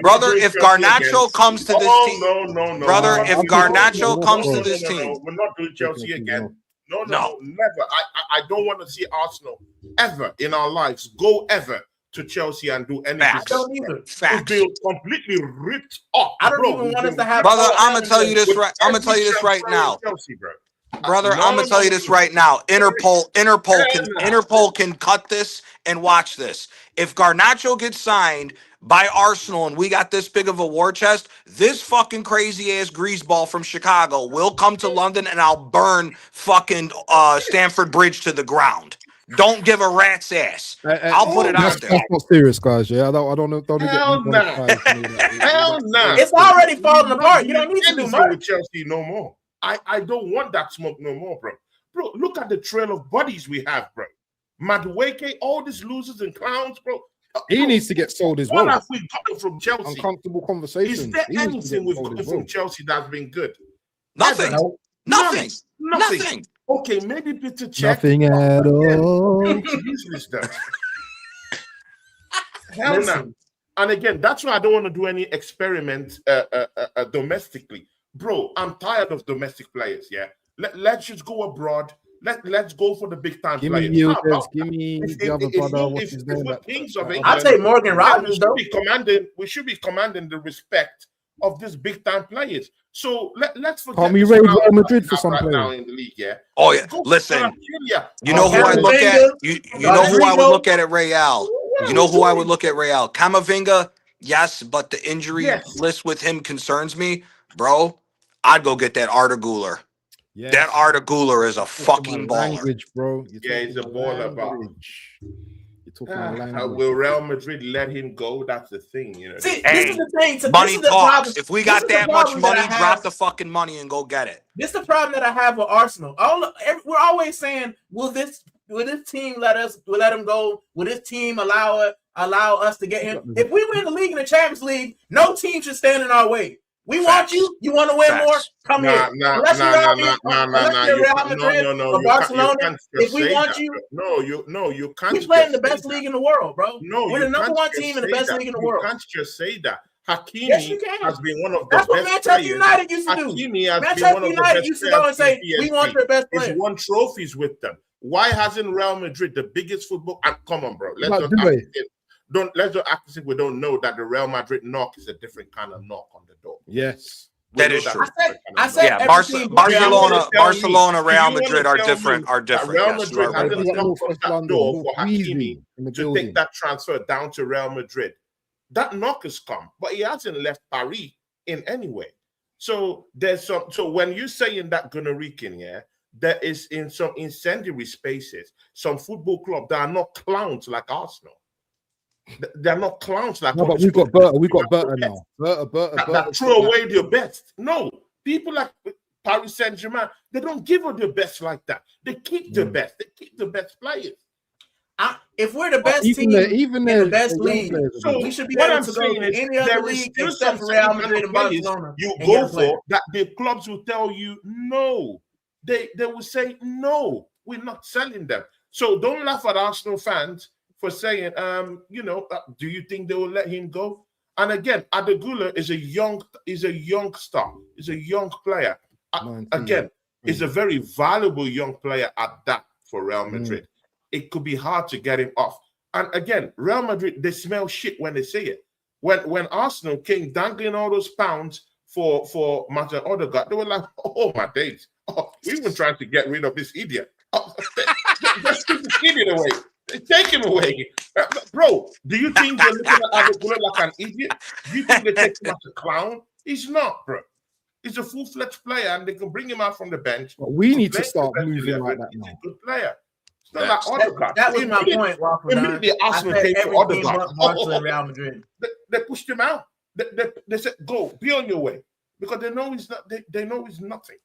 Brother, if Garnacho comes to this team. No. Brother, if Garnacho comes to this team. We're not doing Chelsea again. No, never. I don't want to see Arsenal ever in our lives go ever to Chelsea and do anything. I don't either. Facts. They're completely ripped up. I don't even want us to have. Brother, I'm gonna tell you this right now. Chelsea, bro. Brother, I'm gonna tell you this right now. Interpol can cut this and watch this. If Garnacho gets signed by Arsenal and we got this big of a war chest, this fucking crazy ass greaseball from Chicago will come to London and I'll burn fucking Stamford Bridge to the ground. Don't give a rat's ass. I'll put it out there. That's not serious, guys. Yeah, I don't know. Hell no. It's already falling apart. You don't need to do much with Chelsea no more. I don't want that smoke no more, bro. Bro, look at the trail of bodies we have, bro. Madueke, all these losers and clowns, bro. He needs to get sold as well. What have we gotten from Chelsea? Uncomfortable conversations. Is there anything we've gotten from Chelsea that's been good? Nothing. Ever? Nothing. Nothing. Nothing. Okay, maybe Peter Cech. Nothing at all. Useless that. Hell no. And again, that's why I don't want to do any experiment domestically. Bro, I'm tired of domestic players, yeah? Let's just go abroad. Let's go for the big time players. Give me the other brother. What's his name? I'd say Morgan Rogers, though. We should be commanding the respect of these big time players. So let's forget. Can't we raid Real Madrid for some players now in the league? Yeah. Oh yeah. Listen, you know who I look at. You know who I would look at Real. You know who I would look at Real. Camavinga, yes, but the injury list with him concerns me, bro. I'd go get that Arda Güler. Yes. That Arda Güler is a fucking baller, language, bro. Yeah, he's a baller, bro. You're will Real Madrid let him go? That's the thing, you know. See, this is the thing. Money talks. If we got that much money, drop the fucking money and go get it. This is the problem that I have with Arsenal. We're always saying, will this team let him go? Will this team allow us to get him? If we win the league in the Champions League, no team should stand in our way. We want you. You want to win more? Come here. Unless you're Real Madrid or Barcelona, if we want you, you can't. We play in the best league in the world, bro. No, we're the number one team in the best league in the world. You can't just say that. Hakimi has been one of the best. That's what Manchester United used to do. Manchester United used to go and say, "We want your best player." He's won trophies with them. Why hasn't Real Madrid, the biggest football? Come on, bro. Let's not act as if we don't know that the Real Madrid knock is a different kind of knock on the door. Yes. That is true. I said Barcelona, Real Madrid are different. Real Madrid hasn't knocked on that door for Hakimi to take that transfer down to Real Madrid. That knock has come, but he hasn't left Paris in any way. So there's some. So when you're saying that Gunarikin, there is in some incendiary spaces, some football club that are not clowns like Arsenal. They're not clowns like. No, but we got Berta now. Berta throw away their best. No, people like Paris Saint-Germain, they don't give her their best like that. They keep the best. They keep the best players. If we're the best team in the best league, so we should be able to go to any other league except for Real Madrid and Barcelona. You go for that. The clubs will tell you no. They will say no. We're not selling them. So don't laugh at Arsenal fans for saying, do you think they will let him go? And again, Arda Güler is a young star. He's a young player. Again, he's a very valuable young player at that for Real Madrid. It could be hard to get him off. And again, Real Madrid, they smell shit when they see it. When Arsenal came dangling all those pounds for Martin Odegaard, they were like, oh my days. Oh, we've been trying to get rid of this idiot. Let's keep this idiot away. Take him away. Bro, do you think they're looking at Arda Güler like an idiot? Do you think they take him as a clown? He's not, bro. He's a full-fledged player, and they can bring him out from the bench. But we need to start moving like that now. He's a good player. It's not like Odegaard. That was my point, Walker. Immediately, Arsenal came for Odegaard. Real Madrid. They pushed him out. They said, "Go, be on your way," because they know he's not. They know he's nothing.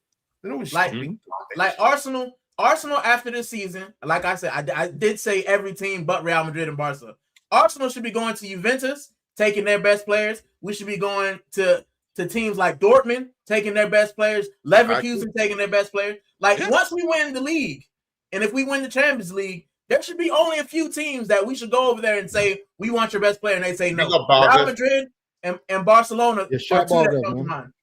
They know he's like Arsenal. Arsenal after this season, like I said, I did say every team but Real Madrid and Barca. Arsenal should be going to Juventus, taking their best players. We should be going to teams like Dortmund, taking their best players. Leverkusen, taking their best players. Once we win the league, and if we win the Champions League, there should be only a few teams that we should go over there and say, we want your best player, and they say no. Real Madrid and Barcelona are two that come to mind.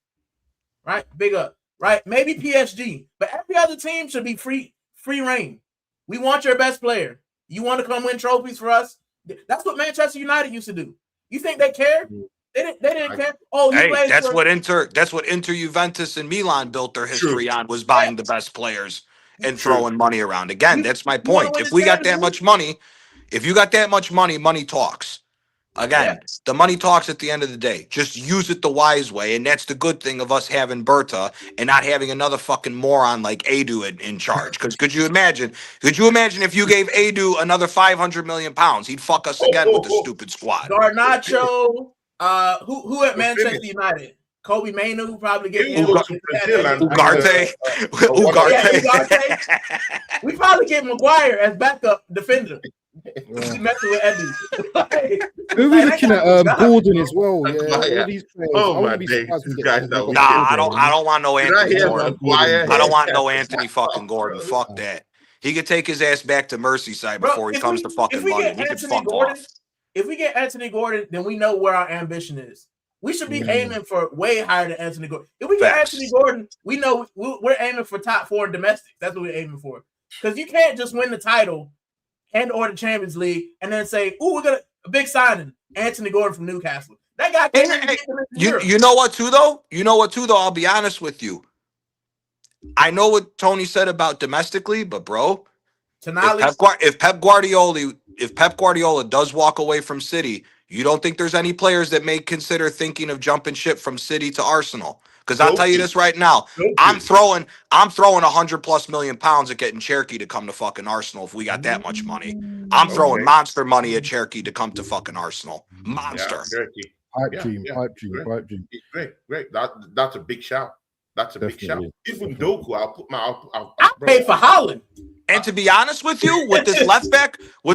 Right? Big up. Right? Maybe PSG, but every other team should be free reign. We want your best player. You want to come win trophies for us? That's what Manchester United used to do. You think they cared? They didn't care. Oh, that's what Inter, Juventus, and Milan built their history on, was buying the best players and throwing money around. Again, that's my point. If we got that much money, money talks. Again, the money talks at the end of the day. Just use it the wise way, and that's the good thing of us having Berta and not having another fucking moron like Edu in charge. Because could you imagine if you gave Edu another 500 million pounds? He'd fuck us again with the stupid squad. Garnacho, who at Manchester United? Kobe Mainu probably get him. Ugarte. We probably get Maguire as backup defender. Messing with Eddie. Who are we looking at? Gordon as well. Yeah, Maguire. all these players. Oh, I wouldn't my be days, surprised these we guys get are we wicked. got Nah, Gordon. I don't want no Did I Anthony hear Gordon. Maguire? I don't want no Yeah. Anthony fucking Gordon. Fuck that. He could take his ass back to Merseyside Bro, before he comes to fucking London. He could fuck off. If we get Anthony Gordon, then we know where our ambition is. We should be aiming for way higher than Anthony Gordon. If we get Anthony Gordon, we know we're aiming for top 4 in domestics. That's what we're aiming for. Because you can't just win the title and or the Champions League and then say, "Ooh, we're gonna a big signing, Anthony Gordon from Newcastle." That guy can't you know what too though? I'll be honest with you. I know what Tony said about domestically, but bro, if Pep Guardiola does walk away from City, you don't think there's any players that may consider thinking of jumping ship from City to Arsenal? Because I'll tell you this right now, I'm throwing $100+ million at getting Cherky to come to fucking Arsenal if we got that much money. I'm throwing monster money at Cherky to come to fucking Arsenal. Monster. Pipe dream. Great. That's a big shout. That's a big shout. Even Doku, I'll put my. I'll pay for Holland. And to be honest with you, with this left back situation,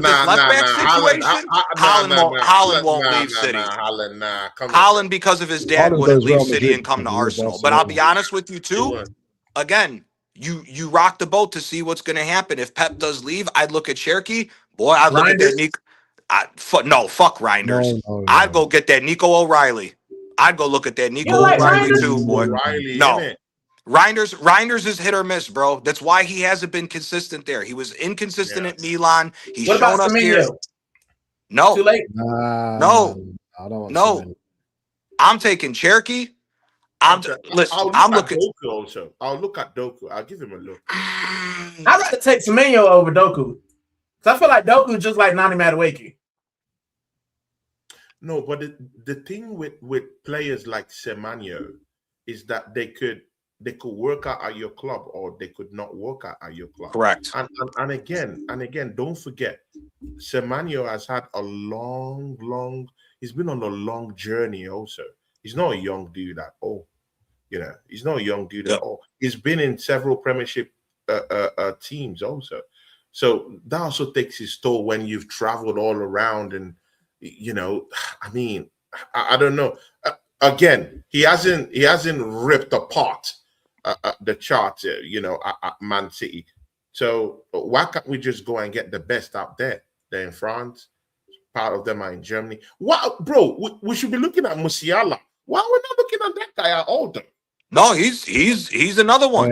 Holland won't leave City. Holland, because of his dad, wouldn't leave City and come to Arsenal. But I'll be honest with you too. Again, you rock the boat to see what's going to happen. If Pep does leave, I'd look at Cherky. Boy, I'd look at that Nico. Fuck Reinders. No. I'd go get that Nico O'Reilly. I'd go look at that Nico O'Reilly too, boy. No. Reinders is hit or miss, bro. That's why he hasn't been consistent there. He was inconsistent at Milan. He's shown up here. No. Too late. No. I don't want I'm taking Cherky. I'll look at Doku also. I'll look at Doku. I'll give him a look. I'd like to take Semenyo over Doku. Because I feel like Doku is just like Nani Madueke. No, but the thing with players like Semenyo is that they could work out at your club or they could not work out at your club. Correct. And again, don't forget, Semenyo has had a long. He's been on a long journey. Also, he's not a young dude at all. He's not a young dude at all. He's been in several Premiership teams also. So that also takes his toll when you've traveled all around and. I mean, I don't know. Again, he hasn't ripped apart the chart, at Man City. So why can't we just go and get the best out there? They're in France. Part of them are in Germany. Wow, bro, we should be looking at Musiala. Why are we not looking at that guy at all? No, he's another one.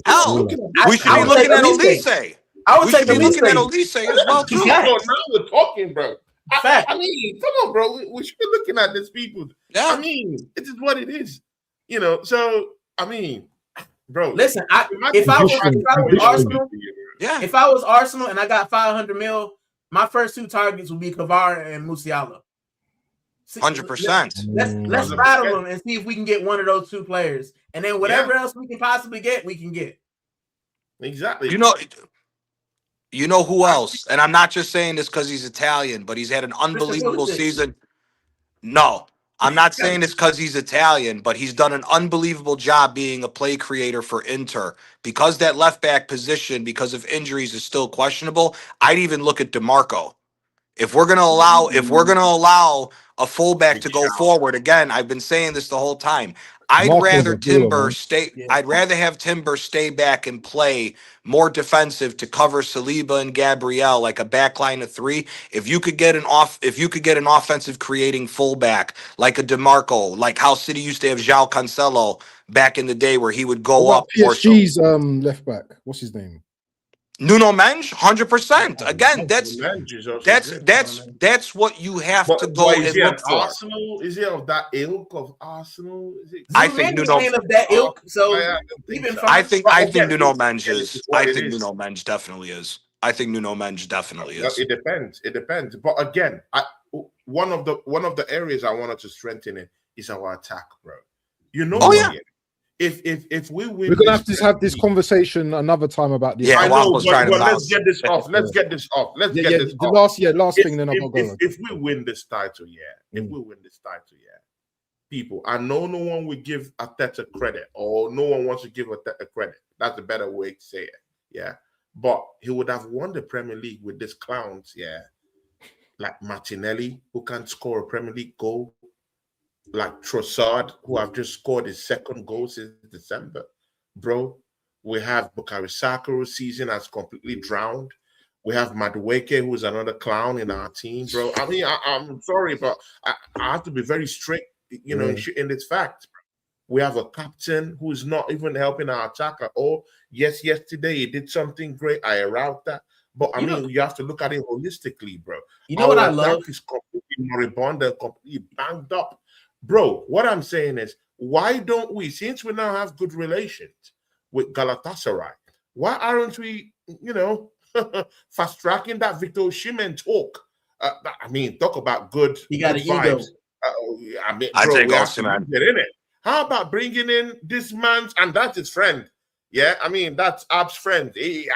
Hell, we should be looking at Olise. We should be looking at Olise as well too. Now we're talking, bro. I mean, come on, bro. We should be looking at these people. Yeah. I mean, it is what it is. So I mean, bro. Listen, if I was Arsenal and I got 500 mil, my first 2 targets would be Kvara and Musiala. 100%. Let's battle them and see if we can get one of those 2 players, and then whatever else we can possibly get, we can get. Exactly. You know who else? And I'm not just saying this because he's Italian, but he's had an unbelievable season. No, I'm not saying this because he's Italian, but he's done an unbelievable job being a play creator for Inter. Because that left back position, because of injuries, is still questionable. I'd even look at DeMarco. If we're gonna allow a fullback to go forward, again, I've been saying this the whole time. I'd rather have Timber stay back and play more defensive to cover Saliba and Gabriel, like a back line of 3. If you could get an offensive creating fullback like a DeMarco, like how City used to have João Cancelo back in the day, where he would go up. PSG's left back. What's his name? Nuno Mendes, 100%. Again, that's what you have to go and look for. Arsenal? Is he of that ilk of Arsenal? I think Nuno of that ilk. So I think Nuno Mendes is. I think Nuno Mendes definitely is. It depends. But again, one of the areas I wanted to strengthen is our attack, bro. If we win, we're gonna have to have this conversation another time about this. Yeah, I know, but let's get this off. Let's get this off. Last thing, then I'll go. If we win this title, people, I know no one will give Arteta credit, or no one wants to give Arteta credit. That's a better way to say it. Yeah, but he would have won the Premier League with these clowns. Yeah, like Martinelli, who can score a Premier League goal, like Trossard, who have just scored his second goal since December, bro. We have Bukayo Saka, whose season has completely drowned. We have Madueke, who's another clown in our team, bro. I mean, I'm sorry, but I have to be very strict, you know, in its facts. We have a captain who's not even helping our attacker. Oh, yes, yesterday he did something great. I allowed that. But I mean, you have to look at it holistically, bro. You know what I love? Is completely moribund and completely banged up. Bro, what I'm saying is, why don't we, since we now have good relations with Galatasaray, why aren't we, you know, fast tracking that Victor Osimhen talk? I mean, talk about good, good vibes. I mean, bro, we have to get in it. How about bringing in this man's, and that's his friend? Yeah, I mean, that's Ab's friend. He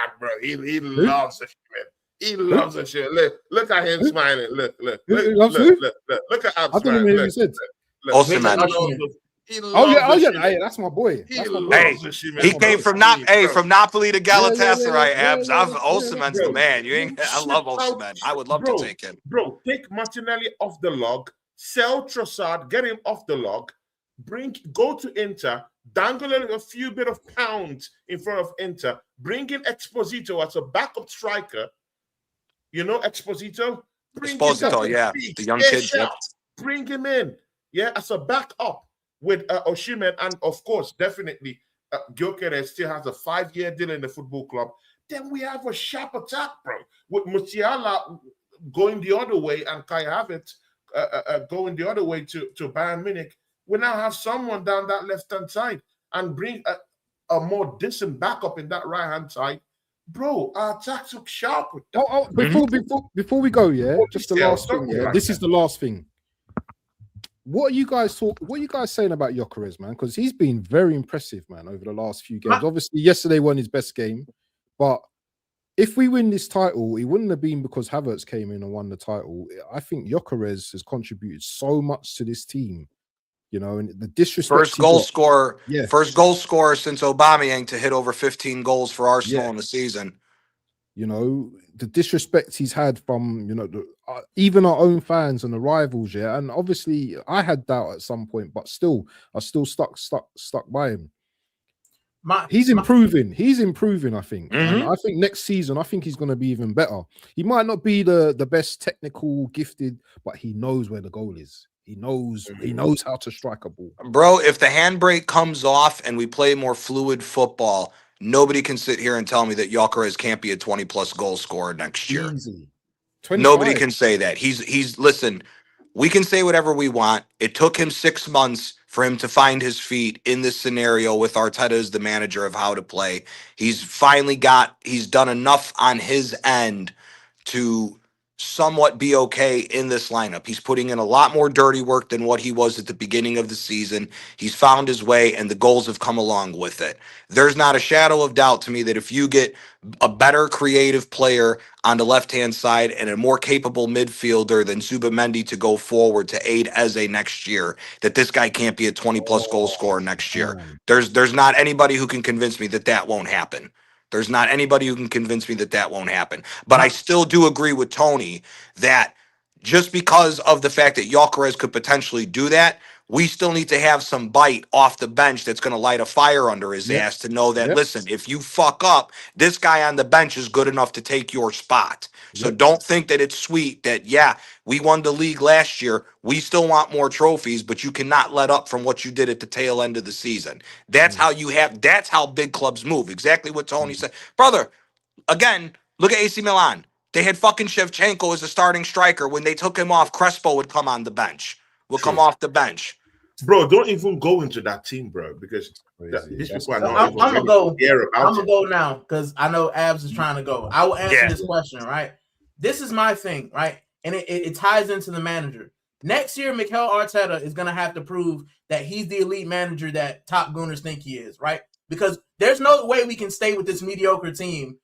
loves Osimhen. He loves Osimhen. Look at him smiling. Look at Ab's I don't know what you said. Osimhen. Hey, that's my boy. He came from from Napoli to Galatasaray. Abs, Osimhen's the man. I love Osimhen. I would love to take him. Bro, take Martinelli off the log, sell Trossard, get him off the log, go to Inter, dangle a few bit of pounds in front of Inter, bring in Exposito as a backup striker. You know Exposito? The young kid. Yep. Bring him in, as a backup with Osimhen, and of course, definitely, Gyökeres still has a 5-year deal in the football club. Then we have a sharp attack, bro, with Musiala going the other way and Kai Havertz going the other way to Bayern Munich. We now have someone down that left-hand side and bring a more decent backup in that right-hand side. Bro, our attacks look sharp. Before we go, just the last thing. This is the last thing. What are you guys saying about Gyökeres, man? Because he's been very impressive, man, over the last few games. Obviously, yesterday won his best game, but if we win this title, it wouldn't have been because Havertz came in and won the title. I think Gyökeres has contributed so much to this team. You know, and the disrespect. First goal scorer since Aubameyang to hit over 15 goals for Arsenal in the season. You know, the disrespect he's had from, you know, even our own fans and the rivals, and obviously I had doubt at some point, but still, I still stuck by him. He's improving. He's improving, I think. And I think next season, I think he's going to be even better. He might not be the best technical gifted, but he knows where the goal is. He knows how to strike a ball. Bro, if the handbrake comes off and we play more fluid football, nobody can sit here and tell me that Gyökeres can't be a 20-plus goal scorer next year. Easy. Nobody can say that. Listen, we can say whatever we want. It took him 6 months for him to find his feet in this scenario with Arteta as the manager of how to play. He's done enough on his end to somewhat be okay in this lineup. He's putting in a lot more dirty work than what he was at the beginning of the season. He's found his way, and the goals have come along with it. There's not a shadow of doubt to me that if you get a better creative player on the left-hand side and a more capable midfielder than Zubimendi to go forward to aid Eze next year, that this guy can't be a 20-plus goal scorer next year. There's not anybody who can convince me that won't happen. There's not anybody who can convince me that won't happen. But I still do agree with Tony that just because of the fact that Gyökeres could potentially do that, we still need to have some bite off the bench that's going to light a fire under his ass to know that, listen, if you fuck up, this guy on the bench is good enough to take your spot. So don't think that it's sweet that, we won the league last year. We still want more trophies, but you cannot let up from what you did at the tail end of the season. That's that's how big clubs move. Exactly what Tony said. Brother, again, look at AC Milan. They had fucking Shevchenko as a starting striker. When they took him off, Crespo would come on the bench. Come off the bench. Bro, don't even go into that team, bro, because these people are not I'm gonna go now because I know Abs is trying to go. I will answer this question, right? This is my thing, right? And it ties into the manager. Next year, Mikel Arteta is gonna have to prove that he's the elite manager that top Gooners think he is, right? Because there's no way we can stay with this mediocre team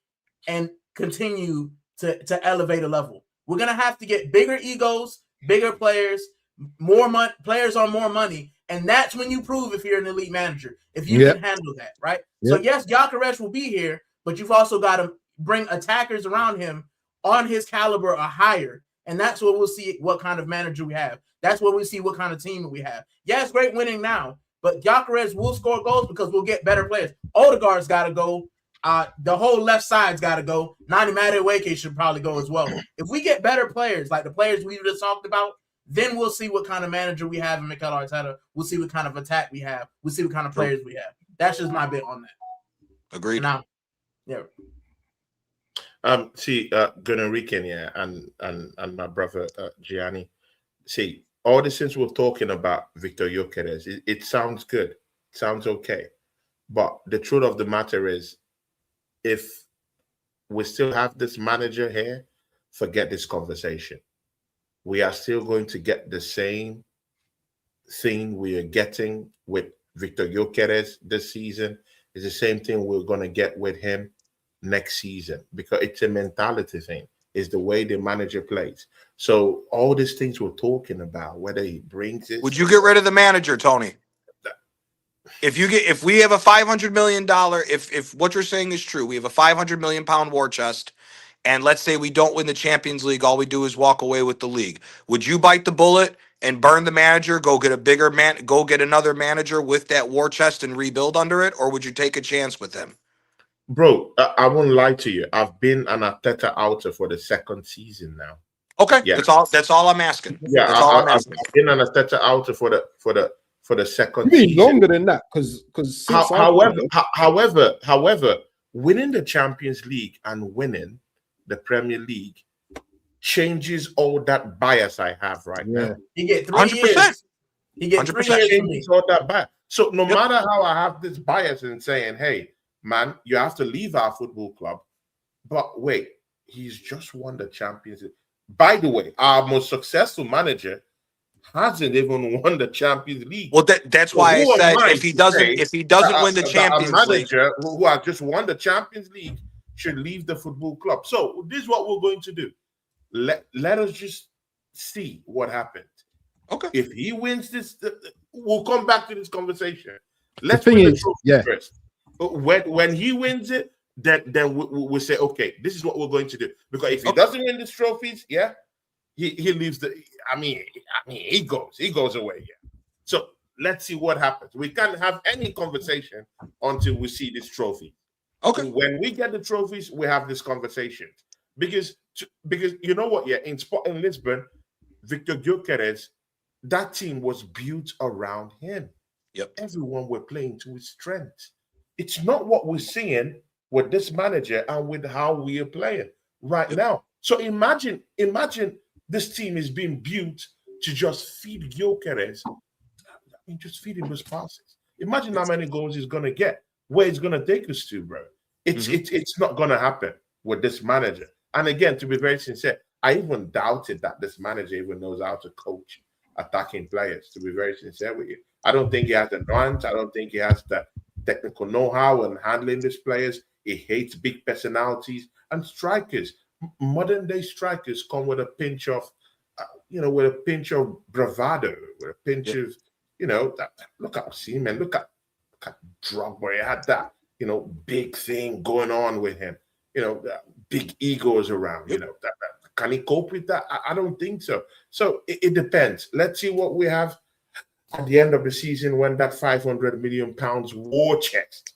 and continue to elevate a level. We're gonna have to get bigger egos, bigger players, more money, players on more money, and that's when you prove if you're an elite manager, if you can handle that, right? So yes, Gyökeres will be here, but you've also got to bring attackers around him on his caliber or higher, And that's where we'll see what kind of manager we have. That's where we see what kind of team we have. Yeah, it's great winning now, but Gyökeres will score goals because we'll get better players. Odegaard's got to go. The whole left side's got to go. Nani Madueke should probably go as well. If we get better players, like the players we just talked about, then we'll see what kind of manager we have in Mikel Arteta. We'll see what kind of attack we have. We'll see what kind of players we have. That's just my bit on that. Agreed. Now, yeah. Gunarican, yeah, and my brother Gianni. See, all the things we're talking about Victor Gyökeres, it sounds good, it sounds okay, but the truth of the matter is, if we still have this manager here, forget this conversation. We are still going to get the same thing we are getting with Victor Gyökeres this season. It's the same thing we're going to get with him next season, because it's a mentality thing. It's the way the manager plays. So all these things we're talking about, whether he brings it. Would you get rid of the manager, Tony? If we have a $500 million, if what you're saying is true, we have a £500 million war chest, and let's say we don't win the Champions League, all we do is walk away with the league. Would you bite the bullet and burn the manager, go get a bigger man, go get another manager with that war chest and rebuild under it, or would you take a chance with him? Bro, I won't lie to you. I've been an Arteta outer for the second season now. Okay, yeah. That's all I'm asking. Yeah, that's all I'm asking. I've been an Arteta outer for the second You mean season. longer than that? Because however, winning the Champions League and winning the Premier League changes all that bias I have right now. You get 3 100%. years. You get 3 years. Changes all that bias. So no matter how I have this bias in saying, hey, man, you have to leave our football club. But wait, he's just won the Champions League. By the way, our most successful manager hasn't even won the Champions League. Well, that's why I said if he doesn't win the Champions League, manager who has just won the Champions League should leave the football club. So this is what we're going to do. Let us just see what happens. Okay. If he wins this, we'll come back to this conversation. Let's the thing is, first. When he wins it, then we'll say, okay, this is what we're going to do. Because if he doesn't win these trophies, yeah, he leaves the. I mean, he goes away. Yeah. So let's see what happens. We can't have any conversation until we see this trophy. Okay. When we get the trophies, we have this conversation. Because you know what? Yeah, in Lisbon, Victor Gyökeres, that team was built around him. Yep. Everyone were playing to his strengths. It's not what we're seeing with this manager and with how we are playing right now. So imagine this team is being built to just feed Gyökeres. Just feed him those passes. Imagine how many goals he's going to get, where he's going to take us to, bro. It's not going to happen with this manager. And again, to be very sincere, I even doubted that this manager even knows how to coach attacking players, to be very sincere with you. I don't think he has the nuance. I don't think he has the technical know-how in handling these players. He hates big personalities and strikers. Modern day strikers come with a pinch of, bravado, with a pinch of, look at Seaman, look at Drogba. He had that, big thing going on with him. Big egos around. Can he cope with that? I don't think so. So it depends. Let's see what we have at the end of the season when that £500 million war chest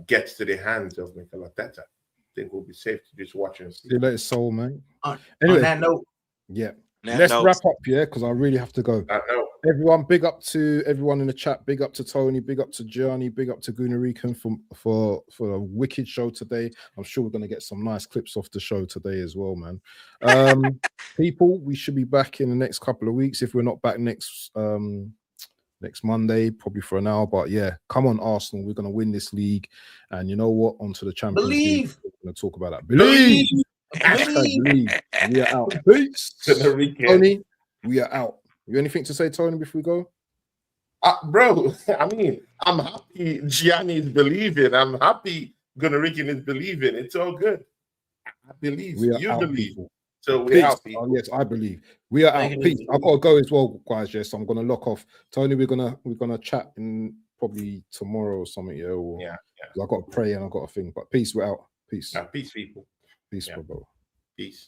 gets to the hands of Mikel Arteta. I think we'll be safe to just watch and see. See you later, soul, man. Anyway, on that note, let's wrap up, because I really have to go. I know. Everyone, big up to everyone in the chat. Big up to Tony. Big up to Gianni. Big up to Gunarican for a wicked show today. I'm sure we're going to get some nice clips off the show today as well, man. People, we should be back in the next couple of weeks. If we're not back next Monday, probably for an hour. But yeah, come on, Arsenal. We're going to win this league. And you know what? Onto the Champions League. We're going to talk about that. Believe. Believe. We are out. Peace. Tony, we are out. You anything to say, Tony, before we go? Bro, I mean, I'm happy Gianni is believing. I'm happy Gunarican is believing. It's all good. I believe. You believe. People. So we're out. Oh, yes, I believe. We are out. Peace. I've got to go as well, guys. Yes, so I'm gonna lock off. Tony, we're gonna chat in probably tomorrow or something. Yeah. I've got to pray and I've got to think. But peace, we're out. Peace. Peace, people. Peace, bro. Peace.